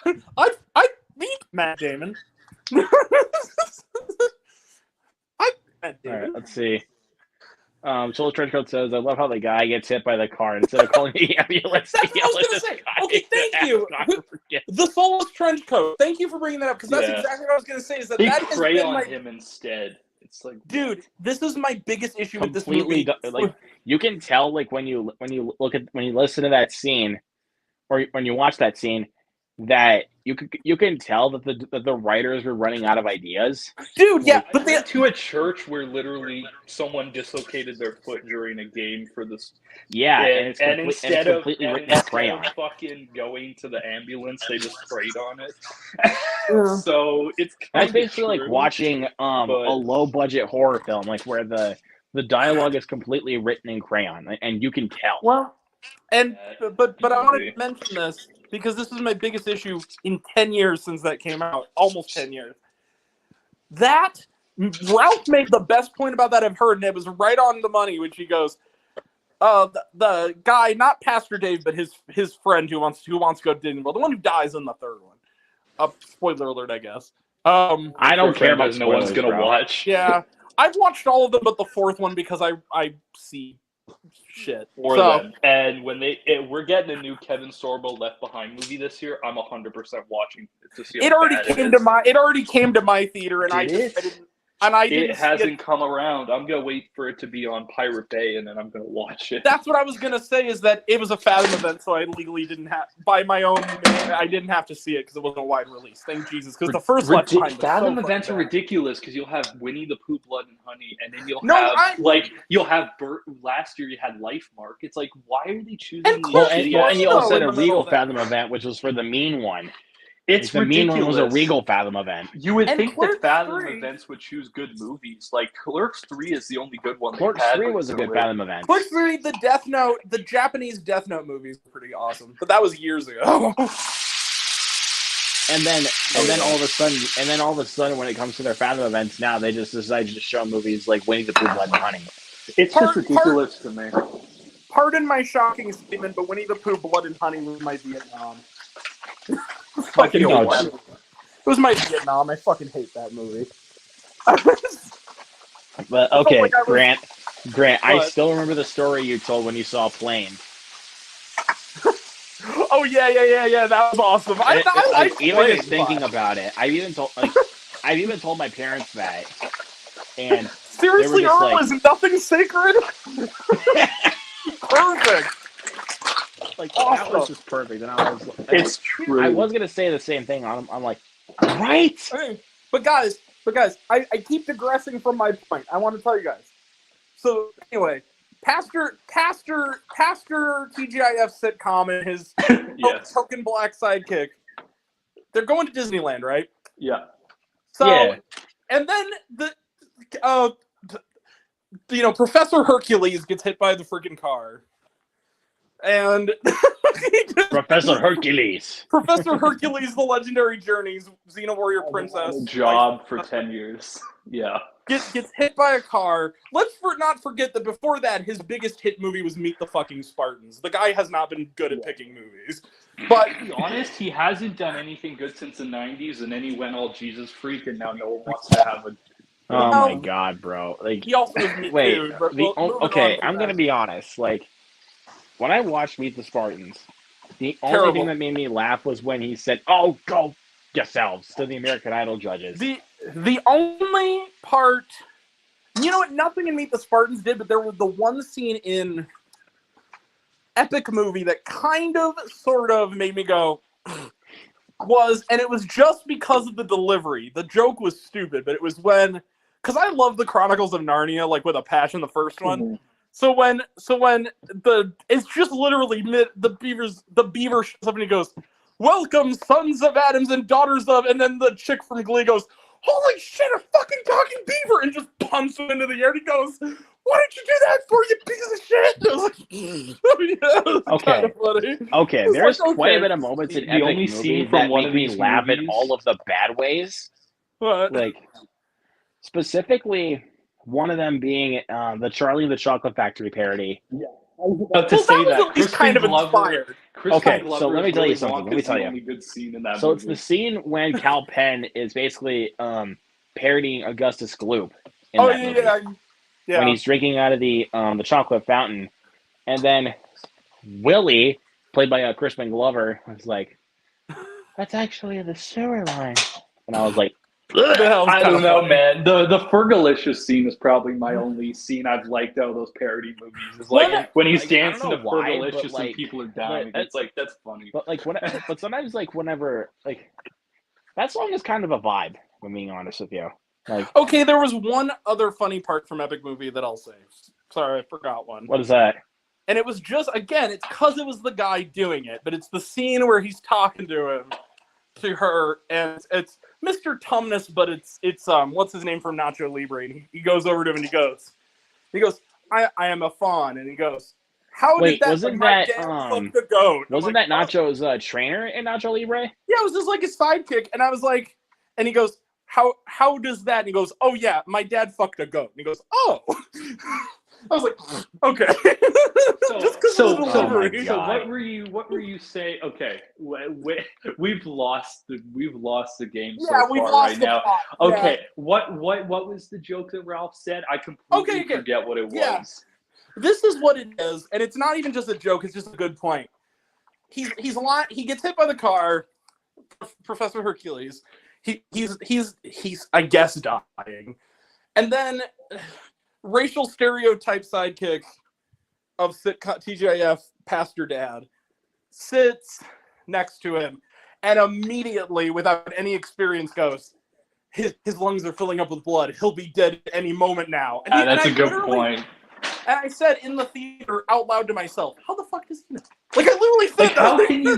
true. I meet Matt Damon. All right, let's see. Soul Trenchcoat says, "I love how the guy gets hit by the car instead of calling the ambulance." That's what I was going to say. Okay, thank you. The Soulless Trenchcoat. Thank you for bringing that up because that's exactly what I was going to say. Is that they that prey has been on him instead? It's like, dude, this is my biggest issue with this movie. Like, you can tell, like when you listen to that scene, or when you watch that scene, that you can tell that the writers were running out of ideas. Dude, yeah, but they went to a church where literally someone dislocated their foot during a game for this. Yeah, and instead of fucking going to the ambulance, they just prayed on it. So it's that's basically like watching a low budget horror film, like where the dialogue is completely written in crayon, and you can tell. Well, and but I want to mention this, because this is my biggest issue in 10 years since that came out. Almost 10 years. That, Ralph made the best point about that I've heard, and it was right on the money, which he goes, the guy, not Pastor Dave, but his friend who wants to go to Disney World, the one who dies in the third one. Spoiler alert, I guess. I don't care about no one's going to watch. Yeah. I've watched all of them but the fourth one because I see shit. Or So- them. And when we're getting a new Kevin Sorbo Left Behind movie this year, I'm 100% watching it to see. It already came to my theater, and I didn't. And it hasn't come around. I'm gonna wait for it to be on Pirate Bay, and then I'm gonna watch it. That's what I was gonna say. Is that it was a Fathom event, so I legally didn't have, by my own, I didn't have to see it because it wasn't a wide release. Thank Jesus, because the first Left Behind was Fathom so events are bad. ridiculous because you'll have Winnie the Pooh, Blood and Honey, and then you'll have Bert. Last year you had Life Mark. It's like, why are they choosing? And you also had a Regal Fathom event, which was for the mean one. It's the ridiculous. mean one was a Regal Fathom event. You would think that Fathom events would choose good movies. Like Clerks 3 is the only good one. Clerks 3 was a good Fathom event. Clerks 3, the Death Note, the Japanese Death Note movies were pretty awesome, but that was years ago. And then all of a sudden, when it comes to their Fathom events, now they just decide to show movies like Winnie the Pooh, Blood and Honey. It's just ridiculous to me. Pardon my shocking statement, but Winnie the Pooh, Blood and Honey was my Vietnam. It was my Vietnam. I fucking hate that movie. But okay, like Grant, I still remember the story you told when you saw a plane. Oh yeah. That was awesome. Even just thinking about it, I've even told my parents that. And seriously, Earl, is nothing sacred? Perfect. Like awesome. That was just perfect, and I was. It's true. I was gonna say the same thing. I'm like, right. Hey, but guys, I keep digressing from my point. I want to tell you guys. So anyway, Pastor TGIF sitcom and his token black sidekick. They're going to Disneyland, right? Yeah. So, and then Professor Hercules gets hit by the freaking car. And Professor Hercules, the Legendary Journeys, Xena Warrior Princess. Job for 10 years. Yeah. Gets hit by a car. Let's not forget that before that, his biggest hit movie was Meet the Fucking Spartans. The guy has not been good at picking movies. But to be honest, he hasn't done anything good since the 90s, and then he went all Jesus freak, and now no one wants to have a... Oh my god, bro. Like, he also was Meet wait, Dude, but I'm gonna be honest. Like, when I watched Meet the Spartans, the Terrible. only thing that made me laugh was when he said, "Oh, go yourselves," to the American Idol judges. The only part, you know what? Nothing in Meet the Spartans did, but there was the one scene in Epic Movie that kind of, sort of made me go, and it was just because of the delivery. The joke was stupid, but it was when, because I love the Chronicles of Narnia, like with a passion, the first one. Mm-hmm. So when it's just literally the beaver shows up and he goes, "Welcome, sons of Adams and daughters of," and then the chick from Glee goes, "Holy shit, a fucking talking beaver!" and just punts him into the air. And he goes, "What did you do that for, you piece of shit?" And I was like, okay, kind of funny. Okay, It's there's like, quite a okay. bit of moments in The Epic only Movie scene from that one make of me these laugh in movies- all of the bad ways. What? Like, specifically, one of them being the Charlie and the Chocolate Factory parody. To say that, He's kind of inspired. Okay, so let me tell you something. Let me tell The you. only good scene in that So it's movie. the scene when Cal Penn is basically parodying Augustus Gloop in Oh that movie. yeah. When he's drinking out of the chocolate fountain, and then Willie, played by Crispin Glover, was like, "That's actually the sewer line," and I was like, I don't know, man. The Fergalicious scene is probably my only scene I've liked out of those parody movies. It's like when he's dancing I to don't know why, Fergalicious but, like, and people are dying. but It's like, that's funny. But like, but sometimes like whenever like that song is kind of a vibe. If I'm being honest with you. Like, Okay, there was one other funny part from Epic Movie that I'll say. Sorry, I forgot one. what is that? And it was just, again, it's because it was the guy doing it, but it's the scene where he's talking to her, and it's Mr. Tumnus, but it's what's his name from Nacho Libre, and he goes over to him and he goes, I am a fawn, and he goes, how Wait, did that? wasn't my that, dad fuck the goat? I'm Wasn't like, that Nacho's trainer in Nacho Libre? Yeah, it was just like his sidekick, and I was like, and he goes, how does that? And he goes, oh yeah, my dad fucked a goat. And he goes, oh. I was like, okay. So God. what were you saying? Okay, we've lost the game Yeah, so we've far lost right the now. plot. Okay, Yeah. what was the joke that Ralph said? I completely Okay. forget what it was. Yeah. This is what it is, and it's not even just a joke. It's just a good point. He gets hit by the car. Professor Hercules. He's I guess dying, and then racial stereotype sidekick of TGIF Pastor Dad sits next to him, and immediately, without any experience, goes, his lungs are filling up with blood. He'll be dead at any moment now. And that's a good point. And I said in the theater out loud to myself, "How the fuck does he know?" Like I literally said, how can you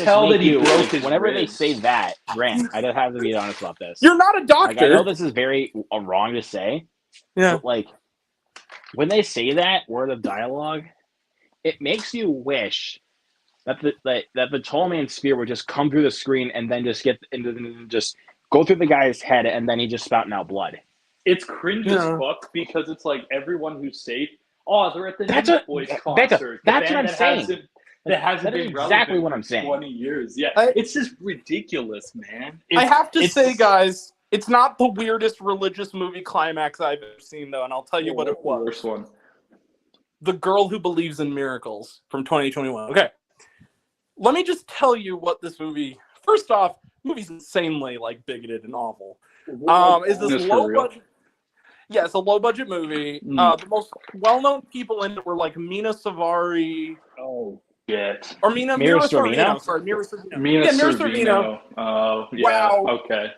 tell that he broke his whenever ribs? they say that, Grant, I just have to be honest about this. You're not a doctor. Like, I know this is very wrong to say. Yeah. But like when they say that word of dialogue, it makes you wish that the tall man's spear would just come through the screen and then just just go through the guy's head and then he just spouting out blood. It's cringe as fuck because it's like everyone who's safe. Oh, they're at the Ninja Boys concert. That's what I'm saying. That hasn't been exactly what I'm saying. 20 years. Yeah, it's just ridiculous, man. I have to say, guys, it's not the weirdest religious movie climax I've ever seen, though, and I'll tell you what it was. Worst one. The Girl Who Believes in Miracles from 2021. Okay. Let me just tell you what this movie... First off, the movie's insanely, like, bigoted and awful. Is this low-budget... Yeah, it's a low-budget movie. The most well-known people in it were, like, Mina Savari... Oh, shit. Or Mira Sorvino. Sorry, Mira Sorvino. Mira Sorvino. Oh, yeah. Wow. Okay.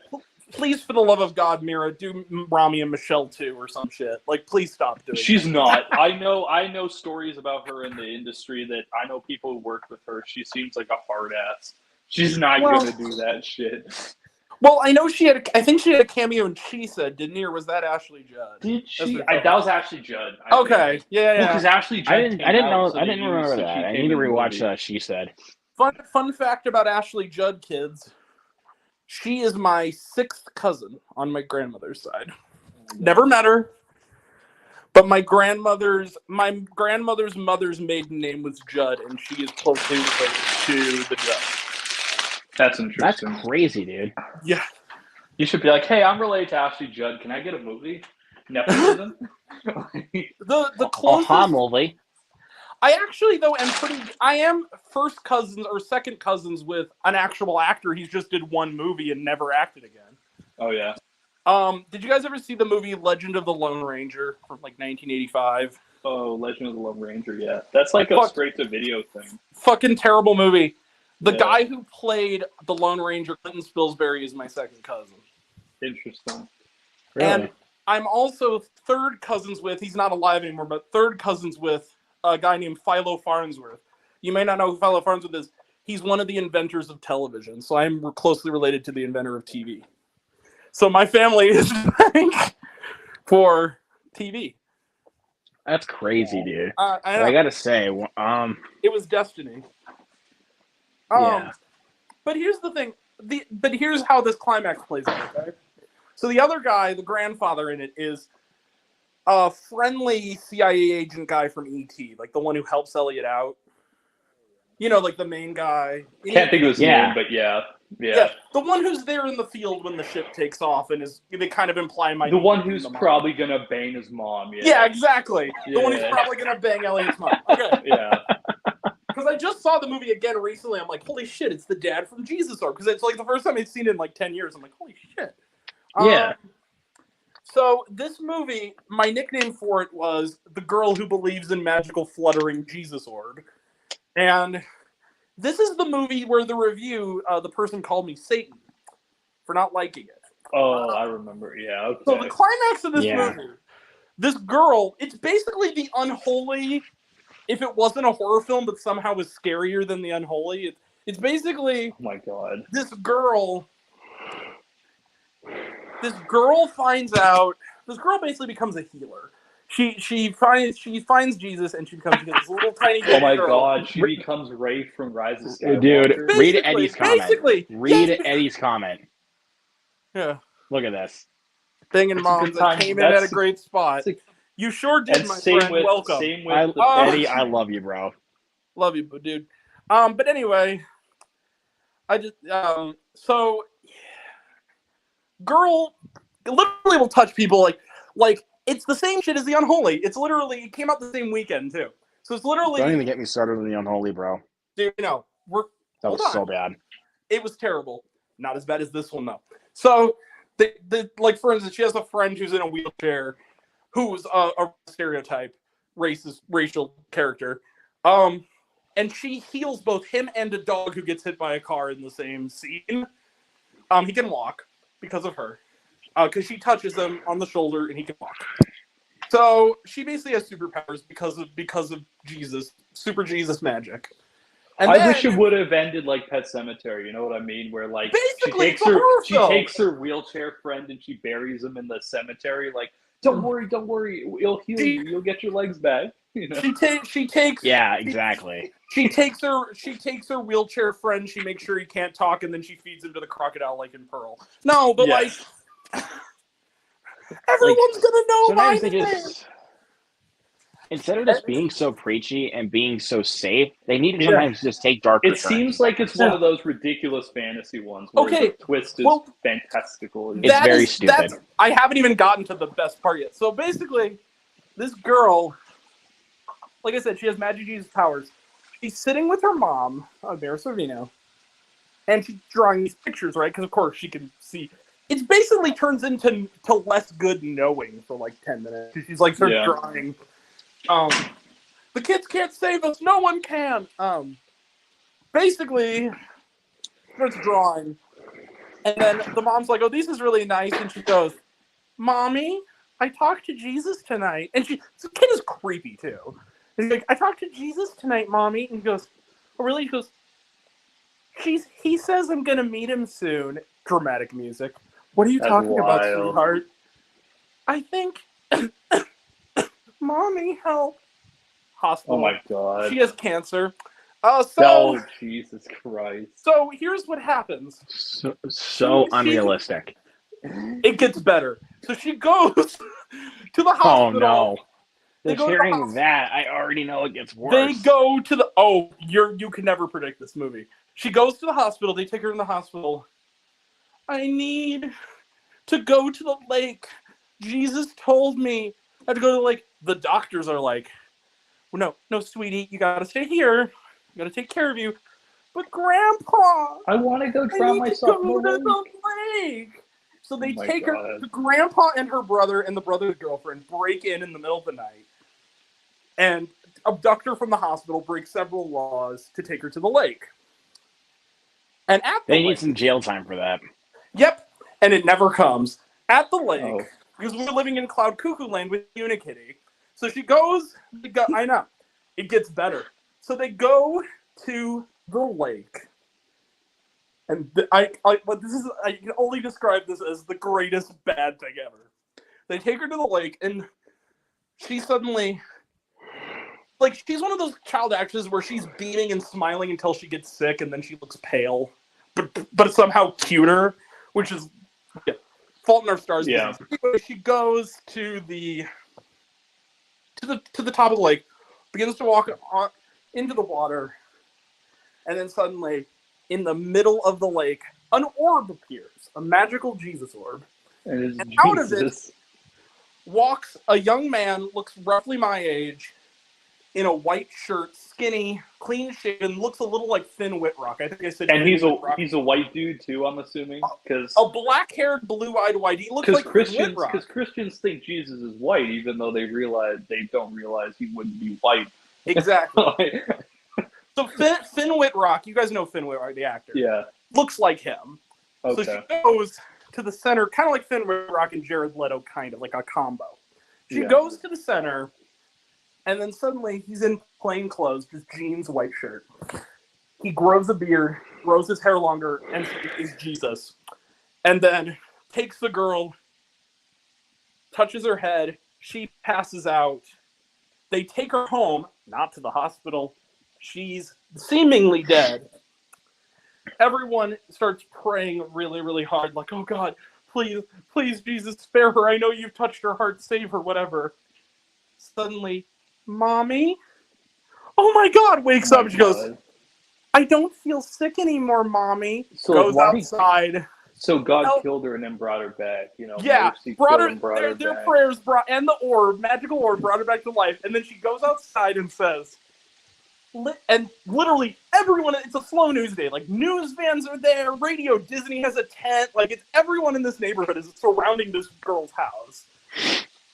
Please, for the love of God, Mira, do Rami and Michelle too, or some shit. Like, please stop doing. She's not. I know stories about her in the industry that I know people who worked with her. She seems like a hard ass. She's not gonna do that shit. Well, I know she had. I think she had a cameo in She Said, didn't he? Or was that Ashley Judd? Did she? That was Ashley Judd. Okay. Yeah. Because Ashley Judd. I didn't know. I didn't remember that. I need to rewatch She Said. Fun fact about Ashley Judd, kids. She is my 6th cousin on my grandmother's side. Never met her, but my grandmother's mother's maiden name was Judd, and she is closely related to the Judd. That's interesting. That's crazy, dude. Yeah. You should be like, hey, I'm related to Ashley Judd. Can I get a movie? Nepotism? the closest movie. I actually, though, I am first cousins or second cousins with an actual actor. He's just did one movie and never acted again. Oh, yeah. Did you guys ever see the movie Legend of the Lone Ranger from, like, 1985? Oh, Legend of the Lone Ranger, yeah. That's like a straight-to-video thing. Fucking terrible movie. The guy who played the Lone Ranger, Clinton Spilsbury, is my second cousin. Interesting. Really? And I'm also third cousins with, he's not alive anymore, but third cousins with a guy named Philo Farnsworth. You may not know who Philo Farnsworth is. He's one of the inventors of television, so I'm closely related to the inventor of TV. So my family is for TV. That's crazy, dude. I gotta say, it was destiny. Yeah. But here's the thing. But here's how this climax plays out, okay? So the other guy, the grandfather in it, is a friendly CIA agent guy from E.T., like the one who helps Elliot out. You know, like the main guy. Can't think of his name, but yeah. The one who's there in the field when the ship takes off and they kind of imply the one who's probably gonna bang his mom. Yeah, exactly. The one who's probably gonna bang Elliot's mom. Okay. Yeah. Because I just saw the movie again recently. I'm like, holy shit, it's the dad from Jesus Arc. Because it's like the first time I've seen it in like 10 years. I'm like, holy shit. Yeah. So this movie, my nickname for it was The Girl Who Believes in Magical Fluttering Jesus Orb. And this is the movie where the review, the person called me Satan for not liking it. Oh, I remember. Yeah. Okay. So the climax of this movie, this girl, it's basically the Unholy... If it wasn't a horror film, but somehow was scarier than The Unholy, it's basically. Oh my god! This girl finds out. This girl basically becomes a healer. She finds Jesus and she becomes this little tiny. Oh my god! She becomes Rey from Rise of Skywalker. Dude, read Eddie's comment. Read Eddie's comment. Yeah. Look at this. Banging moms that came in at a great spot. You sure did, my friend. Welcome. Eddie, I love you, bro. Love you, dude. But anyway, I just so girl literally will touch people like It's the same shit as The Unholy. It's literally, it came out the same weekend too. So it's literally. Don't even get me started on The Unholy, bro. Dude, that was so bad. It was terrible. Not as bad as this one though. So, like for instance, she has a friend who's in a wheelchair, who's a stereotype, racial character, and she heals both him and a dog who gets hit by a car in the same scene. He can walk because of her, because she touches him on the shoulder and he can walk. So she basically has superpowers because of Jesus, super Jesus magic. And I wish it would have ended like Pet Sematary. You know what I mean? Where like she takes her wheelchair friend and she buries him in the cemetery. Like, don't worry, we'll heal you. You'll get your legs back. You know? She takes. Yeah, exactly. She takes her wheelchair friend. She makes sure he can't talk, and then she feeds him to the crocodile like in Pearl. No, but like everyone's gonna know my name. Instead of just being so preachy and being so safe, they need to sometimes just take darker turns. It seems like it's one of those ridiculous fantasy ones where the twist is fantastical. It's very stupid. I haven't even gotten to the best part yet. So basically, this girl, like I said, she has Magic Jesus powers. She's sitting with her mom, Vera Sorvino, and she's drawing these pictures, right? Because, of course, she can see. It basically turns into less good knowing for like 10 minutes. She's like starts drawing. The kids can't save us. No one can. Basically, starts drawing, and then the mom's like, "Oh, this is really nice," and she goes, "Mommy, I talked to Jesus tonight," and the kid is creepy too. And he's like, "I talked to Jesus tonight, Mommy," and he goes, "Oh, really?" He goes, "He says I'm gonna meet him soon." Dramatic music. What are you talking about, sweetheart? I think. Mommy, help. Hospital. Oh my god. She has cancer. Oh, Jesus Christ. So here's what happens. So unrealistic. It gets better. So she goes to the hospital. Oh no. Just hearing that, I already know it gets worse. They go to the you can never predict this movie. She goes to the hospital, they take her in the hospital. I need to go to the lake. Jesus told me I have to go to the lake. The doctors are like, well, no, sweetie, you gotta stay here. I gotta take care of you. But Grandpa, I want to go drown myself in the lake. So they take her. The grandpa and her brother and the brother's girlfriend break in the middle of the night and abduct her from the hospital. Break several laws to take her to the lake. And they need some jail time for that. Yep, and it never comes at the lake because we're living in Cloud Cuckoo Land with Unikitty. So she goes. I know it gets better. So they go to the lake, and I can only describe this as the greatest bad thing ever. They take her to the lake, and she suddenly, she's one of those child actors where she's beaming and smiling until she gets sick, and then she looks pale, but somehow cuter, which is Fault in Our Stars. Yeah. She goes to the top of the lake, begins to walk on into the water, and then suddenly, in the middle of the lake, an orb appears, a magical Jesus orb. And out of it walks a young man, looks roughly my age, in a white shirt, skinny, clean shaven, looks a little like Finn Whitrock. I think I said. And he's a white dude too, I'm assuming, because a black-haired, blue-eyed white. He looks like Christians, because Christians think Jesus is white, even though they don't realize he wouldn't be white. Exactly. So Finn Whitrock, you guys know Finn Whitrock, the actor. Yeah. Looks like him. Okay. So she goes to the center, kind of like Finn Whitrock and Jared Leto, kind of like a combo. She goes to the center, and then suddenly he's in plain clothes, just jeans, white shirt. He grows a beard, grows his hair longer, and is Jesus. And then takes the girl, touches her head, she passes out. They take her home, not to the hospital. She's seemingly dead. Everyone starts praying really, really hard, like, oh God, please, please, Jesus, spare her. I know you've touched her heart, save her, whatever. Suddenly, Mommy? Oh my God, wakes up. She goes, I don't feel sick anymore, Mommy. Goes outside. So God killed her and then brought her back. You know, Yeah, mercy brought killed her. and brought her Their back. prayers brought, and the orb, magical orb, brought her back to life. And then she goes outside and says, and literally everyone. It's a slow news day. Like news vans are there. Radio Disney has a tent. Like it's everyone in this neighborhood is surrounding this girl's house.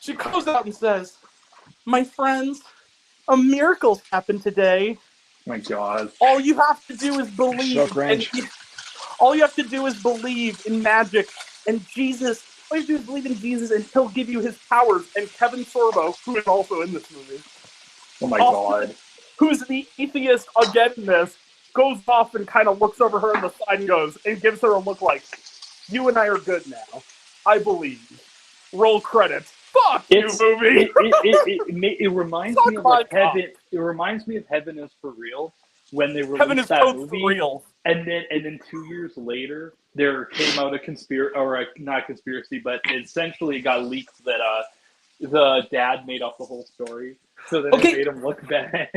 She goes out and says, "My friends, a miracle's happened today. My God. All you have to do is believe. All you have to do is believe in magic and Jesus. All you have to do is believe in Jesus, and he'll give you his powers." And Kevin Sorbo, who is also in this movie, Oh my God. who's the atheist again in this, goes off and kind of looks over her on the side and goes and gives her a look like, "You and I are good now. I believe." Roll credits. Fuck you, movie. It reminds me of like Heaven. It reminds me of Heaven is for Real when they released Heaven is that so movie. real. And then 2 years later, there came out a conspiracy, or not conspiracy, but essentially it got leaked that the dad made up the whole story. So then it made him look bad.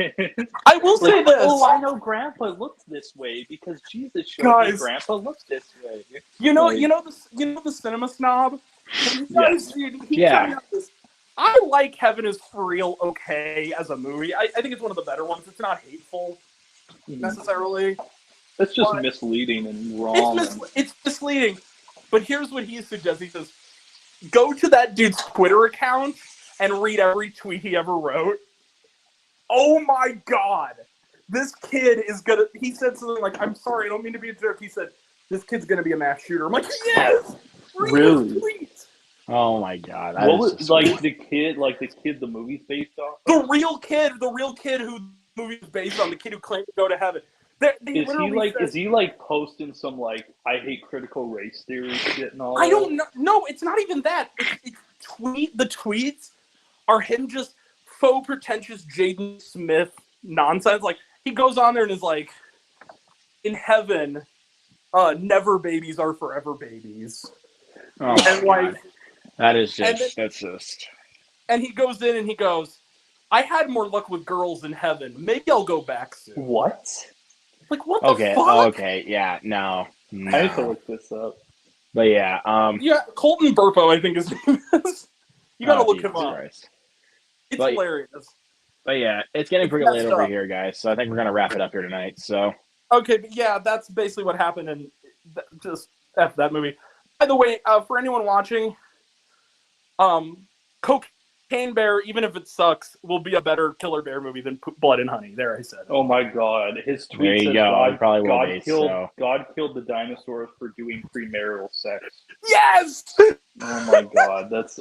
I will say this. Oh, I know Grandpa looks this way because Jesus showed me Grandpa looks this way. You know the cinema snob. Yes. Yeah. I like Heaven is for Real okay as a movie. I think it's one of the better ones. It's not hateful necessarily. That's just misleading and wrong. It's misleading. But here's what he suggests. He says, go to that dude's Twitter account and read every tweet he ever wrote. Oh my God. This kid is gonna, he said something like, "I'm sorry, I don't mean to be a jerk." He said, "This kid's gonna be a mass shooter." I'm like, yes! Really? Oh my God. What was like the kid the movie's based off? The real kid who the movie is based on, the kid who claimed to go to heaven. Is he like posting some like I hate critical race theory shit and all I that? don't know. No, it's not even that. The tweets are him just faux pretentious Jaden Smith nonsense. Like he goes on there and is like, "In heaven, never babies are forever babies." Oh and like that is just then, that's just. And he goes in and he goes, "I had more luck with girls in heaven. Maybe I'll go back soon." What? Like what the fuck? Okay, yeah, no. I have to look this up. But yeah, yeah, Colton Burpo, I think his name is. You gotta look him up. Christ. It's hilarious. But yeah, it's getting pretty late over here, guys. So I think we're gonna wrap it up here tonight. So okay, but yeah, that's basically what happened, and just F that movie. By the way, for anyone watching, Cocaine Bear, even if it sucks, will be a better Killer Bear movie than Blood and Honey. There, I said. Oh my God, his tweet there you says go. God killed the dinosaurs for doing premarital sex. Yes. Oh my God, that's.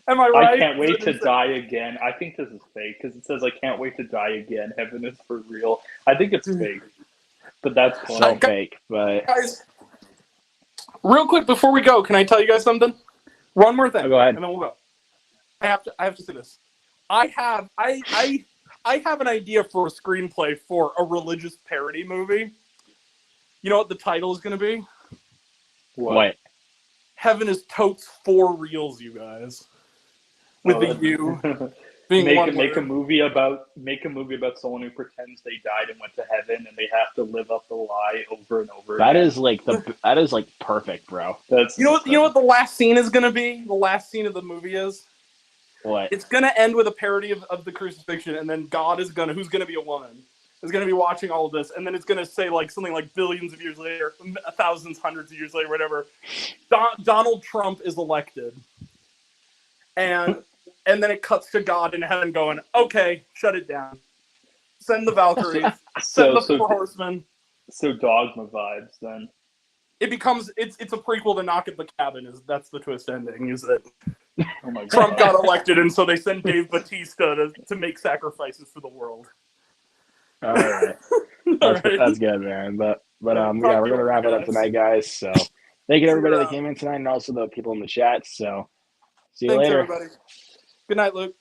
Am I right? I can't wait to die again. I think this is fake because it says I can't wait to die again. Heaven is for real. I think it's fake, but that's funny. So fake. But guys, real quick before we go, can I tell you guys something? One more thing. Go ahead. And then we'll go. I have to say this. I have an idea for a screenplay for a religious parody movie. You know what the title is going to be? What? Heaven is totes for reals, you guys. With the U being make a movie about someone who pretends they died and went to heaven and they have to live up the lie over and over. That is like perfect, bro. You know what the last scene is gonna be? The last scene of the movie is? What? It's gonna end with a parody of the crucifixion, and then God is who's gonna be a woman, is gonna be watching all of this, and then it's gonna say like something like billions of years later, thousands, hundreds of years later, whatever. Donald Trump is elected. And then it cuts to God in heaven going, "Okay, shut it down. Send the Valkyries. Send the four horsemen." So Dogma vibes then. It becomes it's a prequel to Knock at the Cabin. That's the twist ending. Is that oh my God. Trump got elected, and so they send Dave Bautista to make sacrifices for the world. All right, that's good, man. But yeah, we're gonna wrap it up tonight, guys. So thank you to everybody that came in tonight, and also the people in the chat. So see you later. Everybody. Good night, Luke.